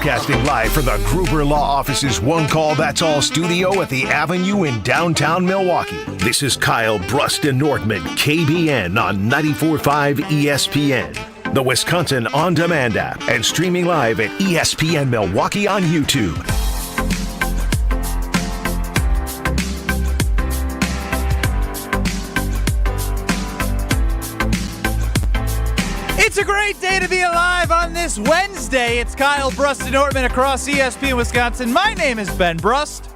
Broadcasting live from the Gruber Law Office's One Call That's All studio at the Avenue in downtown Milwaukee. This is Kyle, Brust, and Nortman, KBN on 94.5 ESPN, the Wisconsin On Demand app, and streaming live at ESPN Milwaukee on YouTube. It's a great day to be alive on this Wednesday. It's Kyle, Brust, and Nortman across ESPN Wisconsin. My name is Ben Brust.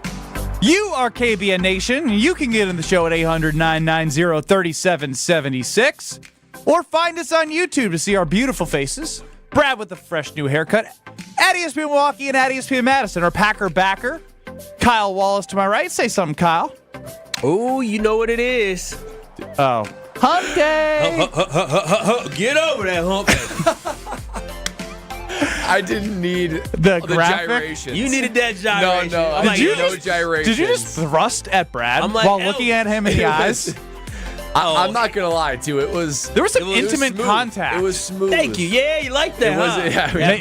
You are KBN Nation. You can get in the show at 800-990-3776 or find us on YouTube to see our beautiful faces. Brad with a fresh new haircut at ESPN Milwaukee and at ESPN Madison. Our Packer backer, Kyle Wallace to my right. Say something, Kyle. Oh, you know what it is. Oh. Hump day! Get over that hump day. I didn't need the gyrations. You needed that gyration. No, I'm like, no gyrations. Did you just thrust at Brad I'm like, while looking at him in the eyes? I'm not going to lie, too. There was some intimate contact. It was smooth. Thank you. Yeah, you like that,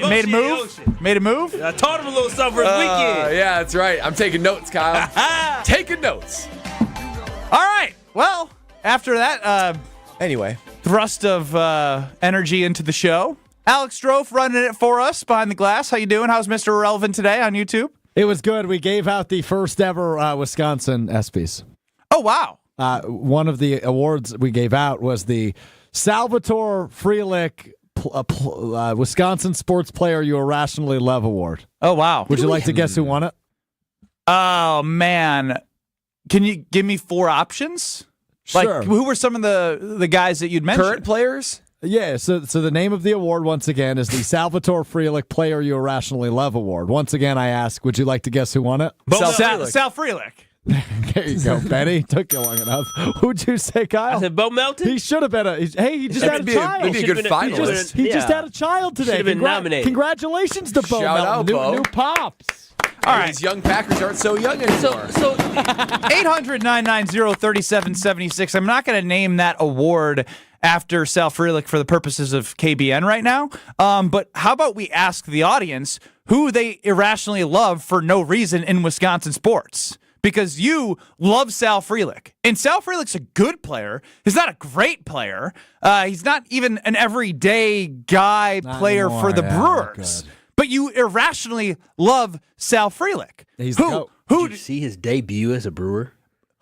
Made a move? Made a move? I taught him a little something for his weekend. Yeah, that's right. I'm taking notes, Kyle. Taking notes. All right. Well, after that Anyway, thrust of energy into the show, Alex Strofe running it for us behind the glass. How you doing? How's Mr. Irrelevant today on YouTube? It was good. We gave out the first ever Wisconsin ESPYs. Oh, wow. One of the awards we gave out was the Salvatore Freelich Wisconsin Sports Player You Irrationally Love Award. Oh, wow. Would you like to guess who won it? Oh, man. Can you give me 4 options? Sure. Like, who were some of the guys that you'd mentioned? current players? Yeah, so the name of the award, once again, is the Salvatore Freelich Player You Irrationally Love Award. Once again, I ask, would you like to guess who won it? Sal Freelich. There you go, Benny. Took you long enough. Who'd you say, Kyle? I said Bo Melton. He should have been he just had a child. It'd be a good finalist. He just had a child today. Should have been nominated. Congratulations to Bo Shout Melton. out, Bo. New pops. All right. These young Packers aren't so young anymore. So 800-990-3776. I'm not going to name that award after Sal Freelich for the purposes of KBN right now. But how about we ask the audience who they irrationally love for no reason in Wisconsin sports? Because you love Sal Freelich. And Sal Freelich's a good player. He's not a great player. He's not even an everyday guy player for the Brewers. Good. But you irrationally love Sal Freelich. He's the GOAT. did you see his debut as a Brewer?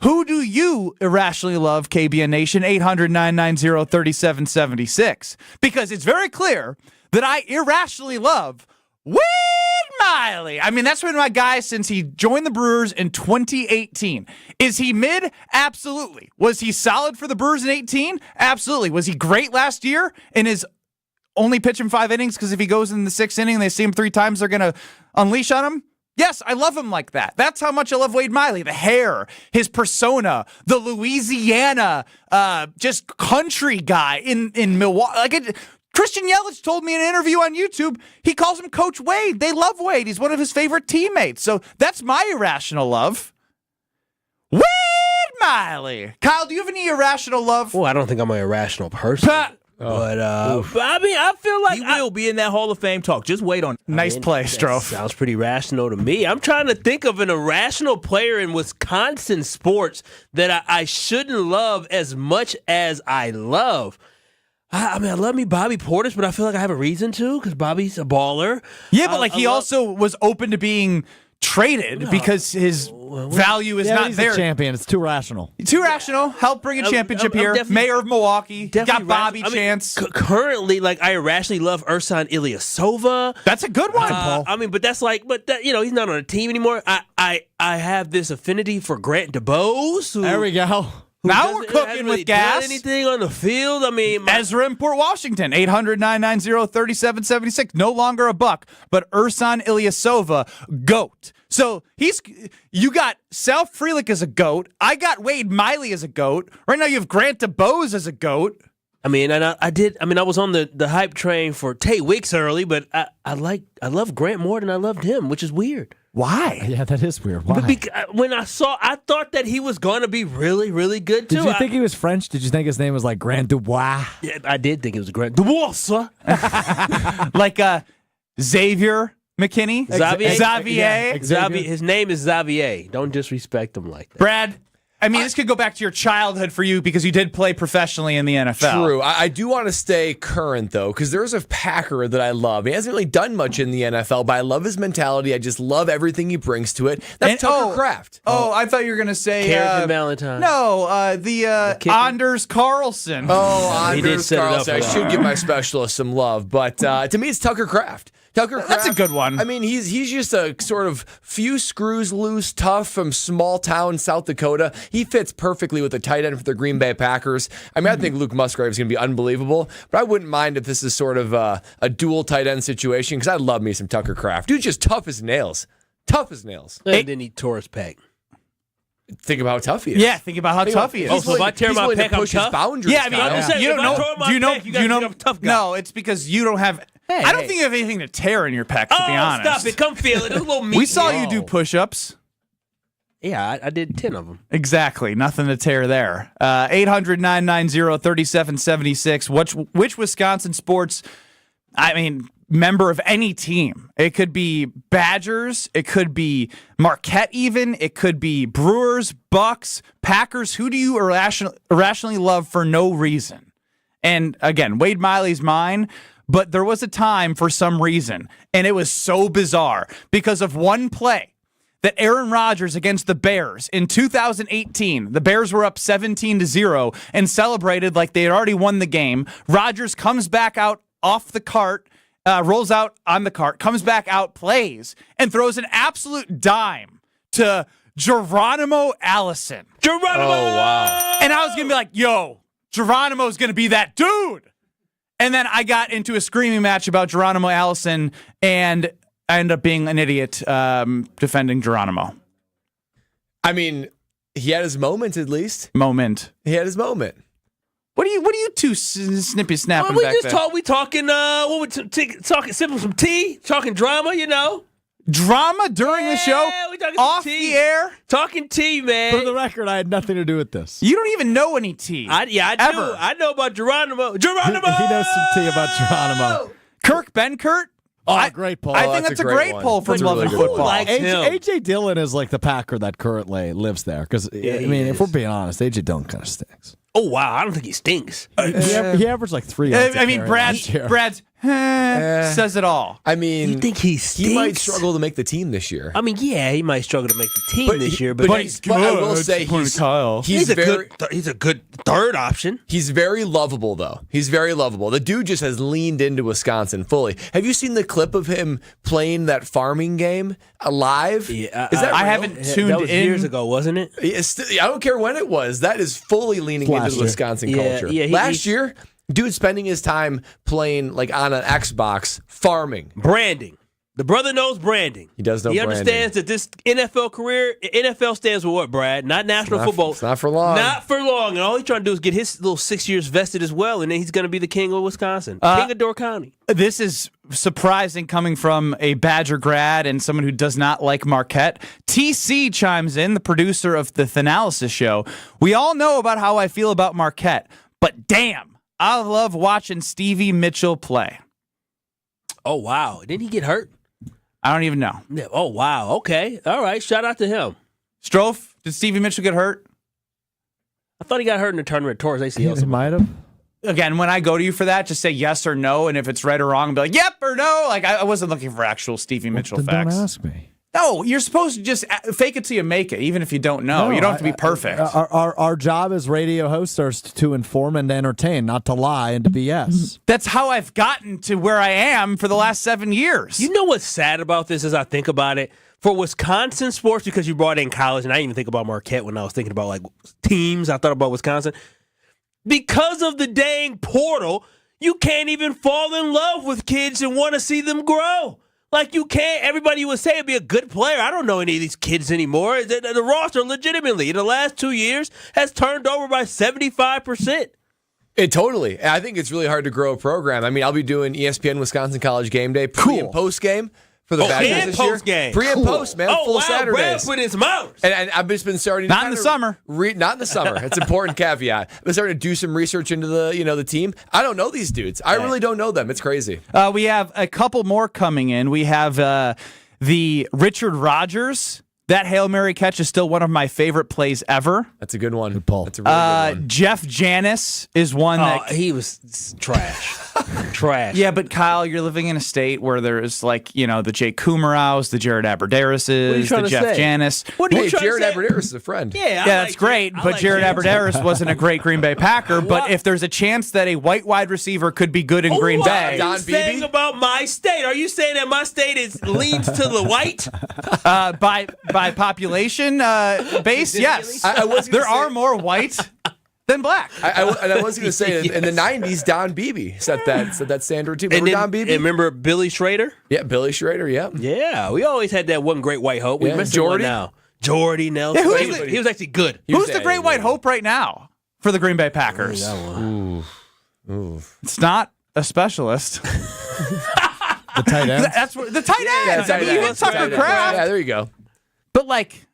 Who do you irrationally love, KBN Nation? 800-990-3776. Because it's very clear that I irrationally love Wade Miley. I mean, that's been my guy since he joined the Brewers in 2018. Is he mid? Absolutely. Was he solid for the Brewers in 18? Absolutely. Was he great last year in his only pitching 5 innings? Because if he goes in the 6th inning and they see him 3 times, they're going to unleash on him? Yes, I love him like that. That's how much I love Wade Miley. The hair, his persona, the Louisiana, just country guy in Milwaukee. Christian Yelich told me in an interview on YouTube, he calls him Coach Wade. They love Wade. He's one of his favorite teammates. So that's my irrational love. Wade Miley. Kyle, do you have any irrational love? Well, I don't think I'm an irrational person. But I mean, I feel like he will be in that Hall of Fame talk. Just wait on it. Nice play, Strofe. Sounds pretty rational to me. I'm trying to think of an irrational player in Wisconsin sports that I shouldn't love as much as I love. I mean, I love me Bobby Portis, but I feel like I have a reason to because Bobby's a baller. Yeah, but he also was open to being traded because his value is not he's there. A champion. It's too rational. Too rational. Help bring a championship here. Mayor of Milwaukee. Got Bobby Chance. Currently, I irrationally love Ersan Ilyasova. That's a good one, Paul. I mean, but that's he's not on a team anymore. I have this affinity for Grant DuBose. There we go. Now we're cooking with gas. Anything on the field? I mean, Ezra in Port Washington, 800-990-3776. No longer a buck, but Ersan Ilyasova, GOAT. So you got Sal Freelich as a GOAT. I got Wade Miley as a GOAT. Right now you have Grant DuBose as a GOAT. I mean, and I was on the hype train for Tate Wicks early, but I love Grant more than I loved him, which is weird. Why? Yeah, that is weird. Why? When I thought that he was going to be really, really good, too. Did you think he was French? Did you think his name was like Grand Dubois? Yeah, I did think it was Grand Dubois. Like Xavier McKinney? Xavier? Xavier? Xavier. His name is Xavier. Don't disrespect him like that. Brad, I mean, this could go back to your childhood for you because you did play professionally in the NFL. True. I do want to stay current, though, because there's a Packer that I love. He hasn't really done much in the NFL, but I love his mentality. I just love everything he brings to it. That's Tucker Kraft. Oh, I thought you were going to say... Carrington Valentine. No, the Anders Carlson. Oh, He did Anders set it up Carlson. I for that. should give my specialist some love, but to me, it's Tucker Kraft. Tucker Kraft, That's a good one. I mean, he's just a sort of few screws loose, tough from small town South Dakota. He fits perfectly with the tight end for the Green Bay Packers. I mean, I think Luke Musgrave is going to be unbelievable, but I wouldn't mind if this is sort of a dual tight end situation because I love me some Tucker Kraft. Dude's just tough as nails. Tough as nails. And then he tore his pec. Think about how tough he is. Yeah, think about how tough he is. Oh, so if I tear my willing to pec, I'm push his tough? boundaries. Yeah, I mean, Kyle. you don't if I know. tore my Do you know? pec, you Do you gotta know? think I'm a tough guy. No, it's because you don't have. I don't think you have anything to tear in your pec. To be honest, Stop it. Come feel it. There's a little meat. We saw here. you do push-ups. Yeah, I did 10 of them. Exactly. Nothing to tear there. 800-990-3776. Which Wisconsin sports, I mean, member of any team. It could be Badgers. It could be Marquette even. It could be Brewers, Bucks, Packers. Who do you irrationally love for no reason? And again, Wade Miley's mine. But there was a time for some reason, and it was so bizarre because of one play that Aaron Rodgers against the Bears in 2018, the Bears were up 17-0 and celebrated like they had already won the game. Rodgers comes back out off the cart, rolls out on the cart, comes back out, plays, and throws an absolute dime to Geronimo Allison. Geronimo! Oh, wow. And I was going to be like, yo, Geronimo's going to be that dude. And then I got into a screaming match about Geronimo Allison, and I ended up being an idiot defending Geronimo. I mean, he had his moment at least. He had his moment. What are you two snippy snapping We back just there? talk. We talking. Talking, sipping some tea, talking drama. You know, Drama during the show, we talking off some tea. the air. Talking tea, man. For the record, I had nothing to do with this. You don't even know any tea. I do. Ever. I know about Geronimo. Geronimo. He knows some tea about Geronimo. Kirk Benkert. Great poll. I think that's a great one. poll for That's a loving really good football. one. him. AJ Dillon is like the Packer that currently lives there. Because, I mean, if we're being honest, AJ Dillon kind of stinks. Oh wow, I don't think he stinks. He averaged like 3 yards. I mean, Brad's says it all. I mean, You think he stinks? he might struggle to make the team this year. I mean, yeah, he might struggle to make the team this year, but he's But I good. will say Kyle. he's very he's a good third option. he's very lovable though. He's very lovable. The dude just has leaned into Wisconsin fully. Have you seen the clip of him playing that farming game live? Yeah, Is that I real? haven't tuned That was in. years ago, wasn't it? I don't care when it was. That is fully leaning into Last the year. Wisconsin Yeah, culture. yeah, Last year, dude spending his time playing like on an Xbox farming. Branding. The brother knows branding. He does know He branding. understands that this NFL career, NFL stands for what, Brad? Not national football. It's not for long. Not for long. And all he's trying to do is get his little 6 years vested as well, and then he's going to be the king of Wisconsin. King of Door County. This is surprising coming from a Badger grad and someone who does not like Marquette. TC chimes in, the producer of the Thanalysis show. We all know about how I feel about Marquette, but damn, I love watching Stevie Mitchell play. Oh, wow. Didn't he get hurt? I don't even know. Yeah. Oh, wow. Okay. All right. Shout out to him. Strofe, did Stevie Mitchell get hurt? I thought he got hurt in the tournament, tore his ACL. He might have. Again, when I go to you for that, just say yes or no, and if it's right or wrong, be like, yep or no. Like, I wasn't looking for actual Stevie Mitchell Then facts. don't ask me. No, you're supposed to just fake it till you make it, even if you don't know. You don't have to be perfect. Our job as radio hosts is to inform and entertain, not to lie and to BS. That's how I've gotten to where I am for the last 7 years. You know what's sad about this as I think about it? For Wisconsin sports, because you brought in college, and I didn't even think about Marquette when I was thinking about like teams, I thought about Wisconsin. Because of the dang portal, you can't even fall in love with kids and want to see them grow. Like you can't. Everybody would say it'd be a good player. I don't know any of these kids anymore. The roster legitimately in the last 2 years has turned over by 75%. Totally. I think it's really hard to grow a program. I mean, I'll be doing ESPN Wisconsin College Game Day pre and post game. for the Badgers and this year. post-game. Pre and post, man. Oh, full wow. Saturdays. Brad put his mouth. And I've just been starting. Not in the summer. Not in the summer. It's an important caveat. I've been starting to do some research into the team. I don't know these dudes. I really don't know them. It's crazy. We have a couple more coming in. We have the Richard Rodgers. That Hail Mary catch is still one of my favorite plays ever. That's a good one. Good pull. That's a really good one. Jeff Janis is one that. He was trash. Trash. Yeah, but Kyle, you're living in a state where there's the Jake Kumaraus, the Jared Aberdarises, trying the to Jeff say? Janis. What are you Hey, trying Jared to say? Aberdaris is a friend. Yeah, Yeah, that's great, but Jared Aberdarius wasn't a great Green Bay Packer. But if there's a chance that a white wide receiver could be good in Green what Bay, are you saying about my state? Are you saying that my state leans to the white? by population base, yes, I was gonna there are more white than black. I was going to say, in the 90s, Don Beebe set that standard too. Remember Don Beebe? And remember Billy Schrader? Yeah, Billy Schrader, yeah. Yeah, we always had that one great white hope. We Yeah, missed Jordy? one now. Jordy Nelson. Yeah, he was actually good. Who's the great white hope right now for the Green Bay Packers? It's not a specialist. The tight end. That's what, the tight ends. I mean, you hit Tucker Yeah, Kraft. there you go. But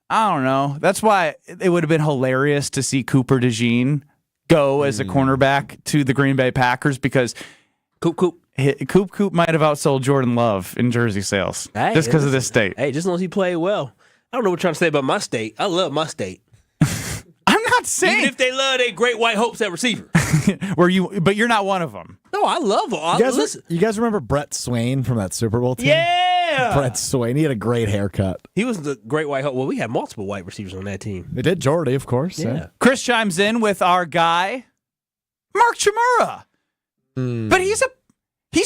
I don't know. That's why it would have been hilarious to see Cooper DeJean go as a cornerback to the Green Bay Packers because Coop might have outsold Jordan Love in jersey sales just because of this state. Hey, just as long as he played well. I don't know what you're trying to say about my state. I love my state. I'm not saying Even if they love their great white hopes at receiver. but you're not one of them. No, I love them. You guys remember Brett Swain from that Super Bowl team? Yeah. Brett Swain. He had a great haircut. He was the great white hope. Well, we had multiple white receivers on that team. They did Jordy, of course. Yeah. Chris chimes in with our guy, Mark Chmura. But he's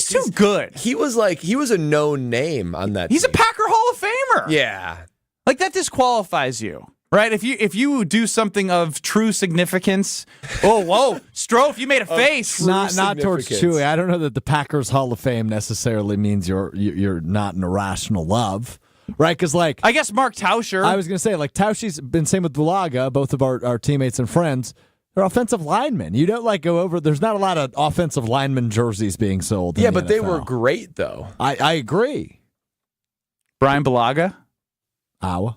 too good. He was a known name on that He's team. a Packer Hall of Famer. Yeah. Like that disqualifies you. Right? If you do something of true significance, whoa, Strofe, you made a face. Not towards significance. Chewy. I don't know that the Packers Hall of Fame necessarily means you're not an irrational love, right? Because I guess Mark Tauscher. I was going to say, Tauscher's been same with Bulaga, both of our teammates and friends. They're offensive linemen. You don't go over. There's not a lot of offensive lineman jerseys being sold. Yeah, in the but they NFL. were great though. I agree. Brian Bulaga. Ow.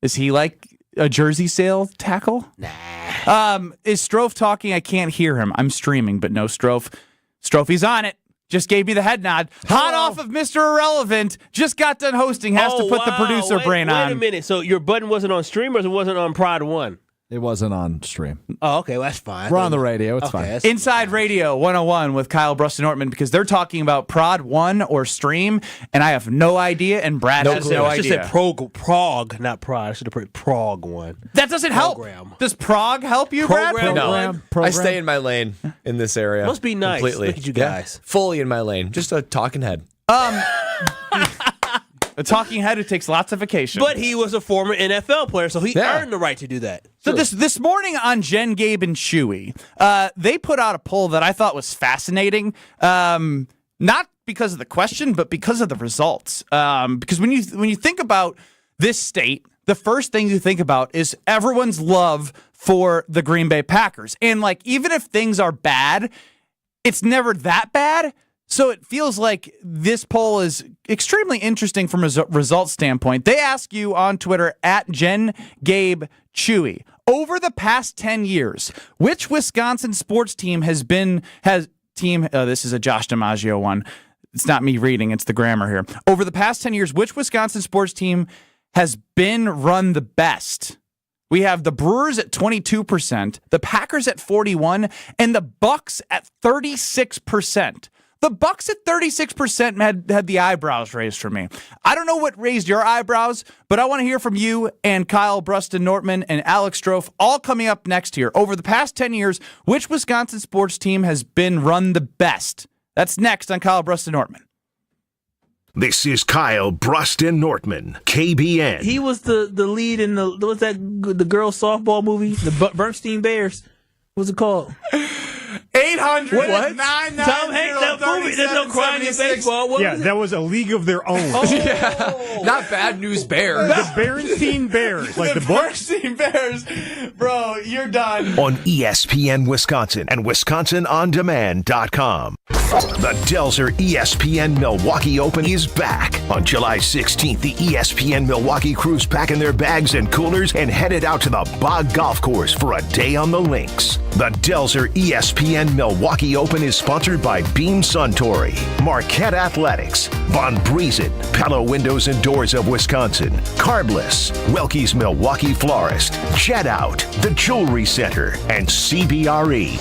Is he like a jersey sale tackle? Nah. Is Strofe talking? I can't hear him. I'm streaming, but no Strofe. Strofe, on it. Just gave me the head nod. Hot off of Mr. Irrelevant. Just got done hosting. Has to put the producer brain on. Wait a minute. So your button wasn't on stream or it wasn't on Prod 1? It wasn't on stream. Oh, okay. Well, that's fine. We're on the radio. It's fine. that's- Inside Radio 101 with Kyle Brust and Nortman because they're talking about Prod 1 or Stream, and I have no idea, and Brad has no I should idea. say Prog, not Prod. I should have put Prog 1. That doesn't help. Program. Does Prog help you, Brad? Program. No, I stay in my lane in this area. Must be nice. Completely. Look at you Yeah, guys. fully in my lane. Just a talking head. A talking head who takes lots of vacation. But he was a former NFL player, so he Yeah. earned the right to do that. So this morning on Jen, Gabe, and Chewy, they put out a poll that I thought was fascinating. Not because of the question, but because of the results. Because when you think about this state, the first thing you think about is everyone's love for the Green Bay Packers. And even if things are bad, it's never that bad. So it feels like this poll is extremely interesting from a results standpoint. They ask you on Twitter at Jen Gabe Chewy, over the past 10 years, which Wisconsin sports team this is a Josh DiMaggio one. It's not me reading, it's the grammar here. Over the past 10 years, which Wisconsin sports team has been run the best? We have the Brewers at 22%, the Packers at 41%, and the Bucks at 36%. The Bucks at 36% had the eyebrows raised for me. I don't know what raised your eyebrows, but I want to hear from you and Kyle Brust and Nortman and Alex Strofe, all coming up next here. Over the past 10 years, which Wisconsin sports team has been run the best? That's next on Kyle Brust and Nortman. This is Kyle Brust and Nortman, KBN. He was the lead in the girls softball movie, the Bernstein Bears. What's it called? 800 What? 990 Tom Hanks, that movie. There's no crying in baseball. What Yeah, was it? that was a league of their own. Not Bad News Bears. The Bernstein Bears, like the book. Bernstein Bears. Bro, you're done. On ESPN Wisconsin and WisconsinOnDemand.com. The Delzer ESPN Milwaukee Open is back. On July 16th, the ESPN Milwaukee crews packing their bags and coolers and headed out to the Bog Golf Course for a day on the links. The Delzer ESPN Milwaukee Open is sponsored by Beam Suntory, Marquette Athletics, Von Briesen, Palo Windows and Doors of Wisconsin, Carbless, Welke's Milwaukee Florist, Jet Out, The Jewelry Center, and CBRE.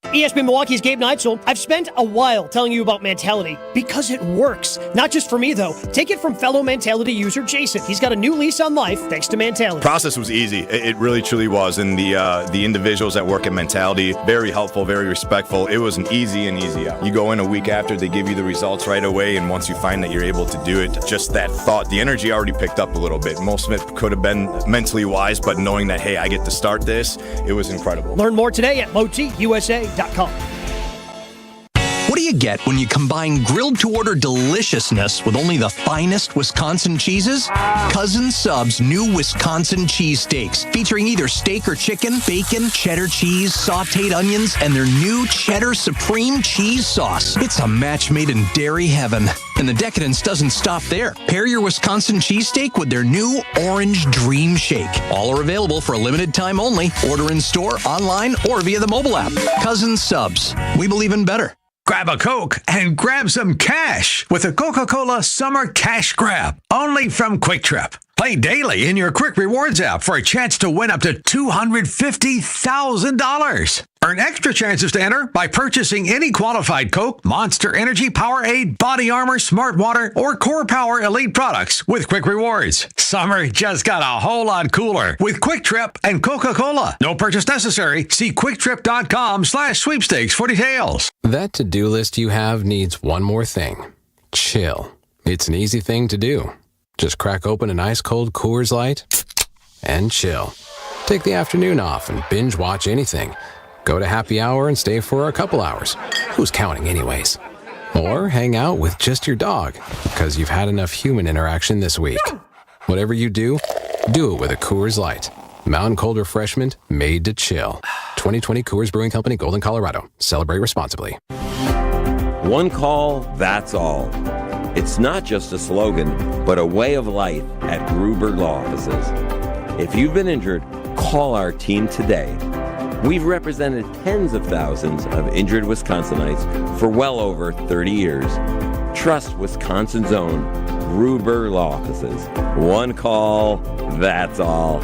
ESPN Milwaukee's Gabe Neitzel. I've spent a while telling you about Mentality because it works. Not just for me, though. Take it from fellow Mentality user Jason. He's got a new lease on life thanks to Mentality. Process was easy. It really, truly was. And the individuals that work at Mentality, very helpful, very respectful. It was an easy out. You go in a week after, they give you the results right away. And once you find that you're able to do it, just that thought, the energy already picked up a little bit. Most of it could have been mentally wise, but knowing that, hey, I get to start this, it was incredible. Learn more today at MoTUSA.com. What do you get when you combine grilled to order deliciousness with only the finest Wisconsin cheeses? Cousin Sub's new Wisconsin cheese steaks, featuring either steak or chicken, bacon, cheddar cheese, sauteed onions, and their new Cheddar Supreme cheese sauce. It's a match made in dairy heaven. And the decadence doesn't stop there. Pair your Wisconsin cheesesteak with their new Orange Dream Shake. All are available for a limited time only. Order in store, online, or via the mobile app. Cousin Subs. We believe in better. Grab a Coke and grab some cash with a Coca-Cola Summer Cash Grab, only from Quick Trip. Play daily in your Quick Rewards app for a chance to win up to $250,000. Earn extra chances to enter by purchasing any qualified Coke, Monster Energy, Powerade, Body Armor, Smart Water, or Core Power Elite products with Quick Rewards. Summer just got a whole lot cooler with Quick Trip and Coca-Cola. No purchase necessary. See QuickTrip.com/sweepstakes for details. That to-do list you have needs one more thing. Chill. It's an easy thing to do. Just crack open an ice-cold Coors Light and chill. Take the afternoon off and binge watch anything. Go to happy hour and stay for a couple hours. Who's counting anyways? Or hang out with just your dog, because you've had enough human interaction this week. Whatever you do it with a Coors Light. Mountain cold refreshment made to chill. 2020 Coors Brewing Company, Golden, Colorado. Celebrate responsibly. One call, that's all. It's not just a slogan, but a way of life at Gruber Law Offices. If you've been injured, call our team today. We've represented tens of thousands of injured Wisconsinites for well over 30 years. Trust Wisconsin's own Gruber Law Offices. One call, that's all.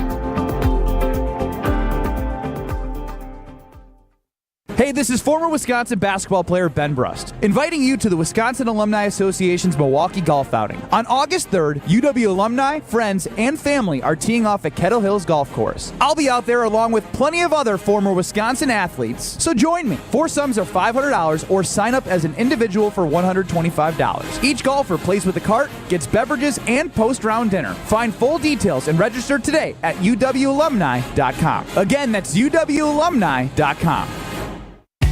Hey, this is former Wisconsin basketball player Ben Brust, inviting you to the Wisconsin Alumni Association's Milwaukee Golf Outing. On August 3rd, UW alumni, friends, and family are teeing off at Kettle Hills Golf Course. I'll be out there along with plenty of other former Wisconsin athletes, so join me. Foursomes are $500 or sign up as an individual for $125. Each golfer plays with a cart, gets beverages, and post-round dinner. Find full details and register today at uwalumni.com. Again, that's uwalumni.com.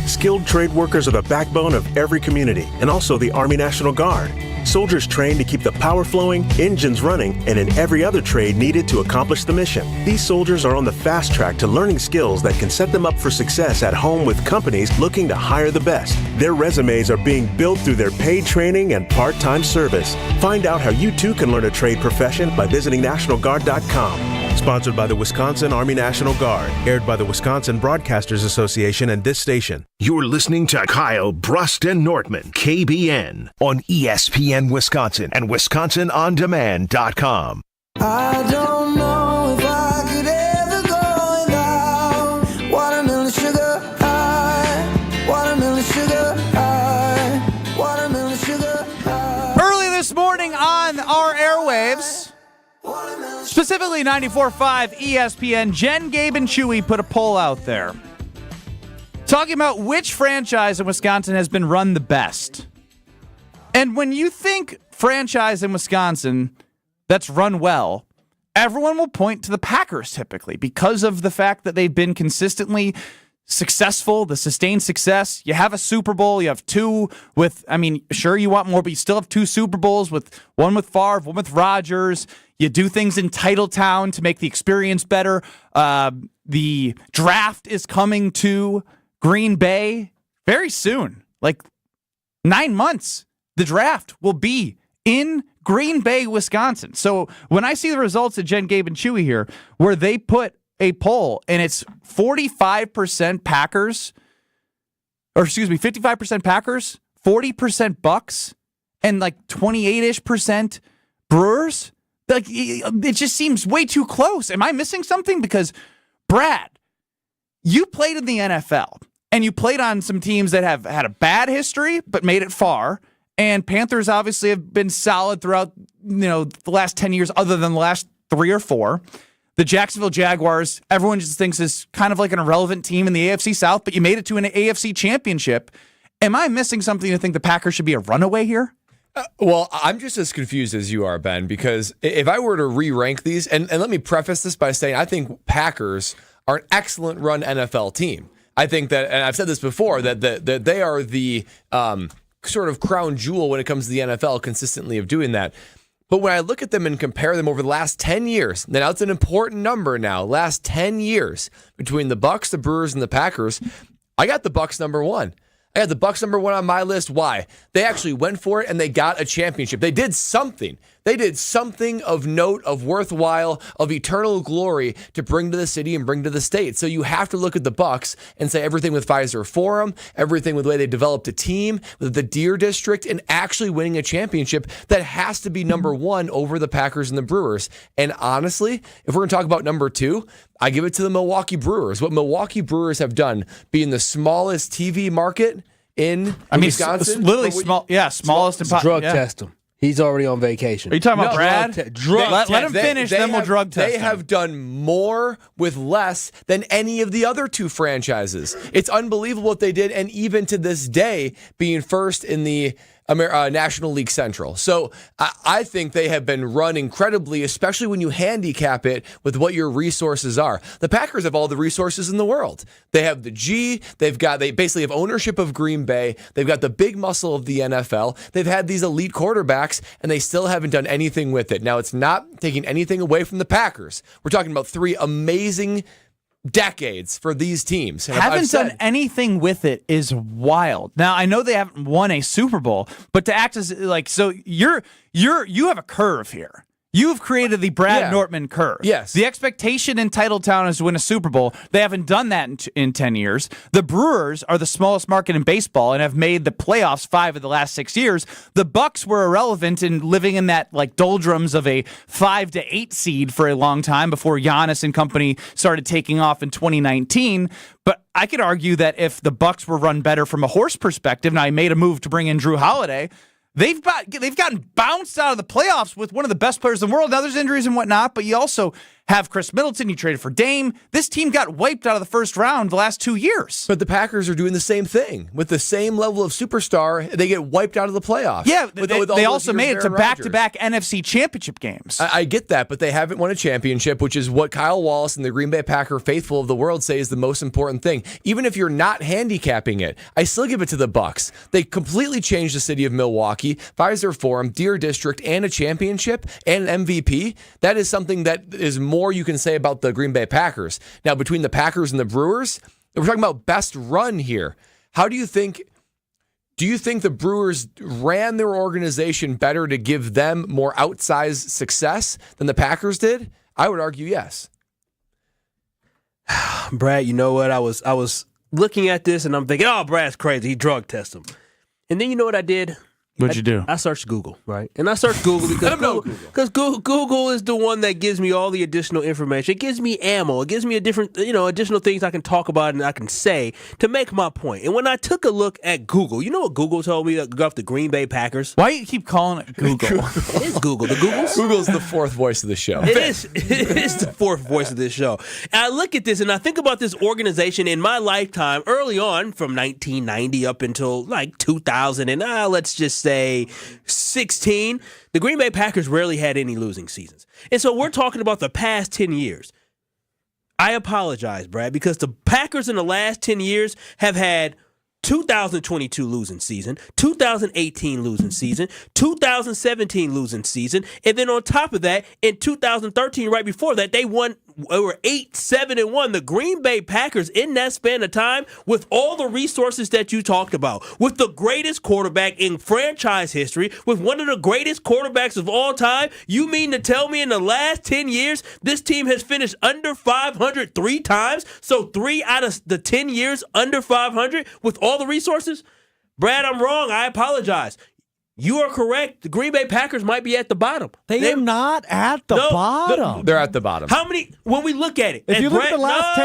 Skilled trade workers are the backbone of every community and also the Army National Guard. Soldiers trained to keep the power flowing, engines running, and in every other trade needed to accomplish the mission. These soldiers are on the fast track to learning skills that can set them up for success at home with companies looking to hire the best. Their resumes are being built through their paid training and part-time service. Find out how you too can learn a trade profession by visiting NationalGuard.com. Sponsored by the Wisconsin Army National Guard. Aired by the Wisconsin Broadcasters Association and this station. You're listening to Kyle, Brust, and Nortman, KBN, on ESPN Wisconsin and WisconsinOnDemand.com. I don't know if I could ever go without watermelon sugar high, watermelon sugar high, watermelon sugar high. Early this morning on our airwaves, specifically 94.5 ESPN, Jen, Gabe, and Chewy put a poll out there talking about which franchise in Wisconsin has been run the best. And when you think franchise in Wisconsin that's run well, everyone will point to the Packers typically because of the fact that they've been consistently successful, the sustained success. You have a Super Bowl, you have two with, sure you want more, but you still have two Super Bowls, with one with Favre, one with Rodgers. You do things in Titletown to make the experience better. The draft is coming to Green Bay very soon, like 9 months, the draft will be in Green Bay, Wisconsin. So when I see the results of Jen, Gabe, and Chewy here, where they put a poll and it's 45% Packers, or excuse me, 55% Packers, 40% Bucks, and like 28-ish% Brewers, like it just seems way too close. Am I missing something? Because Brad, you played in the NFL and you played on some teams that have had a bad history but made it far. And Panthers obviously have been solid throughout, the last 10 years, other than the last 3 or 4. The Jacksonville Jaguars, everyone just thinks is kind of like an irrelevant team in the AFC South, but you made it to an AFC championship. Am I missing something to think the Packers should be a runaway here? Well, I'm just as confused as you are, Ben, because if I were to re-rank these, and let me preface this by saying I think Packers are an excellent run NFL team. I think that, and I've said this before, that they are the sort of crown jewel when it comes to the NFL consistently of doing that. But when I look at them and compare them over the last 10 years, now it's an important number now, last 10 years between the Bucks, the Brewers, and the Packers, I got the Bucks number 1. I had the Bucks number 1 on my list. Why? They actually went for it and they got a championship. They did something. They did something of note, of worthwhile, of eternal glory to bring to the city and bring to the state. So you have to look at the Bucks and say everything with Pfizer Forum, everything with the way they developed a team, with the Deer District, and actually winning a championship that has to be number 1 over the Packers and the Brewers. And honestly, if we're going to talk about number 2, I give it to the Milwaukee Brewers. What Milwaukee Brewers have done, being the smallest TV market in Wisconsin. Literally smallest. Drug test him. He's already on vacation. Are you talking about Brad? Let him finish, then we'll drug test him. They have done more with less than any of the other 2 franchises. It's unbelievable what they did, and even to this day, being first in the National League Central. So I think they have been run incredibly, especially when you handicap it with what your resources are. The Packers have all the resources in the world. They have the G. They basically have ownership of Green Bay. They've got the big muscle of the NFL. They've had these elite quarterbacks, and they still haven't done anything with it. Now, it's not taking anything away from the Packers. We're talking about 3 amazing decades for these teams. And haven't done anything with it is wild. Now, I know they haven't won a Super Bowl, but to act as so you have a curve here. You've created the Brad Nortman curve. Yes. The expectation in Titletown is to win a Super Bowl. They haven't done that in 10 years. The Brewers are the smallest market in baseball and have made the playoffs 5 of the last 6 years. The Bucks were irrelevant in living in that doldrums of a 5 to 8 seed for a long time before Giannis and company started taking off in 2019. But I could argue that if the Bucks were run better from a horse perspective, and I made a move to bring in Drew Holiday, they've gotten bounced out of the playoffs with one of the best players in the world. Now there's injuries and whatnot, but you also have Chris Middleton. You traded for Dame. This team got wiped out of the first round the last 2 years. But the Packers are doing the same thing. With the same level of superstar, they get wiped out of the playoffs. Yeah, they also made it to back-to-back NFC championship games. I get that, but they haven't won a championship, which is what Kyle Wallace and the Green Bay Packer faithful of the world say is the most important thing. Even if you're not handicapping it, I still give it to the Bucks. They completely changed the city of Milwaukee, Pfizer Forum, Deer District, and a championship and an MVP. That is something that is more you can say about the Green Bay Packers. Now, between the Packers and the Brewers, we're talking about best run here. Do you think the Brewers ran their organization better to give them more outsized success than the Packers did? I would argue yes. Brad, you know what? I was looking at this and I'm thinking, oh, Brad's crazy. He drug tested him. And then you know what I did? What'd you do? I searched Google, right? And I searched Google because Google is the one that gives me all the additional information. It gives me ammo. It gives me additional things I can talk about and I can say to make my point. And when I took a look at Google, you know what Google told me about the Green Bay Packers? Why do you keep calling it Google? It is Google. The Googles? Google's the 4th voice of the show. It is the 4th voice of this show. And I look at this and I think about this organization in my lifetime early on from 1990 up until 2000 and let's just say 16, the Green Bay Packers rarely had any losing seasons. And so we're talking about the past 10 years. I apologize, Brad, because the Packers in the last 10 years have had 2022 losing season, 2018 losing season, 2017 losing season, and then on top of that, in 2013, right before that, they won 8-7-1. The Green Bay Packers in that span of time, with all the resources that you talked about, with the greatest quarterback in franchise history, with one of the greatest quarterbacks of all time, you mean to tell me in the last 10 years this team has finished under 500 3 times? So 3 out of the 10 years under 500 with all the resources? Brad, I'm wrong. I apologize. You are correct. The Green Bay Packers might be at the bottom. They're not at the bottom. They're at the bottom. How many, when we look at it? If you look at the last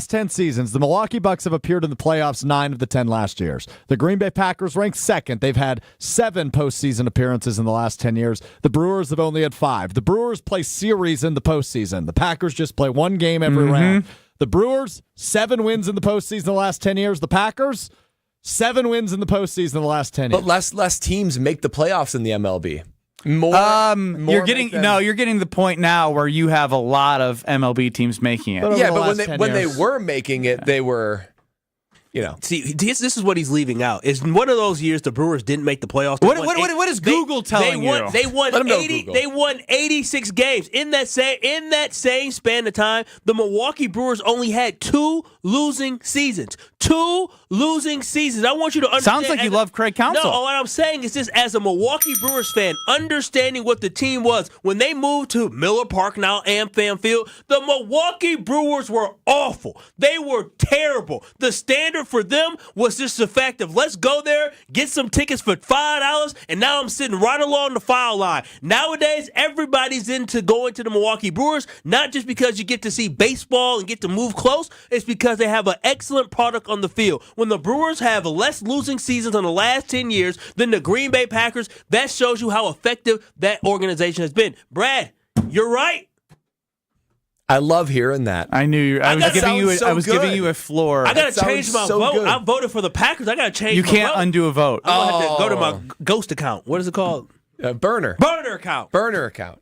10 seasons, the Milwaukee Bucks have appeared in the playoffs 9 of the 10 last years. The Green Bay Packers ranked second. They've had 7 postseason appearances in the last 10 years. The Brewers have only had 5. The Brewers play series in the postseason. The Packers just play one game every round. The Brewers, 7 wins in the postseason in the last 10 years. The Packers, 7 wins in the postseason in the last 10 years. But less teams make the playoffs in the MLB. More you're getting the point now where you have a lot of MLB teams making it. But when they were making it, they were, See, this is what he's leaving out. Is one of those years the Brewers didn't make the playoffs. What is Google telling you? They won 80. They won 86 games in that same span of time. The Milwaukee Brewers only had 2 losing seasons. 2 losing seasons. I want you to understand. Sounds like you love Craig Counsell. No, what I'm saying is this: as a Milwaukee Brewers fan, understanding what the team was when they moved to Miller Park, now AmFam Field, the Milwaukee Brewers were awful. They were terrible. The standard for them was just the fact of let's go there, get some tickets for $5, and now I'm sitting right along the foul line. Nowadays, everybody's into going to the Milwaukee Brewers, not just because you get to see baseball and get to move close. It's because they have an excellent product on the field. When the Brewers have less losing seasons in the last 10 years than the Green Bay Packers, that shows you how effective that organization has been. Brad, you're right. I love hearing that. I knew you. I was giving you a floor. I gotta change my vote. Good. I voted for the Packers. I gotta change. You my can't vote. undo a vote. I'm gonna have to go to my ghost account. What is it called? Burner account. Burner account.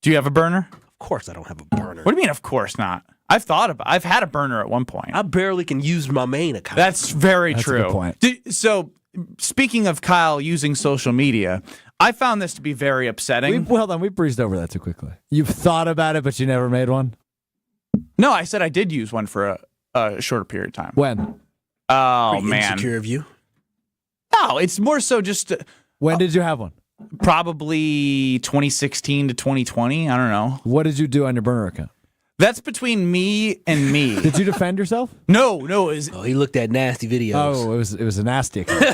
Do you have a burner? Of course, I don't have a burner. What do you mean? Of course not. I've had a burner at one point. I barely can use my main account. That's very That's true. a good point. So, speaking of Kyle using social media, I found this to be very upsetting. Hold on, we breezed over that too quickly. You've thought about it, but you never made one? No, I said I did use one for a shorter period of time. When? Oh, man. Insecure of you? No, it's more so just... when did you have one? Probably 2016 to 2020. I don't know. What did you do on your burner account? That's between me and me. Did you defend yourself? No. He looked at nasty videos. Oh, it was a nasty account.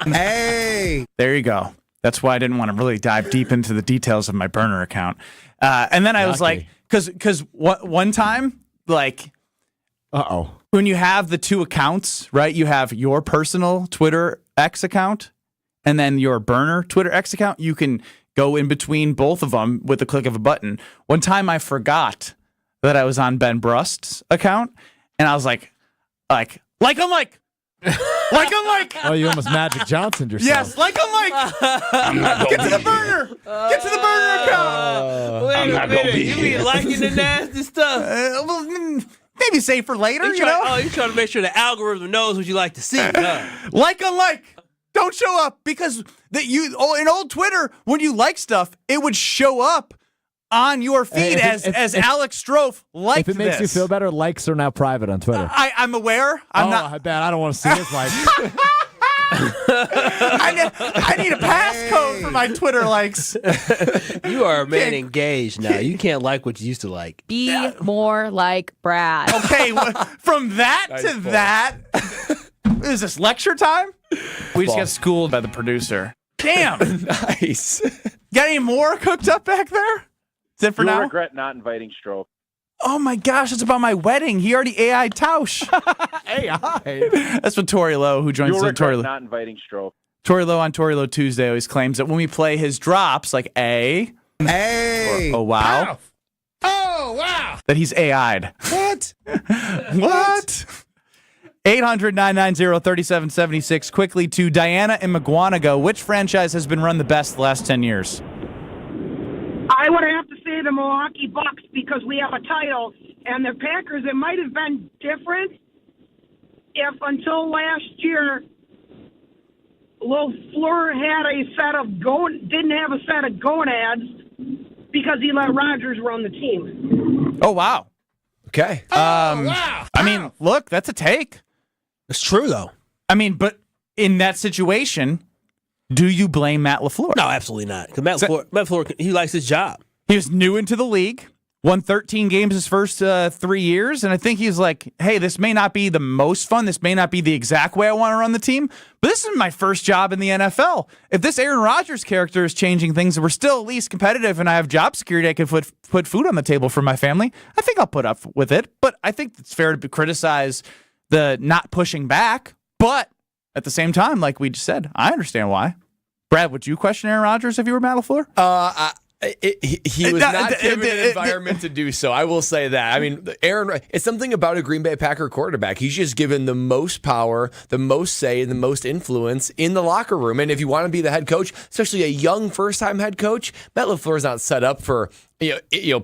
Hey! There you go. That's why I didn't want to really dive deep into the details of my burner account. And then I was like... Because one time, like, when you have the 2 accounts, right? You have your personal Twitter X account and then your burner Twitter X account. You can go in between both of them with the click of a button. One time I forgot that I was on Ben Brust's account, and I was like, I'm like. Oh, you almost Magic Johnsoned yourself. Yes, get to the burner. Get to the burner account. Wait a minute. You be liking the nasty stuff. Maybe save for later, you're trying to make sure the algorithm knows what you like to see. Unlike. Don't show up, because in old Twitter, when you like stuff, it would show up on your feed as Alex Strofe liked this. If it makes you feel better, likes are now private on Twitter. I'm aware. I'm not. I bet. I don't want to see his likes. I need a passcode for my Twitter likes. You are a man engaged now. You can't like what you used to like. Be more like Brad. Okay, from that to that. Is this lecture time? We just got schooled by the producer. Damn. Nice. Got any more cooked up back there? Is it for now? You'll regret not inviting Stroke. Oh my gosh, it's about my wedding. He already AI'd Tausch. AI? That's what Tori Lowe, who joins You'll the regret Tori Lowe. not inviting Stroke. Tori Lowe on Tori Lowe Tuesday always claims that when we play his drops, like or oh wow. Oh, wow. That he's AI'd. What? What? 800-990-3776. Quickly to Diana in McGuanago. Which franchise has been run the best the last 10 years? I would have to say the Milwaukee Bucks, because we have a title, and the Packers, it might have been different if until last year LaFleur had didn't have a set of gonads because he let Rodgers run the team. Oh, wow. Okay. I mean, look, that's a take. It's true, though. I mean, but in that situation, do you blame Matt LaFleur? No, absolutely not. Because Matt LaFleur, he likes his job. He was new into the league, won 13 games his first 3 years, and I think he's like, hey, this may not be the most fun. This may not be the exact way I want to run the team, but this is my first job in the NFL. If this Aaron Rodgers character is changing things and we're still at least competitive and I have job security, I can put food on the table for my family, I think I'll put up with it. But I think it's fair to criticize the not pushing back. But at the same time, like we just said, I understand why. Brad, would you question Aaron Rodgers if you were Matt LaFleur? He was not given an environment to do so. I will say that. I mean, Aaron, it's something about a Green Bay Packer quarterback. He's just given the most power, the most say, and the most influence in the locker room. And if you want to be the head coach, especially a young first-time head coach, Matt LaFleur is not set up for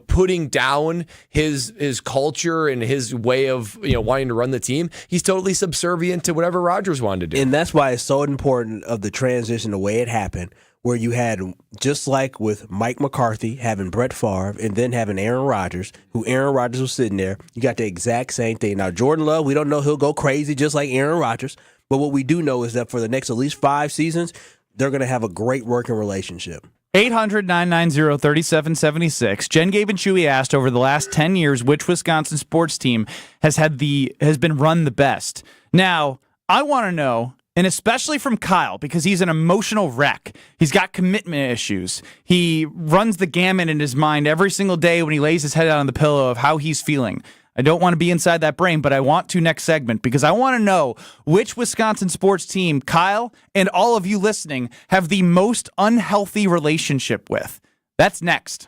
putting down his culture and his way of wanting to run the team. He's totally subservient to whatever Rodgers wanted to do. And that's why it's so important of the transition, the way it happened, where you had, just like with Mike McCarthy, having Brett Favre, and then having Aaron Rodgers, who Aaron Rodgers was sitting there. You got the exact same thing. Now, Jordan Love, we don't know he'll go crazy just like Aaron Rodgers, but what we do know is that for the next at least 5 seasons, they're going to have a great working relationship. 800-990-3776. Jen, Gabe, and Chewy asked over the last 10 years which Wisconsin sports team has been run the best. Now, I want to know, and especially from Kyle, because he's an emotional wreck. He's got commitment issues. He runs the gamut in his mind every single day when he lays his head out on the pillow of how he's feeling. I don't want to be inside that brain, but I want to next segment because I want to know which Wisconsin sports team Kyle and all of you listening have the most unhealthy relationship with. That's next.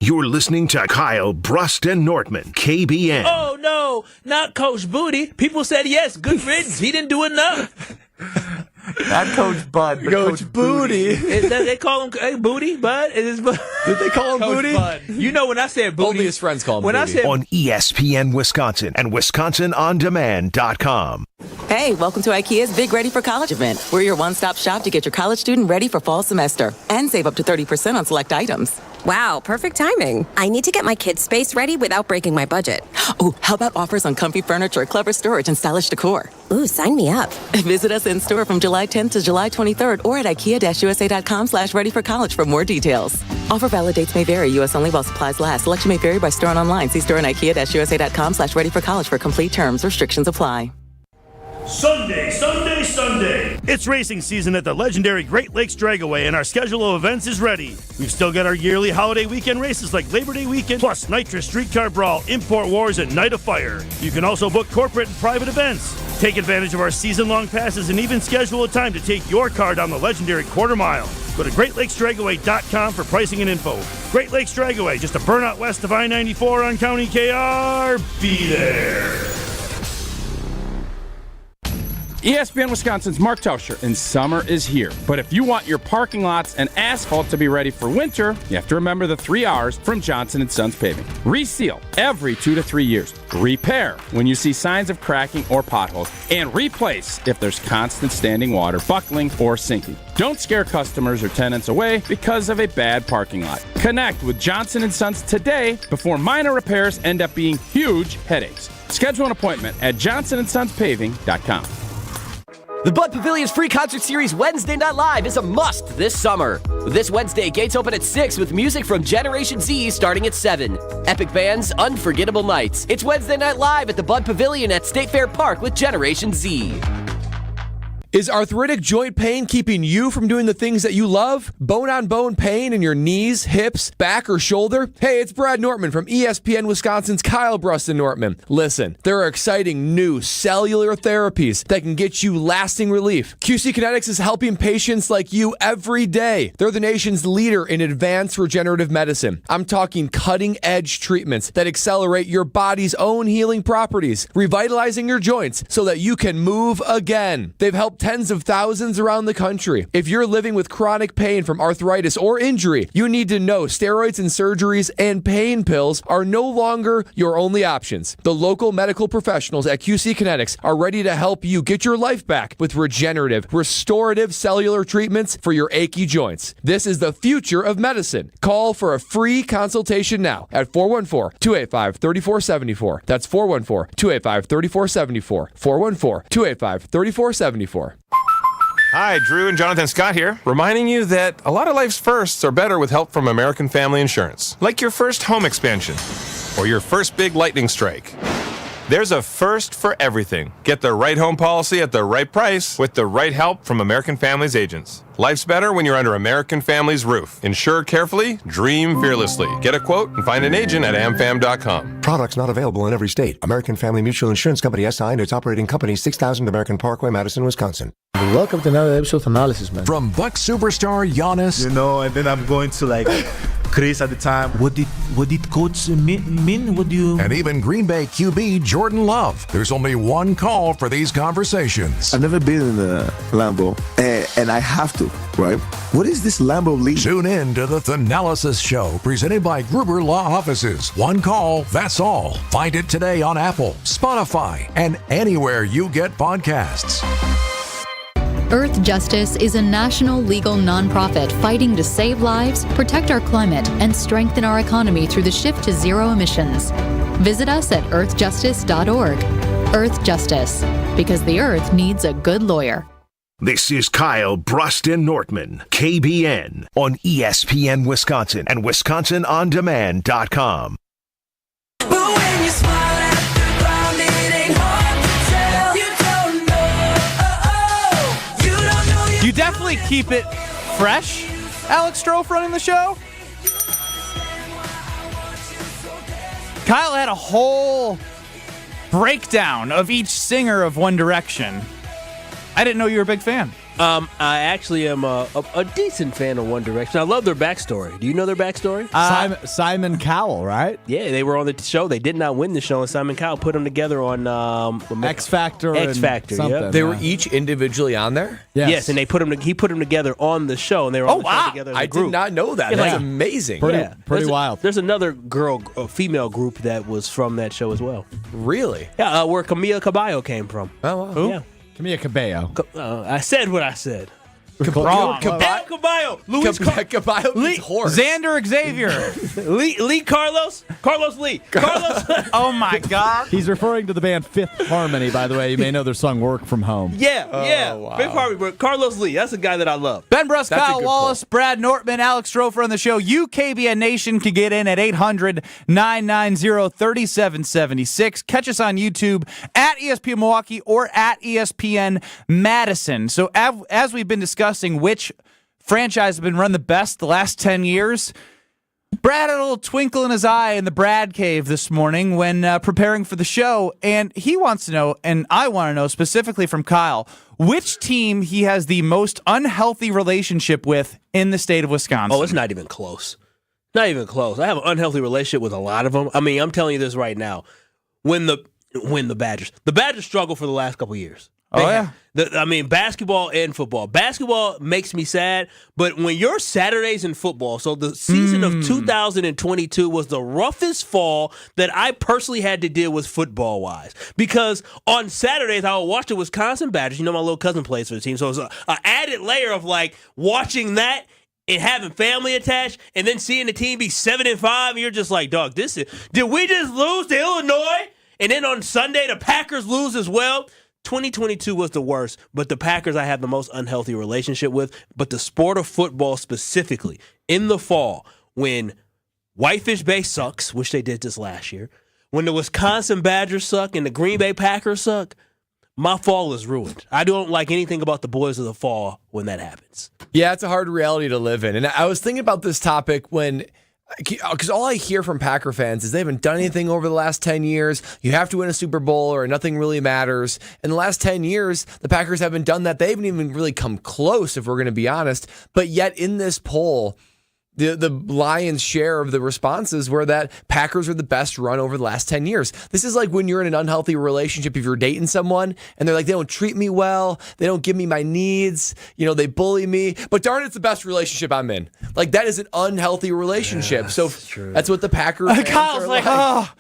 You're listening to Kyle, Brust, and Nortman, KBN. Oh, no, not Coach Booty. People said yes, good riddance. He didn't do enough. Not Coach Bud, but Coach Booty. They call him Booty, Bud? Did they call him Coach Booty? Bud. You know when I said Booty. Only his friends call him Booty. On ESPN Wisconsin and WisconsinOnDemand.com. Hey, welcome to IKEA's Big Ready for College event. We're your one-stop shop to get your college student ready for fall semester and save up to 30% on select items. Wow, perfect timing. I need to get my kids' space ready without breaking my budget. Oh, how about offers on comfy furniture, clever storage, and stylish decor? Ooh, sign me up. Visit us in store from July 10th to July 23rd or at IKEA-USA.com/ready-for-college for more details. Offer valid dates may vary. U.S. only while supplies last. Selection may vary by store and online. See store and IKEA-USA.com/ready-for-college for complete terms. Restrictions apply. Sunday. It's racing season at the legendary Great Lakes Dragaway, and our schedule of events is ready. We've still got our yearly holiday weekend races like Labor Day weekend, plus Nitrous Streetcar Brawl, Import Wars, and Night of Fire. You can also book corporate and private events. Take advantage of our season-long passes and even schedule a time to take your car down the legendary quarter mile. Go to GreatLakesDragaway.com for pricing and info. Great Lakes Dragaway, just a burnout west of I-94 on County KR. Be there. ESPN Wisconsin's Mark Tauscher, and summer is here. But if you want your parking lots and asphalt to be ready for winter, you have to remember the 3 R's from Johnson & Sons Paving. Reseal every 2 to 3 years. Repair when you see signs of cracking or potholes. And replace if there's constant standing water, buckling, or sinking. Don't scare customers or tenants away because of a bad parking lot. Connect with Johnson & Sons today before minor repairs end up being huge headaches. Schedule an appointment at johnsonsonspaving.com. The Bud Pavilion's free concert series Wednesday Night Live is a must this summer. This Wednesday, gates open at 6 with music from Generation Z starting at 7. Epic bands, unforgettable nights. It's Wednesday Night Live at the Bud Pavilion at State Fair Park with Generation Z. Is arthritic joint pain keeping you from doing the things that you love? Bone-on-bone pain in your knees, hips, back, or shoulder? Hey, it's Brad Nortman from ESPN Wisconsin's Kyle, Brust, and Nortman. Listen, there are exciting new cellular therapies that can get you lasting relief. QC Kinetics is helping patients like you every day. They're the nation's leader in advanced regenerative medicine. I'm talking cutting-edge treatments that accelerate your body's own healing properties, revitalizing your joints so that you can move again. They've helped tens of thousands around the country. If you're living with chronic pain from arthritis or injury, you need to know steroids and surgeries and pain pills are no longer your only options. The local medical professionals at QC Kinetics are ready to help you get your life back with regenerative, restorative cellular treatments for your achy joints. This is the future of medicine. Call for a free consultation now at 414-285-3474. That's 414-285-3474. 414-285-3474. Hi, Drew and Jonathan Scott here, reminding you that a lot of life's firsts are better with help from American Family Insurance. Like your first home expansion or your first big lightning strike. There's a first for everything. Get the right home policy at the right price with the right help from American Family's agents. Life's better when you're under American Family's roof. Insure carefully, dream fearlessly. Get a quote and find an agent at amfam.com. Products not available in every state. American Family Mutual Insurance Company SI and its operating company 6000 American Parkway, Madison, Wisconsin. Welcome to another episode of Analysis, man. From Buck superstar Giannis. You know, and then I'm going to like Chris at the time. What did coach mean? What do you... And even Green Bay QB Jordan Love. There's only one call for these conversations. I've never been in a Lambo, and I have to, right? What is this Lambo league? Tune in to the Thanalysis Show, presented by Gruber Law Offices. One call, that's all. Find it today on Apple, Spotify, and anywhere you get podcasts. Earth Justice is a national legal nonprofit fighting to save lives, protect our climate, and strengthen our economy through the shift to zero emissions. Visit us at earthjustice.org. Earth Justice, because the earth needs a good lawyer. This is Kyle, Brust, and Nortman, KBN, on ESPN Wisconsin and WisconsinOnDemand.com. But when you smile at the ground, it ain't hard to tell. You don't know. You definitely keep it fresh, Alex Strofe running the show. Kyle had a whole breakdown of each singer of One Direction. I didn't know you were a big fan. I actually am a decent fan of One Direction. I love their backstory. Do you know their backstory? Simon Cowell, right? Yeah, they were on the show. They did not win the show, and Simon Cowell put them together on X Factor. X Factor. Something. They were each individually on there? Yes, and he put them together on the show, and they were on the show together as a I group. did not know that. Yeah, That's like- amazing. Pretty wild. There's another female group that was from that show as well. Really? Yeah, where Camila Cabello came from. Oh, wow. Who? Yeah. Camila Cabello. I said what I said. Wrong. El Caballo, Luis Caballo means horse. Xander Xavier. Lee Carlos Lee. Carlos. Oh my God. He's referring to the band Fifth Harmony, by the way. You may know their song Work From Home. Yeah. wow. Big Harvey, but Carlos Lee. That's a guy that I love. Ben Brust, That's a Kyle good Wallace, Brad Nortman, Alex Strofe on the show. You, KBN Nation, can get in at 800-990-3776. Catch us on YouTube at ESPN Milwaukee or at ESPN Madison. So as we've been discussing which franchise has been run the best the last 10 years, Brad had a little twinkle in his eye in the Brad cave this morning when preparing for the show, and he wants to know, and I want to know specifically from Kyle, which team he has the most unhealthy relationship with in the state of Wisconsin. Oh, it's not even close. Not even close. I have an unhealthy relationship with a lot of them. I mean, I'm telling you this right now. When the Badgers struggled for the last couple of years. Basketball and football. Basketball makes me sad, but when you're Saturdays in football, so the season of 2022 was the roughest fall that I personally had to deal with football-wise. Because on Saturdays, I would watch the Wisconsin Badgers. You know, my little cousin plays for the team, so it's an added layer of, like, watching that and having family attached, and then seeing the team be 7-5, and you're just like, dog, did we just lose to Illinois? And then on Sunday, the Packers lose as well. 2022 was the worst, but the Packers I have the most unhealthy relationship with. But the sport of football specifically, in the fall, when Whitefish Bay sucks, which they did this last year, when the Wisconsin Badgers suck and the Green Bay Packers suck, my fall is ruined. I don't like anything about the boys of the fall when that happens. Yeah, it's a hard reality to live in. And I was thinking about this topic because all I hear from Packer fans is they haven't done anything over the last 10 years. You have to win a Super Bowl or nothing really matters. In the last 10 years, the Packers haven't done that. They haven't even really come close, if we're going to be honest. But yet in this poll, the lion's share of the responses were that Packers are the best run over the last 10 years. This is like when you're in an unhealthy relationship, if you're dating someone and they're like, they don't treat me well, they don't give me my needs, they bully me, but darn, it's the best relationship I'm in. Like, that is an unhealthy relationship. So that's what the Packers fans Kyle's are like, oh,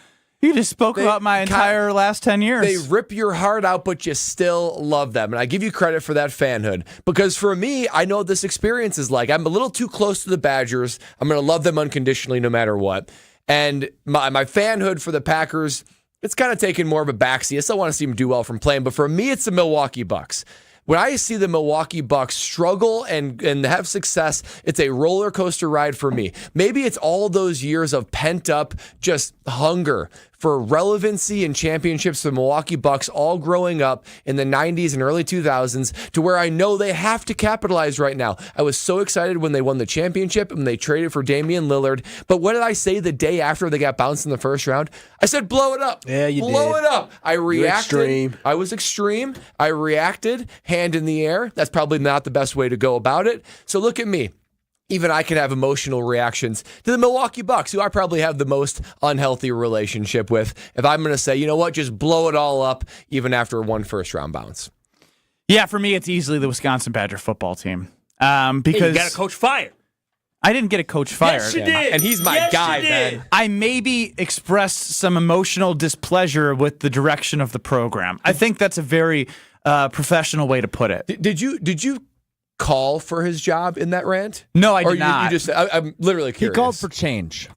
you just spoke about my entire last 10 years. They rip your heart out, but you still love them. And I give you credit for that fanhood. Because for me, I know what this experience is like. I'm a little too close to the Badgers. I'm going to love them unconditionally no matter what. And my fanhood for the Packers, it's kind of taken more of a backseat. I still want to see them do well from playing. But for me, it's the Milwaukee Bucks. When I see the Milwaukee Bucks struggle and have success, it's a roller coaster ride for me. Maybe it's all those years of pent up just hunger for relevancy and championships for the Milwaukee Bucks all growing up in the 90s and early 2000s to where I know they have to capitalize right now. I was so excited when they won the championship and they traded for Damian Lillard. But what did I say the day after they got bounced in the first round? I said, blow it up. Yeah, you blow did. it up. I reacted. Extreme. I was extreme. I reacted, hand in the air. That's probably not the best way to go about it. So look at me. Even I can have emotional reactions to the Milwaukee Bucks, who I probably have the most unhealthy relationship with. If I'm going to say, you know what, just blow it all up, even after one first-round bounce. Yeah, for me, it's easily the Wisconsin Badger football team. Because you got a coach fired. I didn't get a coach fired. Yes, you did. And he's my guy, man. I maybe expressed some emotional displeasure with the direction of the program. I think that's a very professional way to put it. Did you call for his job in that rant? No, I did or not. You just, I'm literally curious. He called for change.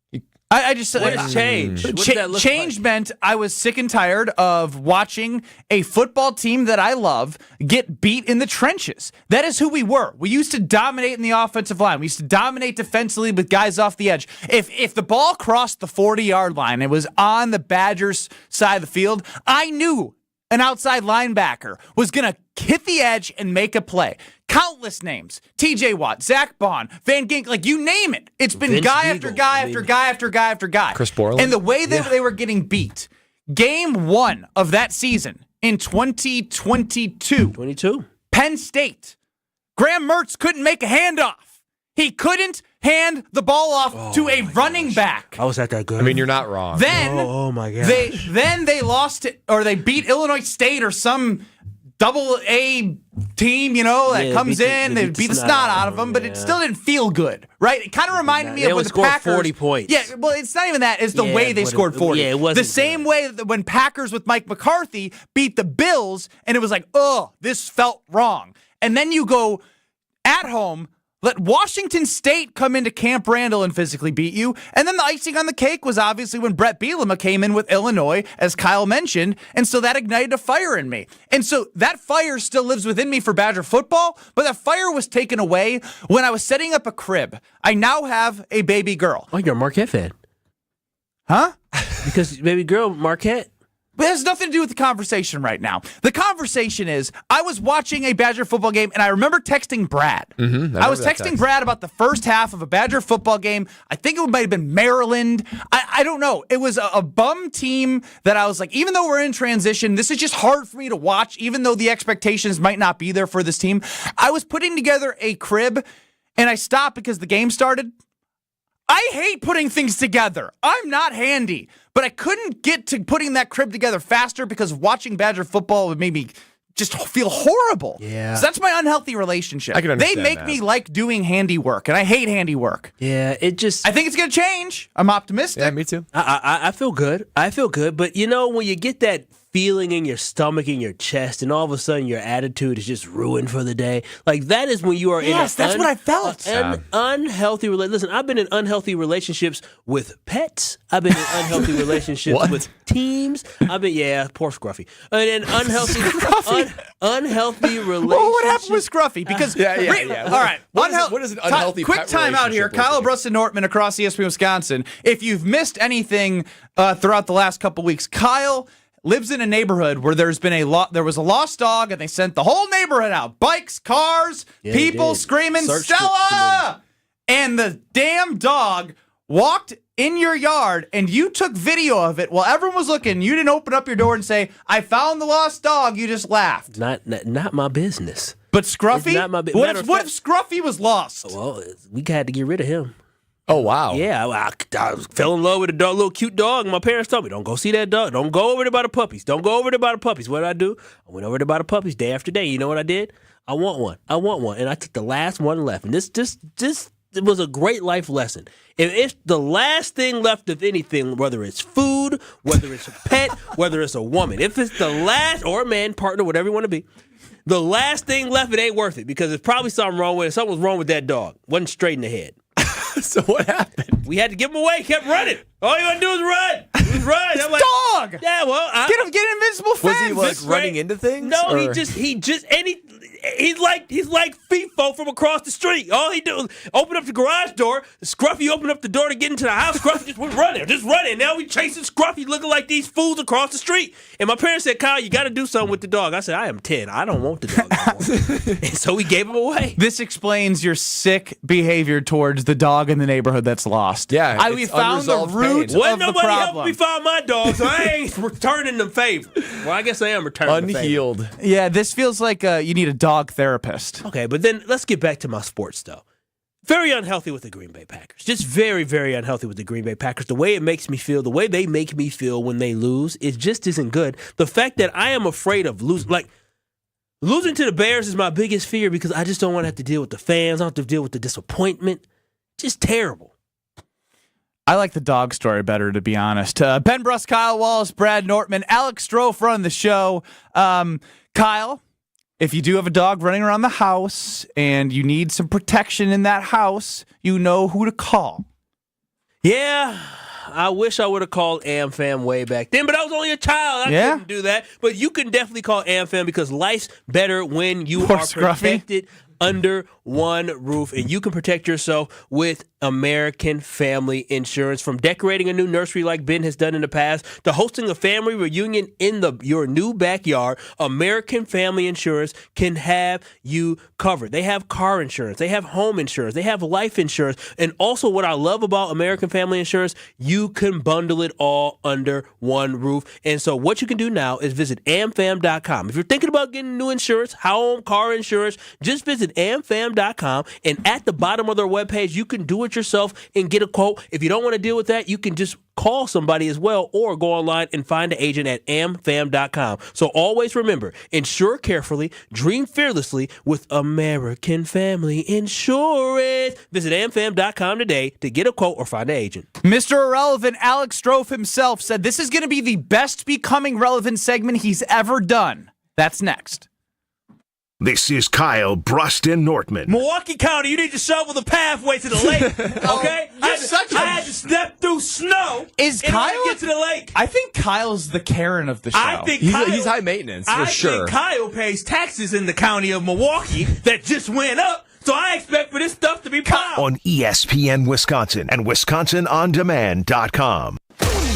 I just What is change? What does that look change like? meant I was sick and tired of watching a football team that I love get beat in the trenches. That is who we were. We used to dominate in the offensive line. We used to dominate defensively with guys off the edge. If the ball crossed the 40-yard line, it was on the Badgers side of the field, I knew an outside linebacker was going to hit the edge and make a play. Countless names. TJ Watt, Zach Bond, Van Gink, like you name it. It's been Vince guy Eagle. after guy after guy after guy after guy. Chris Borland. And the way that they were getting beat, game 1 of that season in 2022, Penn State, Graham Mertz couldn't make a handoff. He couldn't hand the ball off to a running back. I was at that good. I mean, you're not wrong. Then, oh my god. They lost it, or they beat Illinois State or some double-A team, that comes in. They beat the snot out of them, but it still didn't feel good, right? It kind of reminded me of when the Packers 40 points. Yeah, well, it's not even that. It's the way they scored 40. Yeah, it wasn't the same way that when Packers with Mike McCarthy beat the Bills, and it was like, oh, this felt wrong. And then you go at home, let Washington State come into Camp Randall and physically beat you. And then the icing on the cake was obviously when Brett Bielema came in with Illinois, as Kyle mentioned. And so that ignited a fire in me. And so that fire still lives within me for Badger football, but that fire was taken away when I was setting up a crib. I now have a baby girl. Oh, you're a Marquette fan. Huh? Because baby girl, Marquette. But it has nothing to do with the conversation right now. The conversation is, I was watching a Badger football game, and I remember texting Brad. I was texting Brad about the first half of a Badger football game. I think it might have been Maryland. I don't know. It was a bum team that I was like, even though we're in transition, this is just hard for me to watch, even though the expectations might not be there for this team. I was putting together a crib, and I stopped because the game started. I hate putting things together. I'm not handy. But I couldn't get to putting that crib together faster because watching Badger football would make me just feel horrible. Yeah. So that's my unhealthy relationship. I can understand They make that. me like doing handiwork, and I hate handiwork. Yeah, I think it's going to change. I'm optimistic. Yeah, me too. I feel good. I feel good. But when you get that feeling in your stomach, in your chest, and all of a sudden your attitude is just ruined for the day, like that is when you are in Yes, that's what I felt. An unhealthy relationship. Listen, I've been in unhealthy relationships with pets. I've been in unhealthy relationships with teams. Poor Scruffy. And unhealthy unhealthy relationships. Well, what happened with Scruffy? Because Yeah. All right. What is an unhealthy quick pet time out here. relationship Kyle look Brust and Nortman across ESPN Wisconsin. If you've missed anything throughout the last couple weeks, Kyle lives in a neighborhood where there was a lost dog, and they sent the whole neighborhood out. Bikes, cars, people screaming, Stella! And the damn dog walked in your yard, and you took video of it while everyone was looking. You didn't open up your door and say, I found the lost dog. You just laughed. Not my business. But Scruffy? It's not my What if Scruffy was lost? Well, we had to get rid of him. Oh, wow. Yeah, I fell in love with a dog, little cute dog. And my parents told me, don't go see that dog. Don't go over there by the puppies. Don't go over there by the puppies. What did I do? I went over there by the puppies day after day. You know what I did? I want one. And I took the last one left. And this it was a great life lesson. If the last thing left of anything, whether it's food, whether it's a pet, whether it's a woman, if it's the last, or a man, partner, whatever you want to be, the last thing left, it ain't worth it because there's probably something wrong with it. Something was wrong with that dog. Wasn't straight in the head. So what happened? We had to give him away. He kept running. All you want to do is run. Just run. It's I'm a like, dog. Yeah, well, Get invincible fence. Was he running into things? No, or? he's like FIFO from across the street. All he do is open up the garage door. Scruffy opened up the door to get into the house. Scruffy just went running. Now we chasing Scruffy looking like these fools across the street. And my parents said, Kyle, you got to do something with the dog. I said, I am 10. I don't want the dog anymore. And so we gave him away. This explains your sick behavior towards the dog in the neighborhood that's lost. Yeah, we found the root Wasn't of the nobody helping problem. me find my dog, so I ain't returning the favor. Well, I guess I am returning the favor. Unhealed. Yeah, this feels like you need a dog therapist. Okay, but then let's get back to my sports, though. Very unhealthy with the Green Bay Packers. Just very, very unhealthy with the Green Bay Packers. The way it makes me feel, the way they make me feel when they lose, it just isn't good. The fact that I am afraid of losing, losing to the Bears is my biggest fear because I just don't want to have to deal with the fans. I don't have to deal with the disappointment. Just terrible. I like the dog story better, to be honest. Ben Brust, Kyle Wallace, Brad Nortman, Alex Strofe run the show. Kyle, if you do have a dog running around the house and you need some protection in that house, you know who to call. Yeah, I wish I would have called AmFam way back then, but I was only a child. I couldn't do that. But you can definitely call AmFam because life's better when you are protected under one roof, and you can protect yourself with American Family Insurance. From decorating a new nursery like Ben has done in the past to hosting a family reunion in your new backyard, American Family Insurance can have you covered. They have car insurance, they have home insurance, they have life insurance, and also what I love about American Family Insurance, you can bundle it all under one roof. And so what you can do now is visit amfam.com. If you're thinking about getting new insurance, home, car insurance, just visit amfam.com, and at the bottom of their webpage, you can do it yourself and get a quote. If you don't want to deal with that, you can just call somebody as well or go online and find an agent at amfam.com. So always remember, insure carefully, dream fearlessly with American Family Insurance. Visit amfam.com today to get a quote or find an agent. Mr. Irrelevant, Alex Strofe himself said this is going to be the best becoming relevant segment he's ever done. That's next. This is Kyle, Brust, and Nortman. Milwaukee County, you need to shovel the pathway to the lake, okay? I had to step through snow in order to get to the lake. I think Kyle's the Karen of the show. I think he's high maintenance, for sure. I think Kyle pays taxes in the county of Milwaukee that just went up, so I expect for this stuff to be plowed. On ESPN Wisconsin and WisconsinOnDemand.com.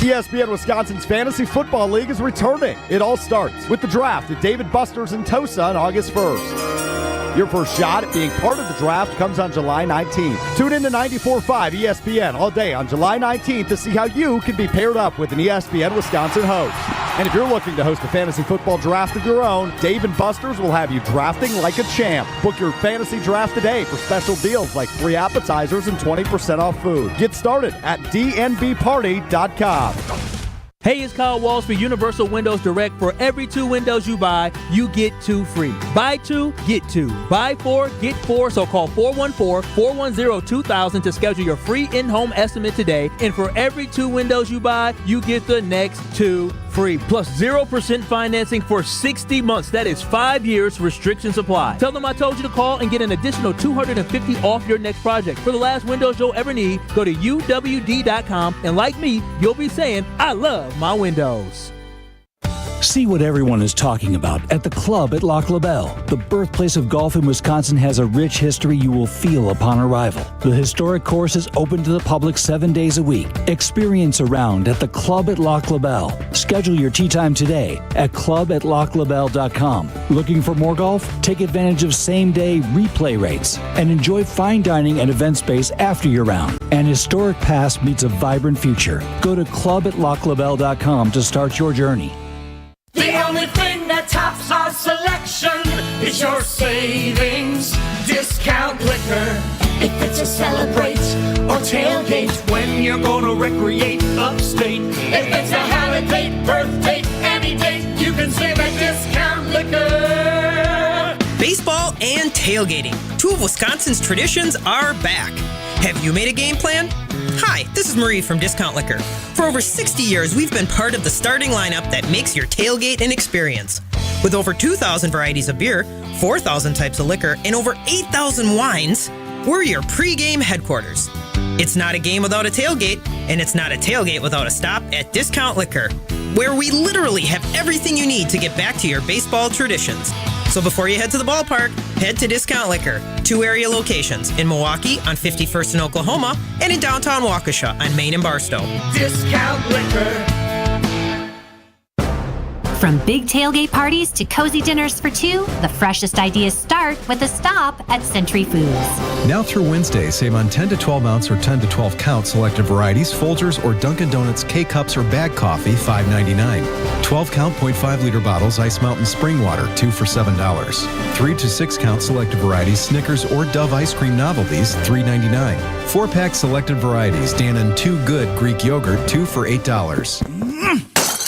ESPN Wisconsin's Fantasy Football League is returning. It all starts with the draft at David Buster's in Tosa on August 1st. Your first shot at being part of the draft comes on July 19th. Tune in to 94.5 ESPN all day on July 19th to see how you can be paired up with an ESPN Wisconsin host. And if you're looking to host a fantasy football draft of your own, Dave & Buster's will have you drafting like a champ. Book your fantasy draft today for special deals like free appetizers and 20% off food. Get started at dnbparty.com. Hey, it's Kyle Walls for Universal Windows Direct. For every 2 windows you buy, you get 2 free. Buy 2, get 2. Buy 4, get 4. So call 414-410-2000 to schedule your free in-home estimate today. And for every 2 windows you buy, you get the next 2 free. Plus 0% financing for 60 months. That is 5 years. Restrictions apply. Tell them I told you to call and get an additional $250 off your next project. For the last windows you'll ever need, go to uwd.com. And like me, you'll be saying, I love my windows. See what everyone is talking about at the club at Lac La Belle. The birthplace of golf in Wisconsin has a rich history you will feel upon arrival. The historic course is open to the public 7 days a week. Experience a round at the club at Lac La Belle. Schedule your tee time today at club@laclabelle.com. Looking for more golf? Take advantage of same-day replay rates and enjoy fine dining and event space after your round. An historic past meets a vibrant future. Go to club@laclabelle.com to start your journey. The only thing that tops our selection is your savings discount liquor. If it's a celebrate or tailgate, when you're gonna recreate upstate. If it's a holiday, birthday, any date, you can save at Discount Liquor. Baseball and tailgating. Two of Wisconsin's traditions are back. Have you made a game plan? Hi, this is Marie from Discount Liquor. For over 60 years, we've been part of the starting lineup that makes your tailgate an experience. With over 2,000 varieties of beer, 4,000 types of liquor, and over 8,000 wines, we're your pre-game headquarters. It's not a game without a tailgate, and it's not a tailgate without a stop at Discount Liquor, where we literally have everything you need to get back to your baseball traditions. So before you head to the ballpark, head to Discount Liquor. 2 area locations, in Milwaukee on 51st in Oklahoma, and in downtown Waukesha on Main and Barstow. Discount Liquor. From big tailgate parties to cozy dinners for two, the freshest ideas start with a stop at Century Foods. Now through Wednesday, save on 10 to 12 ounce or 10 to 12 count selected varieties, Folgers, or Dunkin' Donuts K-Cups or bag coffee, $5.99. 12 count 0.5 liter bottles, Ice Mountain Spring Water, 2 for $7. 3 to 6 count selected varieties, Snickers or Dove Ice Cream Novelties, $3.99. 4 pack selected varieties, Dannon 2 Good Greek Yogurt, 2 for $8.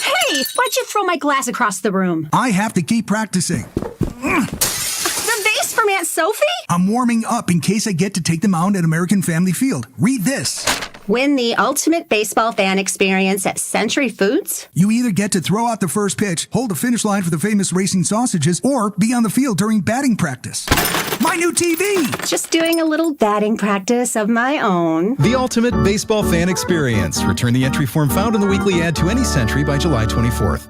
Hey, why'd you throw my glass across the room? I have to keep practicing. The vase from Aunt Sophie? I'm warming up in case I get to take them out at American Family Field. Read this. Win the ultimate baseball fan experience at Century Foods? You either get to throw out the first pitch, hold the finish line for the famous racing sausages, or be on the field during batting practice. My new TV! Just doing a little batting practice of my own. The ultimate baseball fan experience. Return the entry form found in the weekly ad to any Century by July 24th.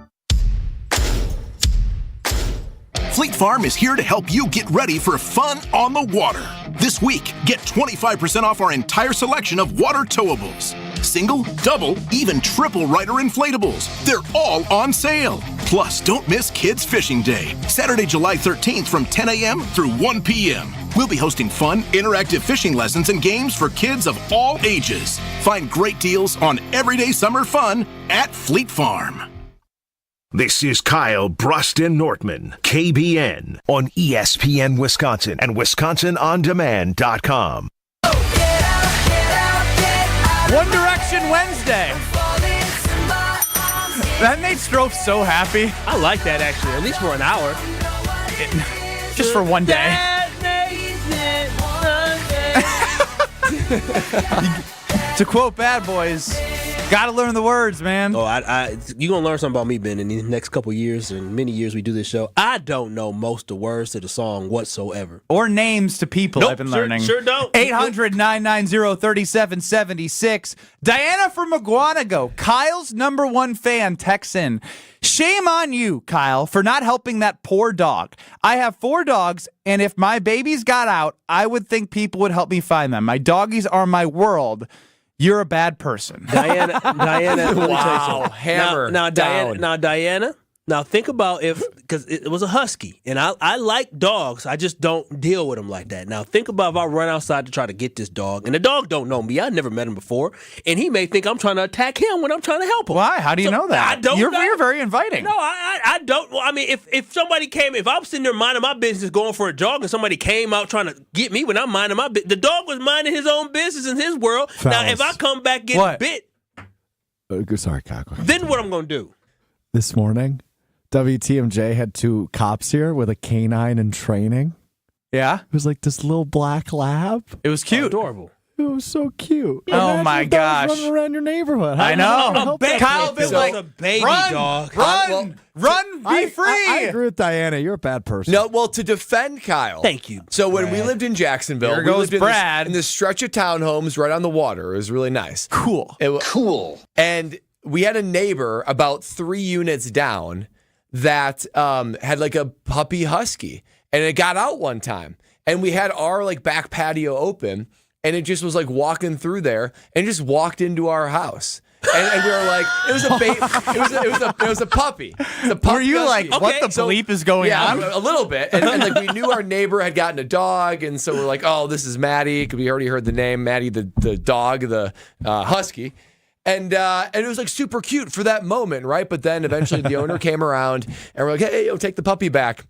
Fleet Farm is here to help you get ready for fun on the water. This week, get 25% off our entire selection of water towables. Single, double, even triple rider inflatables. They're all on sale. Plus, don't miss Kids Fishing Day, Saturday, July 13th from 10 a.m. through 1 p.m. We'll be hosting fun, interactive fishing lessons and games for kids of all ages. Find great deals on everyday summer fun at Fleet Farm. This is Kyle, Brust, and Nortman, KBN, on ESPN Wisconsin and WisconsinOnDemand.com. One Direction Wednesday. That made Strofe so happy. I like that, actually, at least for an hour. Just for one day. To quote Bad Boys, gotta learn the words, man. Oh, you gonna learn something about me, Ben, in these next couple years and many years we do this show. I don't know most of the words to the song whatsoever. Or names to people. Nope, I've been learning. Sure don't. 800-990-3776. Diana from McGuanago, Kyle's #1 fan, texts in. Shame on you, Kyle, for not helping that poor dog. I have 4 dogs, and if my babies got out, I would think people would help me find them. My doggies are my world. You're a bad person. Diana, let me tell you something. Hammer Diana, now think about because it was a husky, and I like dogs. I just don't deal with them like that. Now think about if I run outside to try to get this dog, and the dog don't know me. I never met him before, and he may think I'm trying to attack him when I'm trying to help him. Why? How do you know that? I don't know. You're very inviting. No, I don't. Well, I mean, if somebody came, if I'm sitting there minding my business going for a jog, and somebody came out trying to get me when I'm minding my business, the dog was minding his own business in his world. Fellas. Now, if I come back getting bit, Sorry, Kyle. then what I'm going to do? This morning, WTMJ had 2 cops here with a canine in training. Yeah? It was like this little black lab. It was cute. Adorable. It was so cute. Oh, Imagine my if that was gosh. running around your neighborhood. I know. Kyle It been was like, a baby run, dog. run, be free. I agree with Diana. You're a bad person. No, well, to defend Kyle. Thank you. So when we lived in Jacksonville, Here we goes lived Brad. in this stretch of townhomes right on the water. It was really nice. Cool. Cool. And we had a neighbor about 3 units down that had like a puppy husky, and it got out one time, and we had our like back patio open, and it just was like walking through there and just walked into our house. And we were like, it was a baby. It was a puppy. It was a puppy. Were you husky. like, what the bleep is going on? Yeah, a little bit. And like we knew our neighbor had gotten a dog, and so we're like, oh, this is Maddie, because we already heard the name, Maddie, the dog, the husky. And it was like super cute for that moment, right? But then eventually the owner came around, and we're like, hey, take the puppy back.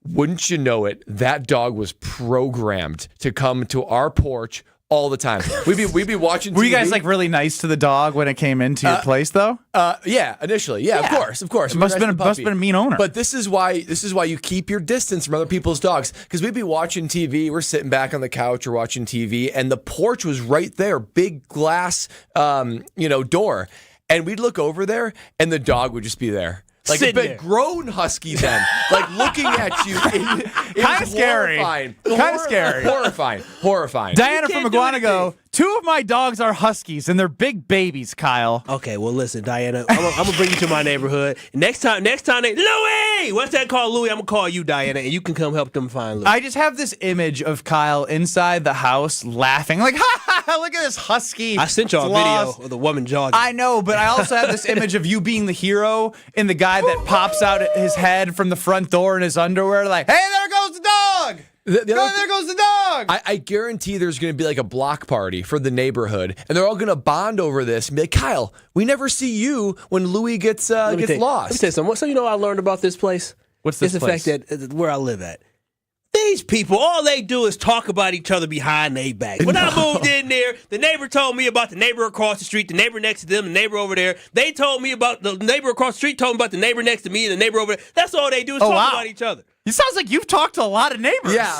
Wouldn't you know it, that dog was programmed to come to our porch all the time. We'd be watching TV. Were you guys like really nice to the dog when it came into your place though? Yeah, initially. Yeah, of course. It must have been a mean owner. But this is why you keep your distance from other people's dogs. Because we'd be watching TV, we're sitting back on the couch or watching TV, and the porch was right there, big glass door. And we'd look over there and the dog would just be there. Like a big grown husky then, like looking at you. Kind of scary. Horrifying. Kind of scary. Horrifying. Diana from Iguanago, 2 of my dogs are huskies, and they're big babies, Kyle. Okay, well, listen, Diana, I'm going to bring you to my neighborhood. Next time, Louie! What's that called, Louie? I'm going to call you, Diana, and you can come help them find Louie. I just have this image of Kyle inside the house laughing, like, ha, look at this husky. I sent y'all a video of the woman jogging. I know, but I also have this image of you being the hero and the guy that pops out his head from the front door in his underwear, like, hey, there goes the dog! There goes the dog! I guarantee there's going to be like a block party for the neighborhood, and they're all going to bond over this and be like, Kyle, we never see you when Louie gets lost. Let me tell you something. So you know what I learned about this place? What's this place? It's the fact that where I live at. These people, all they do is talk about each other behind their back. When I moved in there, the neighbor told me about the neighbor across the street, the neighbor next to them, the neighbor over there. They told me about the neighbor across the street, told me about the neighbor next to me, and the neighbor over there. That's all they do is talk about each other. It sounds like you've talked to a lot of neighbors. Yeah.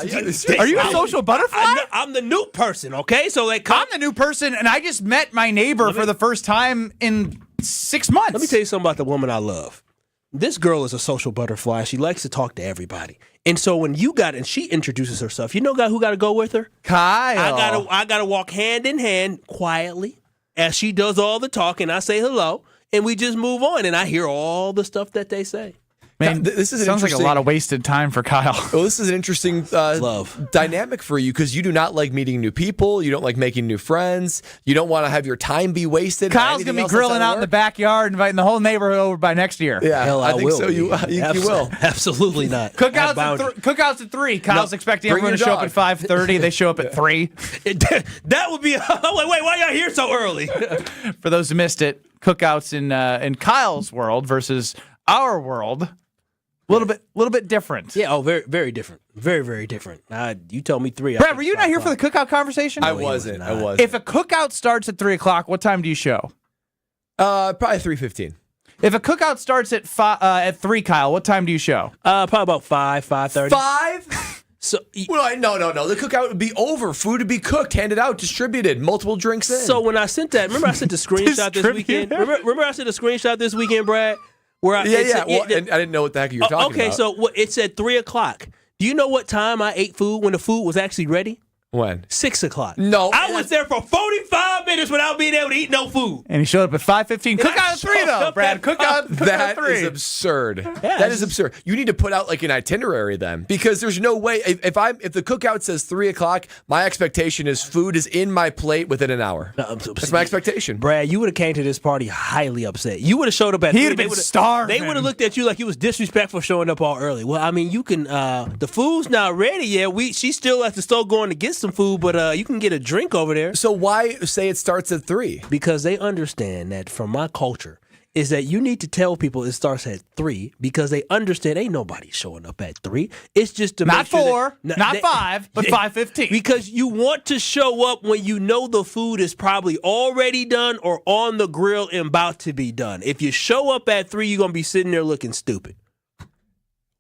Are you a social butterfly? I'm the new person, okay? So I'm the new person, and I just met my neighbor for the first time in 6 months. Let me tell you something about the woman I love. This girl is a social butterfly. She likes to talk to everybody. And so when she introduces herself, you know who got to go with her? Kyle. I gotta walk hand in hand quietly as she does all the talking. I say hello, and we just move on, and I hear all the stuff that they say. Man, this sounds like a lot of wasted time for Kyle. Well, this is an interesting dynamic for you because you do not like meeting new people. You don't like making new friends. You don't want to have your time be wasted. Kyle's going to be grilling out in the backyard, inviting the whole neighborhood over by next year. Yeah, Hell, I think will so. You will. Absolutely not. Cookouts at 3. Kyle's expecting everyone to show up at 5:30. They show up at 3. That would be. Wait, why y'all here so early? For those who missed it, cookouts in Kyle's world versus our world. A little bit different. Yeah, very, very different. Very, very different. You told me 3. Brad, were you not here for the cookout conversation? I wasn't. If a cookout starts at 3 o'clock, what time do you show? Probably 3:15. If a cookout starts at 3, Kyle, what time do you show? Probably about 5:30. 5? So, no. The cookout would be over. Food would be cooked, handed out, distributed, multiple drinks in. So when I sent that, remember I sent the screenshot this weekend? Remember I sent the screenshot this weekend, Brad? And I didn't know what the heck you were talking about. Okay, so it said 3 o'clock. Do you know what time I ate food when the food was actually ready? When? 6 o'clock. No. I was there for 45 minutes without being able to eat no food. And he showed up at 5:15. Cookout at 3, though, Brad. Cookout at 3. That is absurd. Yeah, that is absurd. You need to put out like an itinerary then, because there's no way. If the cookout says 3 o'clock, my expectation is food is in my plate within an hour. That's my expectation. Brad, you would have came to this party highly upset. You would have showed up at 3. He'd have been starving. They would have looked at you like you was disrespectful showing up all early. Well, I mean, you can. The food's not ready yet. She's still at the store going to get some food, but you can get a drink over there. So why say it starts at 3? Because they understand that from my culture is that you need to tell people it starts at 3 because they understand ain't nobody showing up at 3. It's just to not make sure 4, not 5, but 5:15. Because you want to show up when you know the food is probably already done or on the grill and about to be done. If you show up at 3, you're gonna be sitting there looking stupid.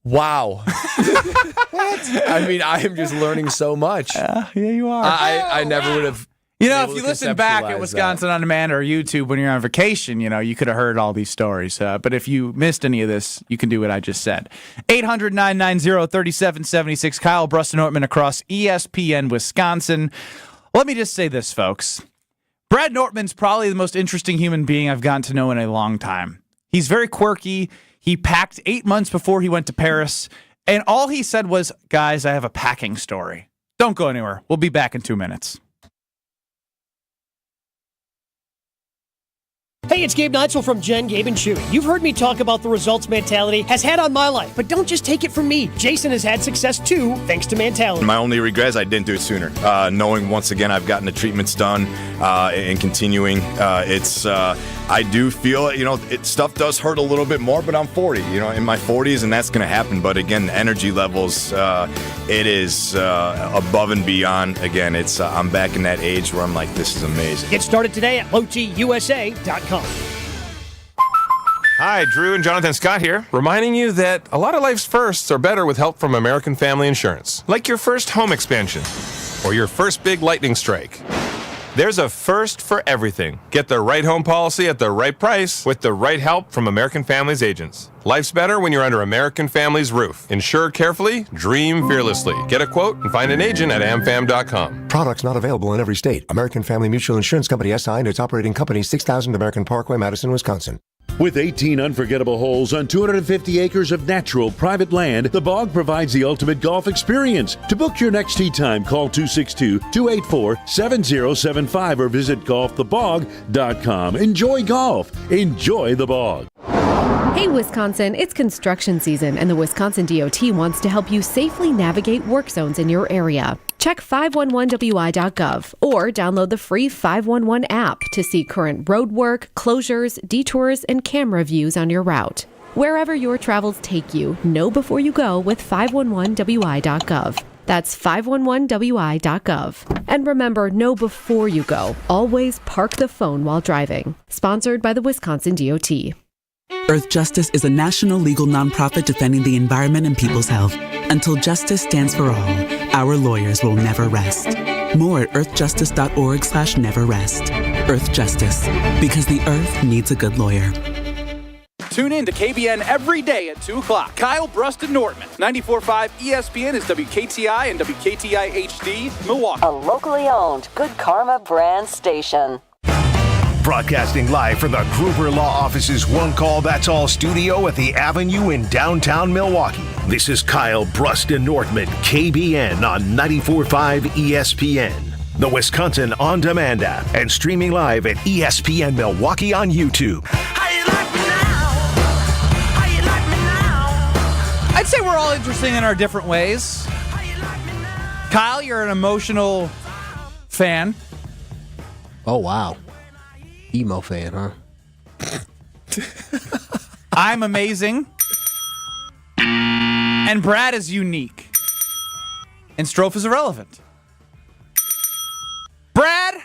Wow. I mean, I am just learning so much. Yeah, you are. I never would have. You know, if you listen back at Wisconsin On Demand or YouTube when you're on vacation, you could have heard all these stories. But if you missed any of this, you can do what I just said. 800-990-3776. Kyle, Brust, and Nortman across ESPN Wisconsin. Let me just say this, folks. Brad Nortman's probably the most interesting human being I've gotten to know in a long time. He's very quirky. He packed 8 months before he went to Paris, and all he said was, guys, I have a packing story. Don't go anywhere. We'll be back in 2 minutes. Hey, it's Gabe Neitzel from Jen, Gabe, and Chewy. You've heard me talk about the results mentality has had on my life, but don't just take it from me. Jason has had success too, thanks to mentality. My only regret is I didn't do it sooner. Knowing once again I've gotten the treatments done and continuing, it's I do feel, stuff does hurt a little bit more, but I'm 40, in my 40s, and that's going to happen. But again, the energy levels, it is above and beyond. Again, I'm back in that age where I'm like, this is amazing. Get started today at LowTUSA.com. Hi, Drew and Jonathan Scott here, reminding you that a lot of life's firsts are better with help from American Family Insurance. Like your first home expansion or your first big lightning strike. There's a first for everything. Get the right home policy at the right price with the right help from American Family's agents. Life's better when you're under American Family's roof. Insure carefully, dream fearlessly. Get a quote and find an agent at amfam.com. Products not available in every state. American Family Mutual Insurance Company SI and its operating company 6000 American Parkway, Madison, Wisconsin. With 18 unforgettable holes on 250 acres of natural private land, the Bog provides the ultimate golf experience. To book your next tee time, call 262-284-7075 or visit golfthebog.com. Enjoy golf. Enjoy the Bog. Hey, Wisconsin, it's construction season, and the Wisconsin DOT wants to help you safely navigate work zones in your area. Check 511wi.gov or download the free 511 app to see current road work, closures, detours, and camera views on your route. Wherever your travels take you, know before you go with 511wi.gov. That's 511wi.gov. And remember, know before you go. Always park the phone while driving. Sponsored by the Wisconsin DOT. Earth Justice is a national legal nonprofit defending the environment and people's health. Until justice stands for all, our lawyers will never rest. More at earthjustice.org/neverrest. Earth Justice, because the earth needs a good lawyer. Tune in to KBN every day at 2 o'clock. Kyle, Brust, and Nortman. 94.5 ESPN is WKTI and WKTI HD, Milwaukee. A locally owned Good Karma brand station. Broadcasting live from the Gruber Law Office's One Call That's All studio at the Avenue in downtown Milwaukee. This is Kyle, Brust, and Nortman, KBN on 94.5 ESPN. The Wisconsin On Demand app and streaming live at ESPN Milwaukee on YouTube. I'd say we're all interesting in our different ways. Kyle, you're an emotional fan. Oh, wow. Emo fan, huh? I'm amazing. And Brad is unique. And Strofe is irrelevant. Brad,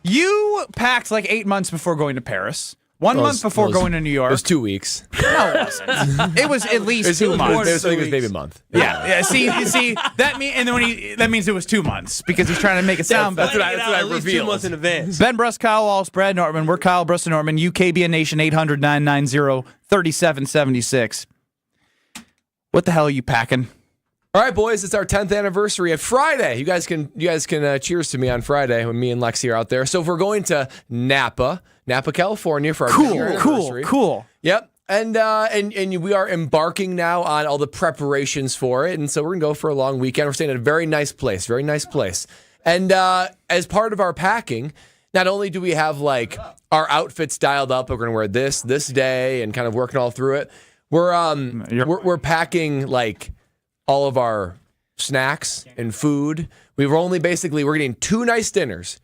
you packed like 8 months before going to Paris. 1 month before going to New York. It was 2 weeks. No, it wasn't. It was at least 2 months. I think it was maybe a month. Yeah. See, that means it was 2 months because he's trying to make it sound better. That's what I revealed. 2 months in advance. Ben Brust, Kyle Walsh, Brad Nortman. We're Kyle, Brust, and Nortman. UKBN Nation 800-990-3776. What the hell are you packing? All right, boys, it's our 10th anniversary at Friday. You guys can cheers to me on Friday when me and Lexi are out there. So if we're going to Napa, California for our 10th anniversary. Cool. Yep. And we are embarking now on all the preparations for it. And so we're going to go for a long weekend. We're staying at a very nice place. And as part of our packing, not only do we have like our outfits dialed up, we're going to wear this day and kind of working all through it. We're packing like all of our snacks and food. We're getting 2 nice dinners.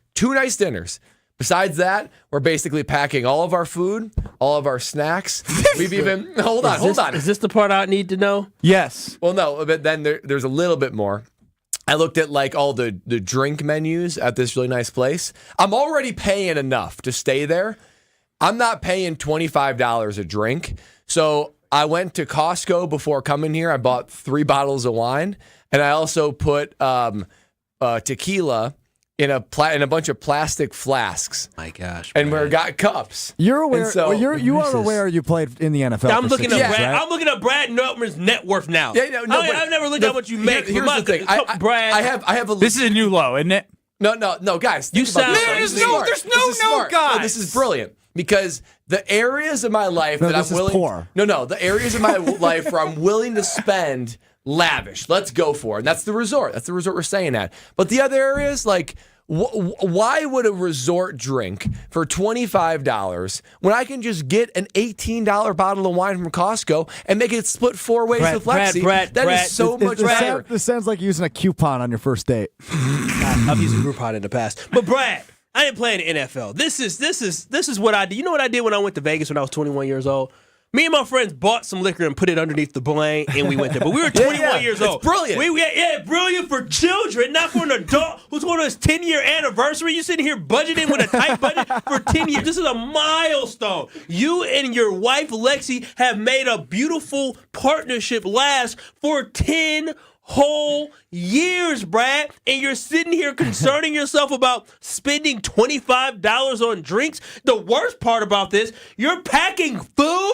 Besides that, we're basically packing all of our food, all of our snacks. We've even hold on. Is this the part I need to know? Yes. Well, no, but then there's a little bit more. I looked at like all the drink menus at this really nice place. I'm already paying enough to stay there. I'm not paying $25 a drink. So I went to Costco before coming here. I bought 3 bottles of wine, and I also put tequila in a bunch of plastic flasks. My gosh! And we got cups. You're aware. You are aware you played in the NFL. I'm looking at Brad. Right? I'm looking at Brad Nortman's net worth now. Yeah, I've never looked at what you make. Here's the thing. Brad, I have a. This is a new low, isn't it? No, guys. You sound. There's no guys. No, this is brilliant because the areas of my life that I'm willing. Poor. The areas of my life where I'm willing to spend lavish. Let's go for it. And that's the resort. That's the resort we're staying at. But the other areas, like, why would a resort drink for $25 when I can just get an $18 bottle of wine from Costco and make it split 4 ways with Lexi? That is so much better. This sounds like using a coupon on your first date. I've used a Groupon in the past. But Brad, I didn't play in the NFL. This is what I did. You know what I did when I went to Vegas when I was 21 years old? Me and my friends bought some liquor and put it underneath the plane, and we went there. But we were 21 years old. It's brilliant. Brilliant for children, not for an adult who's going to his 10-year anniversary. You sitting here budgeting with a tight budget for 10 years. This is a milestone. You and your wife, Lexi, have made a beautiful partnership last for 10 whole years, Brad, and you're sitting here concerning yourself about spending $25 on drinks. The worst part about this, you're packing food.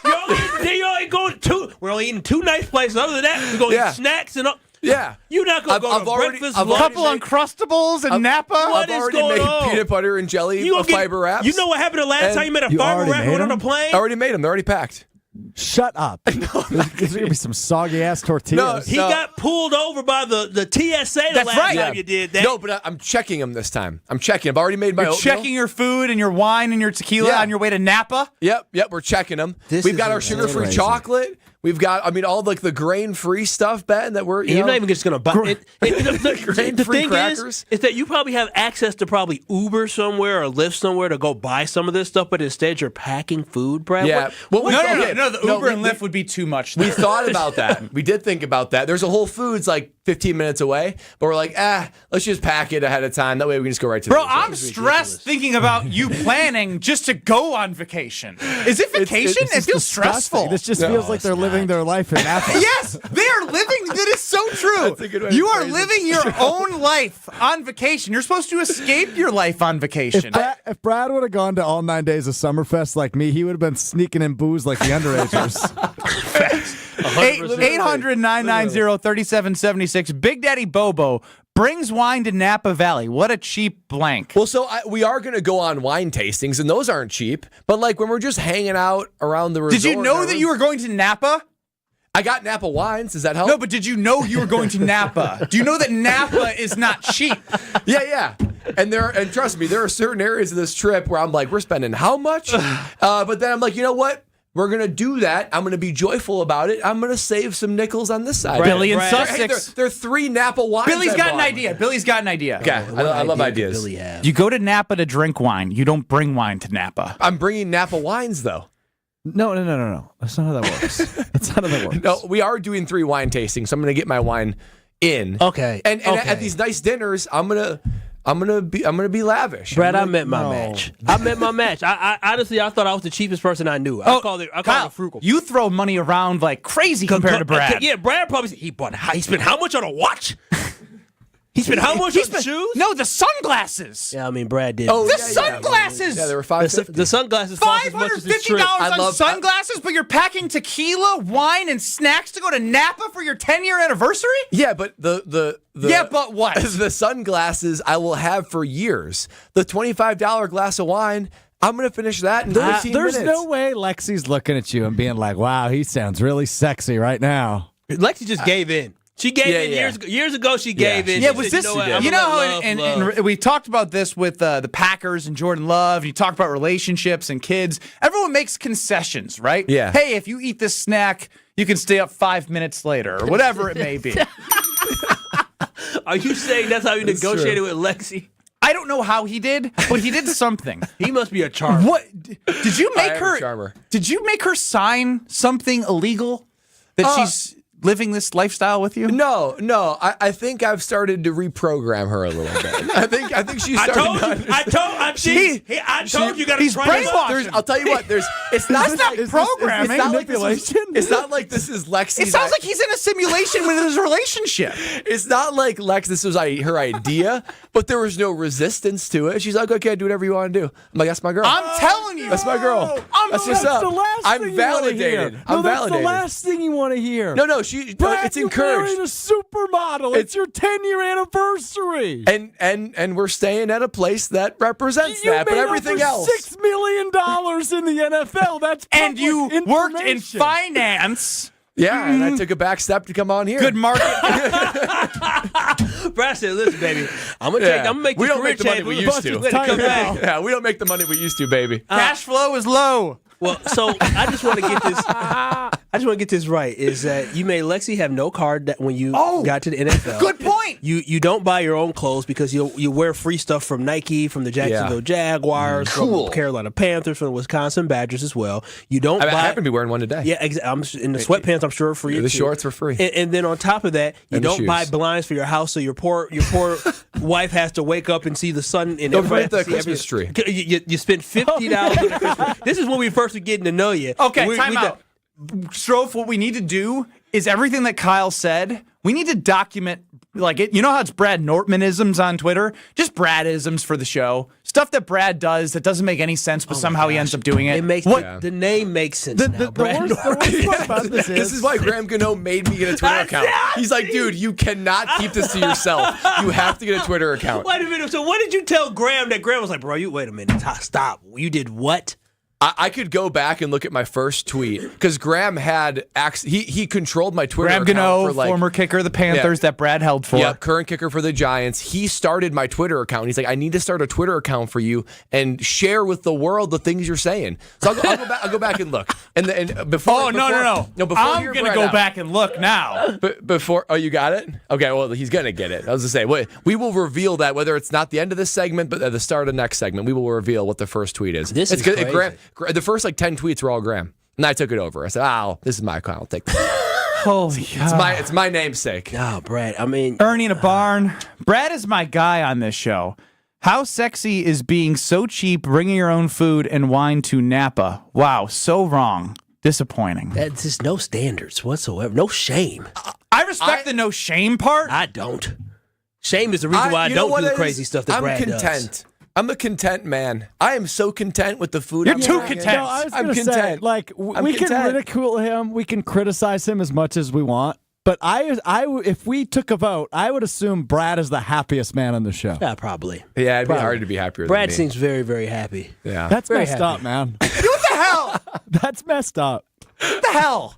We're only eating 2 nice places. Other than that, we're going to eat snacks and all. Yeah. You're not going to go to breakfast, a couple Uncrustables and Napa. What I've is already going made on? peanut butter and jelly fiber wraps. You know what happened the last time you made a fiber wrap going on a plane? I already made them. They're already packed. Shut up. There's going to be some soggy-ass tortillas. He got pulled over by the TSA the last time you did that. No, but I'm checking them this time. I'm checking. I've already made my oatmeal. Checking your food and your wine and your tequila on your way to Napa? Yep, we're checking them. We've got our sugar-free chocolate. We've got, all like the grain-free stuff, Ben, that we're, You're not even just going to buy it. The thing crackers. is that you probably have access to probably Uber somewhere or Lyft somewhere to go buy some of this stuff, but instead you're packing food, Brad. Yeah. No, the Uber and Lyft would be too much. We thought about that. We did think about that. There's a Whole Foods like 15 minutes away, but we're like, let's just pack it ahead of time. That way we can just go right to Bro, I'm stressed thinking about you planning just to go on vacation. Is it vacation? It feels stressful. This just feels like they're living their life in Napa. Yes, they are living. That is so true. That's a good way You to are phrase it. living your own life on vacation. You're supposed to escape your life on vacation. If Brad would have gone to all 9 days of Summerfest like me, he would have been sneaking in booze like the underagers. 800-990-3776. Big Daddy Bobo brings wine to Napa Valley. What a cheap blank. Well, so we are going to go on wine tastings, and those aren't cheap. But like when we're just hanging out around the resort. Did you know that you were going to Napa? I got Napa wines. Does that help? No, but did you know you were going to Napa? Do you know that Napa is not cheap? Yeah. And trust me, there are certain areas of this trip where I'm like, we're spending how much? But then I'm like, you know what? We're going to do that. I'm going to be joyful about it. I'm going to save some nickels on this side. Billy and Sussex. There are 3 Napa wines. Billy's got an idea. Okay, I love ideas. You go to Napa to drink wine. You don't bring wine to Napa. I'm bringing Napa wines, though. No. That's not how that works. That's not how that works. No, we are doing 3 wine tastings, so I'm going to get my wine in. Okay. And at these nice dinners, I'm gonna be lavish. Brad, I met my match. I honestly thought I was the cheapest person I knew. I called it frugal. You throw money around like crazy compared to Brad. Yeah, Brad probably said he spent how much on a watch? He spent how much on shoes? No, the sunglasses. Yeah, I mean, Brad did. The sunglasses. Yeah, they were $550. The sunglasses cost as much as this trip. $550 on sunglasses, but you're packing tequila, wine, and snacks to go to Napa for your 10-year anniversary? Yeah, but the yeah, but what? The sunglasses I will have for years. The $25 glass of wine, I'm going to finish that in 15 minutes. There's no way Lexi's looking at you and being like, wow, he sounds really sexy right now. Lexi just gave in. She gave in years ago. She gave in. Yeah, she was said, this? You know what? And we talked about this with the Packers and Jordan Love. And you talked about relationships and kids. Everyone makes concessions, right? Yeah. Hey, if you eat this snack, you can stay up 5 minutes later, or whatever it may be. Are you saying that's how you negotiated with Lexi? I don't know how he did, but he did something. He must be a charmer. What did you make her? Charmer. Did you make her sign something illegal that she's living this lifestyle with you? No. I think I've started to reprogram her a little bit. I think she's starting I told you got to he's brainwashed. I'll tell you what. It's not programming. It's not manipulation. It's not like this is Lexi's. It sounds like he's in a simulation with his relationship. It's not like this was her idea, but there was no resistance to it. She's like, okay, do whatever you want to do. I'm like, that's my girl. I'm telling you, that's my girl. That's what's up. I'm validated. I'm that's validated. the last thing you want to hear. No. Brad, it's encouraged. You're marrying a supermodel. It's your 10-year anniversary. And we're staying at a place that represents that, but everything else. $6 million in the NFL. That's and you worked in finance. Yeah, and I took a back step to come on here. Good market. Brad said, "Listen, baby, I'm gonna make we the don't make the money we used to. Come back. Yeah, we don't make the money we used to, baby. Cash flow is low." Well, so I just want to get this. I just want to get this right. Is that you made Lexi have no card that when you got to the NFL? Good point. You don't buy your own clothes because you wear free stuff from Nike, from the Jacksonville Jaguars, from Carolina Panthers, from the Wisconsin Badgers as well. You don't. I happen to be wearing one today. Yeah, I'm in the sweatpants. I'm sure for you. The shorts were free. And then on top of that, you don't buy blinds for your house, so your poor wife has to wake up and see the sun. And don't forget the Christmas tree. You spend $50 on the Christmas. This is when we first were getting to know you. Okay, time out. Strofe, what we need to do is everything that Kyle said, we need to document, like, it. You know how it's Brad Nortman-isms on Twitter? Just Brad-isms for the show. Stuff that Brad does that doesn't make any sense, but somehow he ends up doing it. The name makes sense now, Brad Nortman. This is why Graham Gano made me get a Twitter account. He's like, dude, you cannot keep this to yourself. You have to get a Twitter account. Wait a minute. So what did you tell Graham that Graham was like, bro, wait a minute. Stop. You did what? I could go back and look at my first tweet because Graham had he controlled my Twitter account. Graham Gano, for former kicker of the Panthers that Brad held for. Yeah, current kicker for the Giants. He started my Twitter account. He's like, I need to start a Twitter account for you and share with the world the things you're saying. So I'll go back and look. And before. No. I'm gonna go back and look now. Before you got it? Okay, well he's gonna get it. I was gonna say we will reveal that whether it's not the end of this segment, but at the start of the next segment, we will reveal what the first tweet is. This is crazy. The first 10 tweets were all Graham, and I took it over. I said, this is my account. I'll take this. Holy it's my namesake. Oh, Brad. I mean, Ernie in a barn. Brad is my guy on this show. How sexy is being so cheap, bringing your own food and wine to Napa? Wow, so wrong. Disappointing. That's just no standards whatsoever. No shame. I respect the no shame part. I don't. Shame is the reason why I don't do the crazy stuff that Brad does. I'm content. I'm a content man. I am so content with the food. You're too content. No, I'm content. We can ridicule him. We can criticize him as much as we want. But if we took a vote, I would assume Brad is the happiest man on the show. Yeah, probably. Yeah, it'd be hard to be happier Brad than me. seems very, very happy. Yeah. That's very messed happy. up, man. What the hell? That's messed up. What the hell?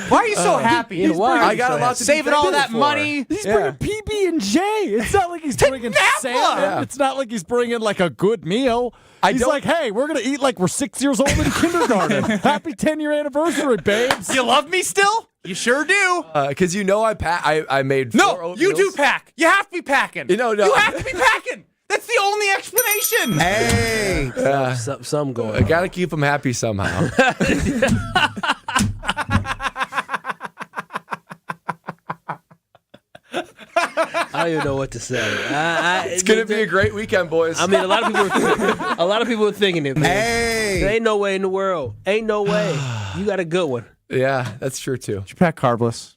Why are you so happy? I got a lot to saving all that money. He's bringing PB&J. It's not like he's bringing salmon. Yeah. It's not like he's bringing like a good meal. He's like, hey, we're going to eat like we're 6 years old in kindergarten. Happy 10-year anniversary, babes. You love me still? You sure do. Because I made No, you do pack. You have to be packing. No. You have to be packing. That's the only explanation. Hey. Some going. I got to keep them happy somehow. I don't even know what to say. It's gonna be a great weekend, boys. I mean, a lot of people are thinking it, man. Hey. There ain't no way in the world. Ain't no way. You got a good one. Yeah, that's true too. Did you pack carbless?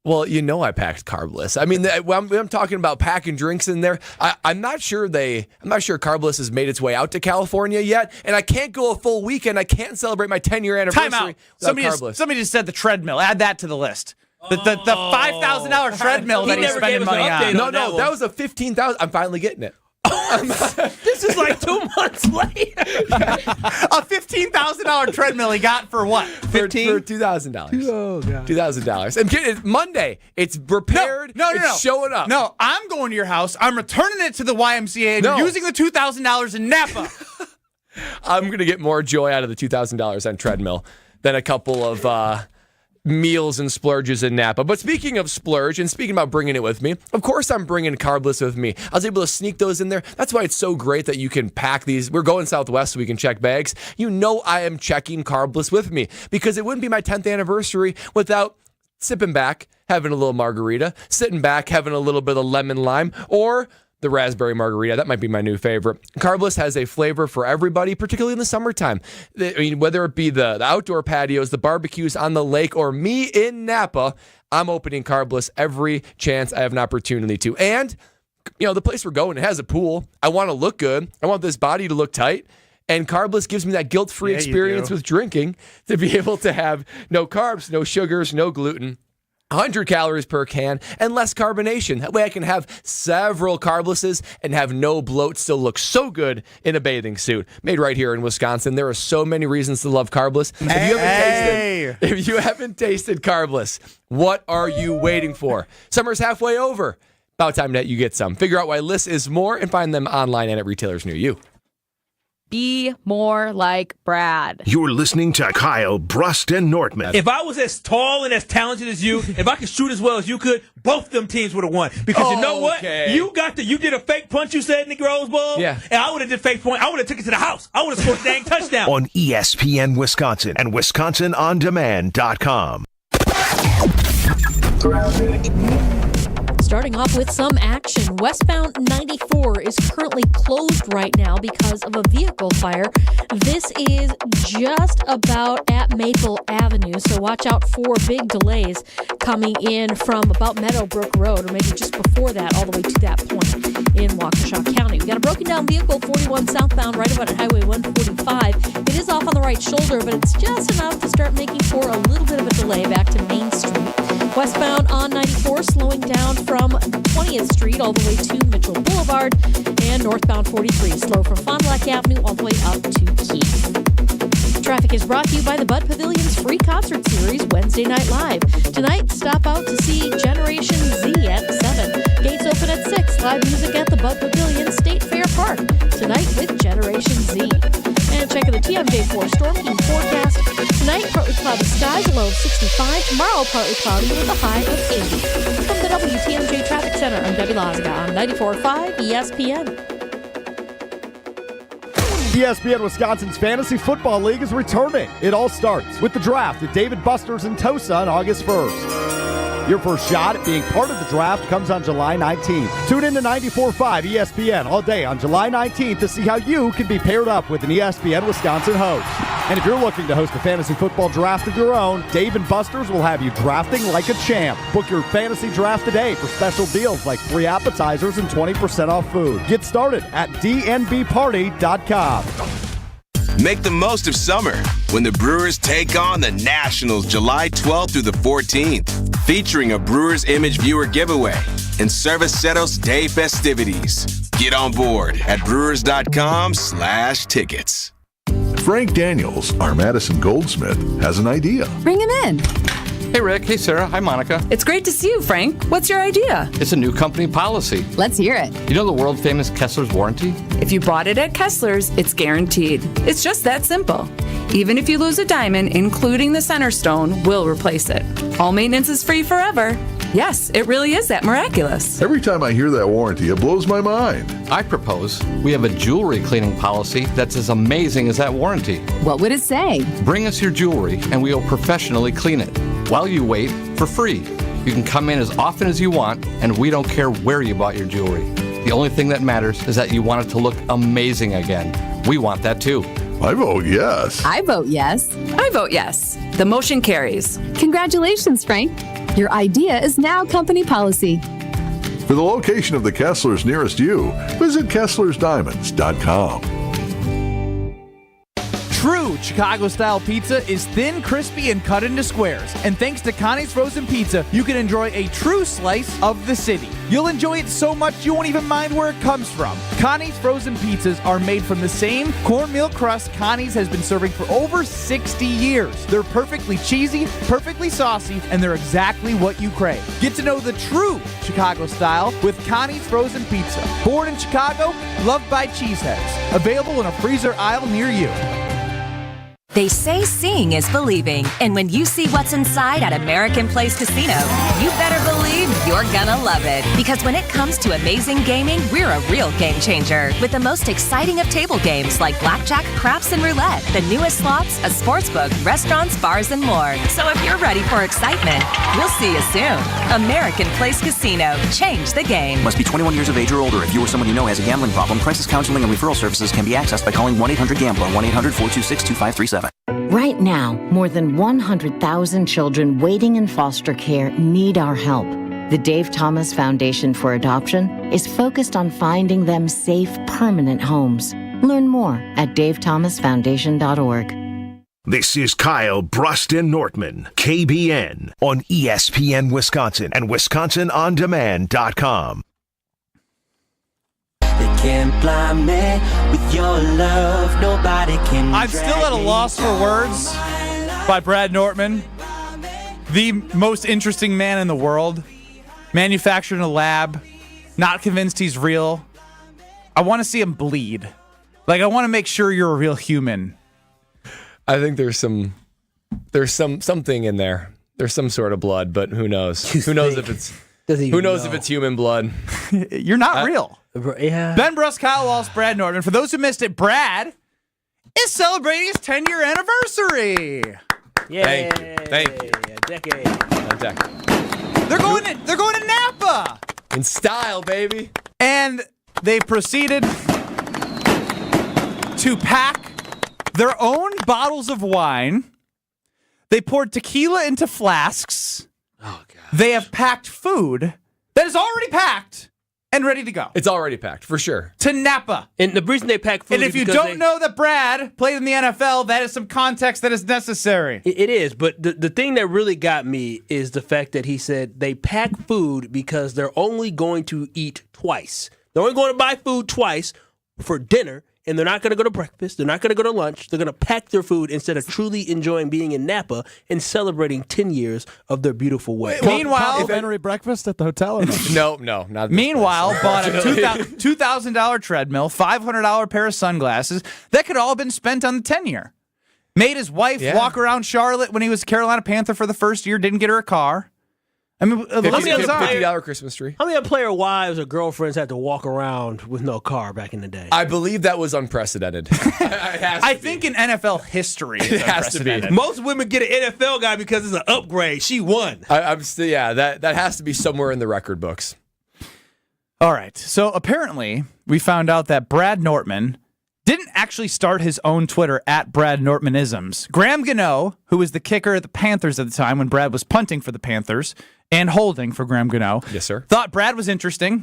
Well, I packed carbless. I mean, I'm talking about packing drinks in there. I'm not sure carbless has made its way out to California yet, and I can't go a full weekend. I can't celebrate my 10-year anniversary Time out. without carbless. Somebody just said the treadmill. Add that to the list. The $5,000 treadmill that he's spending money on. No, that was a $15,000. I'm finally getting it. This is like 2 months later. A $15,000 treadmill he got for what? For $2,000. Oh, God. $2,000. And it's Monday. It's repaired. No. It's showing up. No, I'm going to your house. I'm returning it to the YMCA and you're using the $2,000 in Napa. I'm going to get more joy out of the $2,000 on treadmill than a couple of meals and splurges in Napa. But speaking of splurge and speaking about bringing it with me, of course I'm bringing carbless with me. I was able to sneak those in there. That's why it's so great that you can pack these. We're going Southwest so we can check bags. I am checking carbless with me because it wouldn't be my 10th anniversary without sipping back, having a little margarita, sitting back, having a little bit of lemon lime, or the raspberry margarita. That might be my new favorite. Carbless has a flavor for everybody, particularly in the summertime. Whether it be the outdoor patios, the barbecues on the lake, or me in Napa, I'm opening Carbless every chance I have an opportunity to. And, the place we're going, it has a pool. I want to look good. I want this body to look tight. And Carbless gives me that guilt-free experience with drinking to be able to have no carbs, no sugars, no gluten. 100 calories per can and less carbonation. That way I can have several carblesses and have no bloat, still look so good in a bathing suit. Made right here in Wisconsin. There are so many reasons to love carbless. If you haven't tasted carbless, what are you waiting for? Summer's halfway over. About time that you get some. Figure out why Liss is more and find them online and at retailers near you. Be more like Brad. You're listening to Kyle, Brust, and Nortman. If I was as tall and as talented as you, if I could shoot as well as you could, both them teams would have won. Because you know what? You did a fake punch, you said, in the Rose Bowl. Yeah. And I would have did fake point. I would have took it to the house. I would have scored a dang touchdown. On ESPN Wisconsin and WisconsinOnDemand.com. Starting off with some action. Westbound 94 is currently closed right now because of a vehicle fire. This is just about at Maple Avenue, so watch out for big delays coming in from about Meadowbrook Road, or maybe just before that, all the way to that point in Waukesha County. We got a broken down vehicle, 41 southbound, right about at Highway 145. It is off on the right shoulder, but it's just enough to start making for a little bit of a delay back to Main Street. Westbound on 94, slowing down from 20th Street all the way to Mitchell Boulevard, and northbound 43, slow from Fond du Lac Avenue all the way up to Keith. Traffic is brought to you by the Bud Pavilion's free concert series, Wednesday Night Live. Tonight, stop out to see Generation Z at 7. Gates open at 6. Live music at the Bud Pavilion, State Fair Park. Tonight with Generation Z. And checking the TMJ4 Storm Team forecast. Tonight, partly cloudy skies, a low of 65. Tomorrow, partly cloudy with a high of 80. From the WTMJ Traffic Center, I'm Debbie Lazaga on 94.5 ESPN. ESPN Wisconsin's Fantasy Football League is returning. It all starts with the draft at David Buster's in Tosa on August 1st. Your first shot at being part of the draft comes on July 19th. Tune in to 94.5 ESPN all day on July 19th to see how you can be paired up with an ESPN Wisconsin host. And if you're looking to host a fantasy football draft of your own, Dave & Buster's will have you drafting like a champ. Book your fantasy draft today for special deals like free appetizers and 20% off food. Get started at dnbparty.com. Make the most of summer when the Brewers take on the Nationals July 12th through the 14th, featuring a Brewers Image Viewer giveaway and Cerveceros Day festivities. Get on board at brewers.com/tickets. Frank Daniels, our Madison Goldsmith, has an idea. Bring him in. Hey, Rick. Hey, Sarah. Hi, Monica. It's great to see you, Frank. What's your idea? It's a new company policy. Let's hear it. You know the world-famous Kessler's warranty? If you bought it at Kessler's, it's guaranteed. It's just that simple. Even if you lose a diamond, including the center stone, we'll replace it. All maintenance is free forever. Yes, it really is that miraculous. Every time I hear that warranty, it blows my mind. I propose we have a jewelry cleaning policy that's as amazing as that warranty. What would it say? Bring us your jewelry and we'll professionally clean it. While you wait, for free. You can come in as often as you want, and we don't care where you bought your jewelry. The only thing that matters is that you want it to look amazing again. We want that too. I vote yes. I vote yes. I vote yes. The motion carries. Congratulations, Frank. Your idea is now company policy. For the location of the Kesslers nearest you, visit KesslersDiamonds.com. True Chicago-style pizza is thin, crispy, and cut into squares. And thanks to Connie's Frozen Pizza, you can enjoy a true slice of the city. You'll enjoy it so much you won't even mind where it comes from. Connie's Frozen Pizzas are made from the same cornmeal crust Connie's has been serving for over 60 years. They're perfectly cheesy, perfectly saucy, and they're exactly what you crave. Get to know the true Chicago style with Connie's Frozen Pizza. Born in Chicago, loved by cheeseheads. Available in a freezer aisle near you. They say seeing is believing, and when you see what's inside at American Place Casino, you better believe you're gonna love it. Because when it comes to amazing gaming, we're a real game changer. With the most exciting of table games like blackjack, craps, and roulette, the newest slots, a sportsbook, restaurants, bars, and more. So if you're ready for excitement, we'll see you soon. American Place Casino. Change the game. Must be 21 years of age or older. If you or someone you know has a gambling problem, crisis counseling and referral services can be accessed by calling 1-800-GAMBLER, 1-800-426-2537. Right now, more than 100,000 children waiting in foster care need our help. The Dave Thomas Foundation for Adoption is focused on finding them safe, permanent homes. Learn more at davethomasfoundation.org. This is Kyle, Brust, and Nortman, KBN, on ESPN Wisconsin and WisconsinOnDemand.com. Can't blind me with your love. Nobody can. I'm still at a loss for words by Brad Nortman, the most interesting man in the world, manufactured in a lab, not convinced he's real. I want to see him bleed. Like, I want to make sure you're a real human. I think there's something in there. There's some sort of blood, but who knows? Who knows if it's human blood? You're not real. Yeah. Ben Brust, Kyle Walsh, Brad Nortman. For those who missed it, Brad is celebrating his 10-year anniversary. Yeah. Thank you. A decade. They're going to Napa in style, baby. And they proceeded to pack their own bottles of wine. They poured tequila into flasks. Oh, God. They have packed food that is already packed and ready to go. It's already packed, for sure. To Napa. And the reason they pack food and is if you because don't know that Brad played in the NFL, that is some context that is necessary. It is, but the thing that really got me is the fact that he said they pack food because they're only going to eat twice. They're only going to buy food twice for dinner, and they're not going to go to breakfast. They're not going to go to lunch. They're going to pack their food instead of truly enjoying being in Napa and celebrating 10 years of their beautiful way. Meanwhile, complimentary breakfast at the hotel? Or no, not. Meanwhile, bought a $2,000 treadmill, $500 pair of sunglasses. That could all have been spent on the 10-year. Made his wife walk around Charlotte when he was a Carolina Panther for the first year. Didn't get her a car. I mean, $50 Christmas tree. How many player wives or girlfriends had to walk around with no car back in the day? I believe that was unprecedented. I think in NFL history, it's unprecedented. Most women get an NFL guy because it's an upgrade. She won. That has to be somewhere in the record books. All right. So apparently, we found out that Brad Nortman didn't actually start his own Twitter at Brad Nortmanisms. Graham Gano, who was the kicker at the Panthers at the time when Brad was punting for the Panthers and holding for Graham Gano, yes, sir, thought Brad was interesting.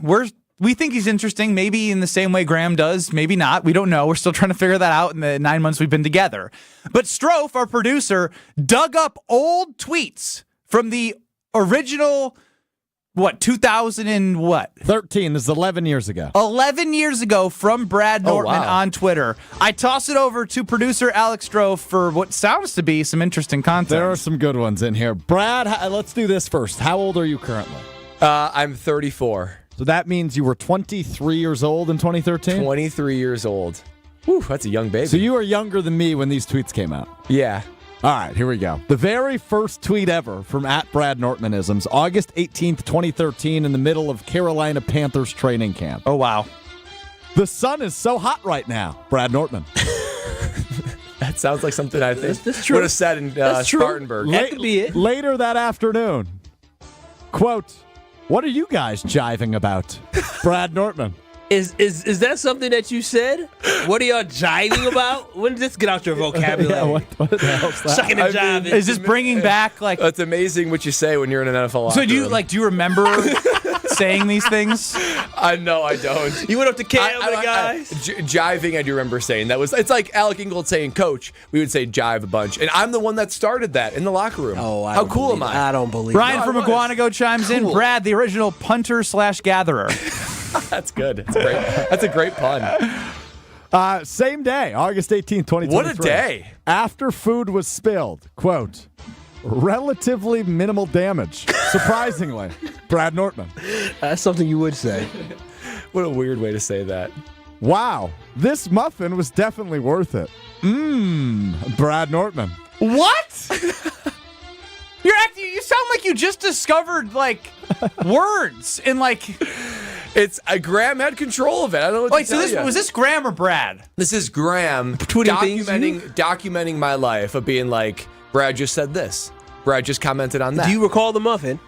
We think he's interesting, maybe in the same way Graham does, maybe not. We don't know. We're still trying to figure that out in the 9 months we've been together. But Strofe, our producer, dug up old tweets from the original 2013. This is 11 years ago. 11 years ago from Brad Nortman on Twitter. I toss it over to producer Alex Strofe for what sounds to be some interesting content. There are some good ones in here. Brad, let's do this first. How old are you currently? I'm 34. So that means you were 23 years old in 2013? 23 years old. Whew, that's a young baby. So you were younger than me when these tweets came out? Yeah. All right, here we go. The very first tweet ever from at Brad Nortmanisms, August 18th, 2013, in the middle of Carolina Panthers training camp. Oh, wow. The sun is so hot right now, Brad Nortman. That sounds like something I think that's true. would have said in Spartanburg. That could be it. Later that afternoon, quote, "What are you guys jiving about?" Brad Nortman. Is that something that you said? What are y'all jiving about? When did this get out your vocabulary? Yeah, what the hell's that? Sucking and jiving. Is this bringing back like? It's amazing what you say when you're in an NFL locker So do you room. do you remember saying these things? No, I don't. You went up to camp with the guys? Jiving, I do remember saying that. It's like Alec Ingold saying coach. We would say jive a bunch. And I'm the one that started that in the locker room. Oh, how cool am I? I don't believe Ryan from Iguanago chimes in. Brad, the original punter/gatherer. That's good. That's a great pun. Same day, August 18th, 2023. What a day. After food was spilled, quote, "relatively minimal damage." Surprisingly, Brad Nortman. That's something you would say. What a weird way to say that. "Wow, this muffin was definitely worth it." Brad Nortman. What? You sound like you just discovered words and It's Graham had control of it. I don't know what to tell you. Was this Graham or Brad? This is Graham documenting my life of being like, Brad just said this. Brad just commented on that. Do you recall the muffin?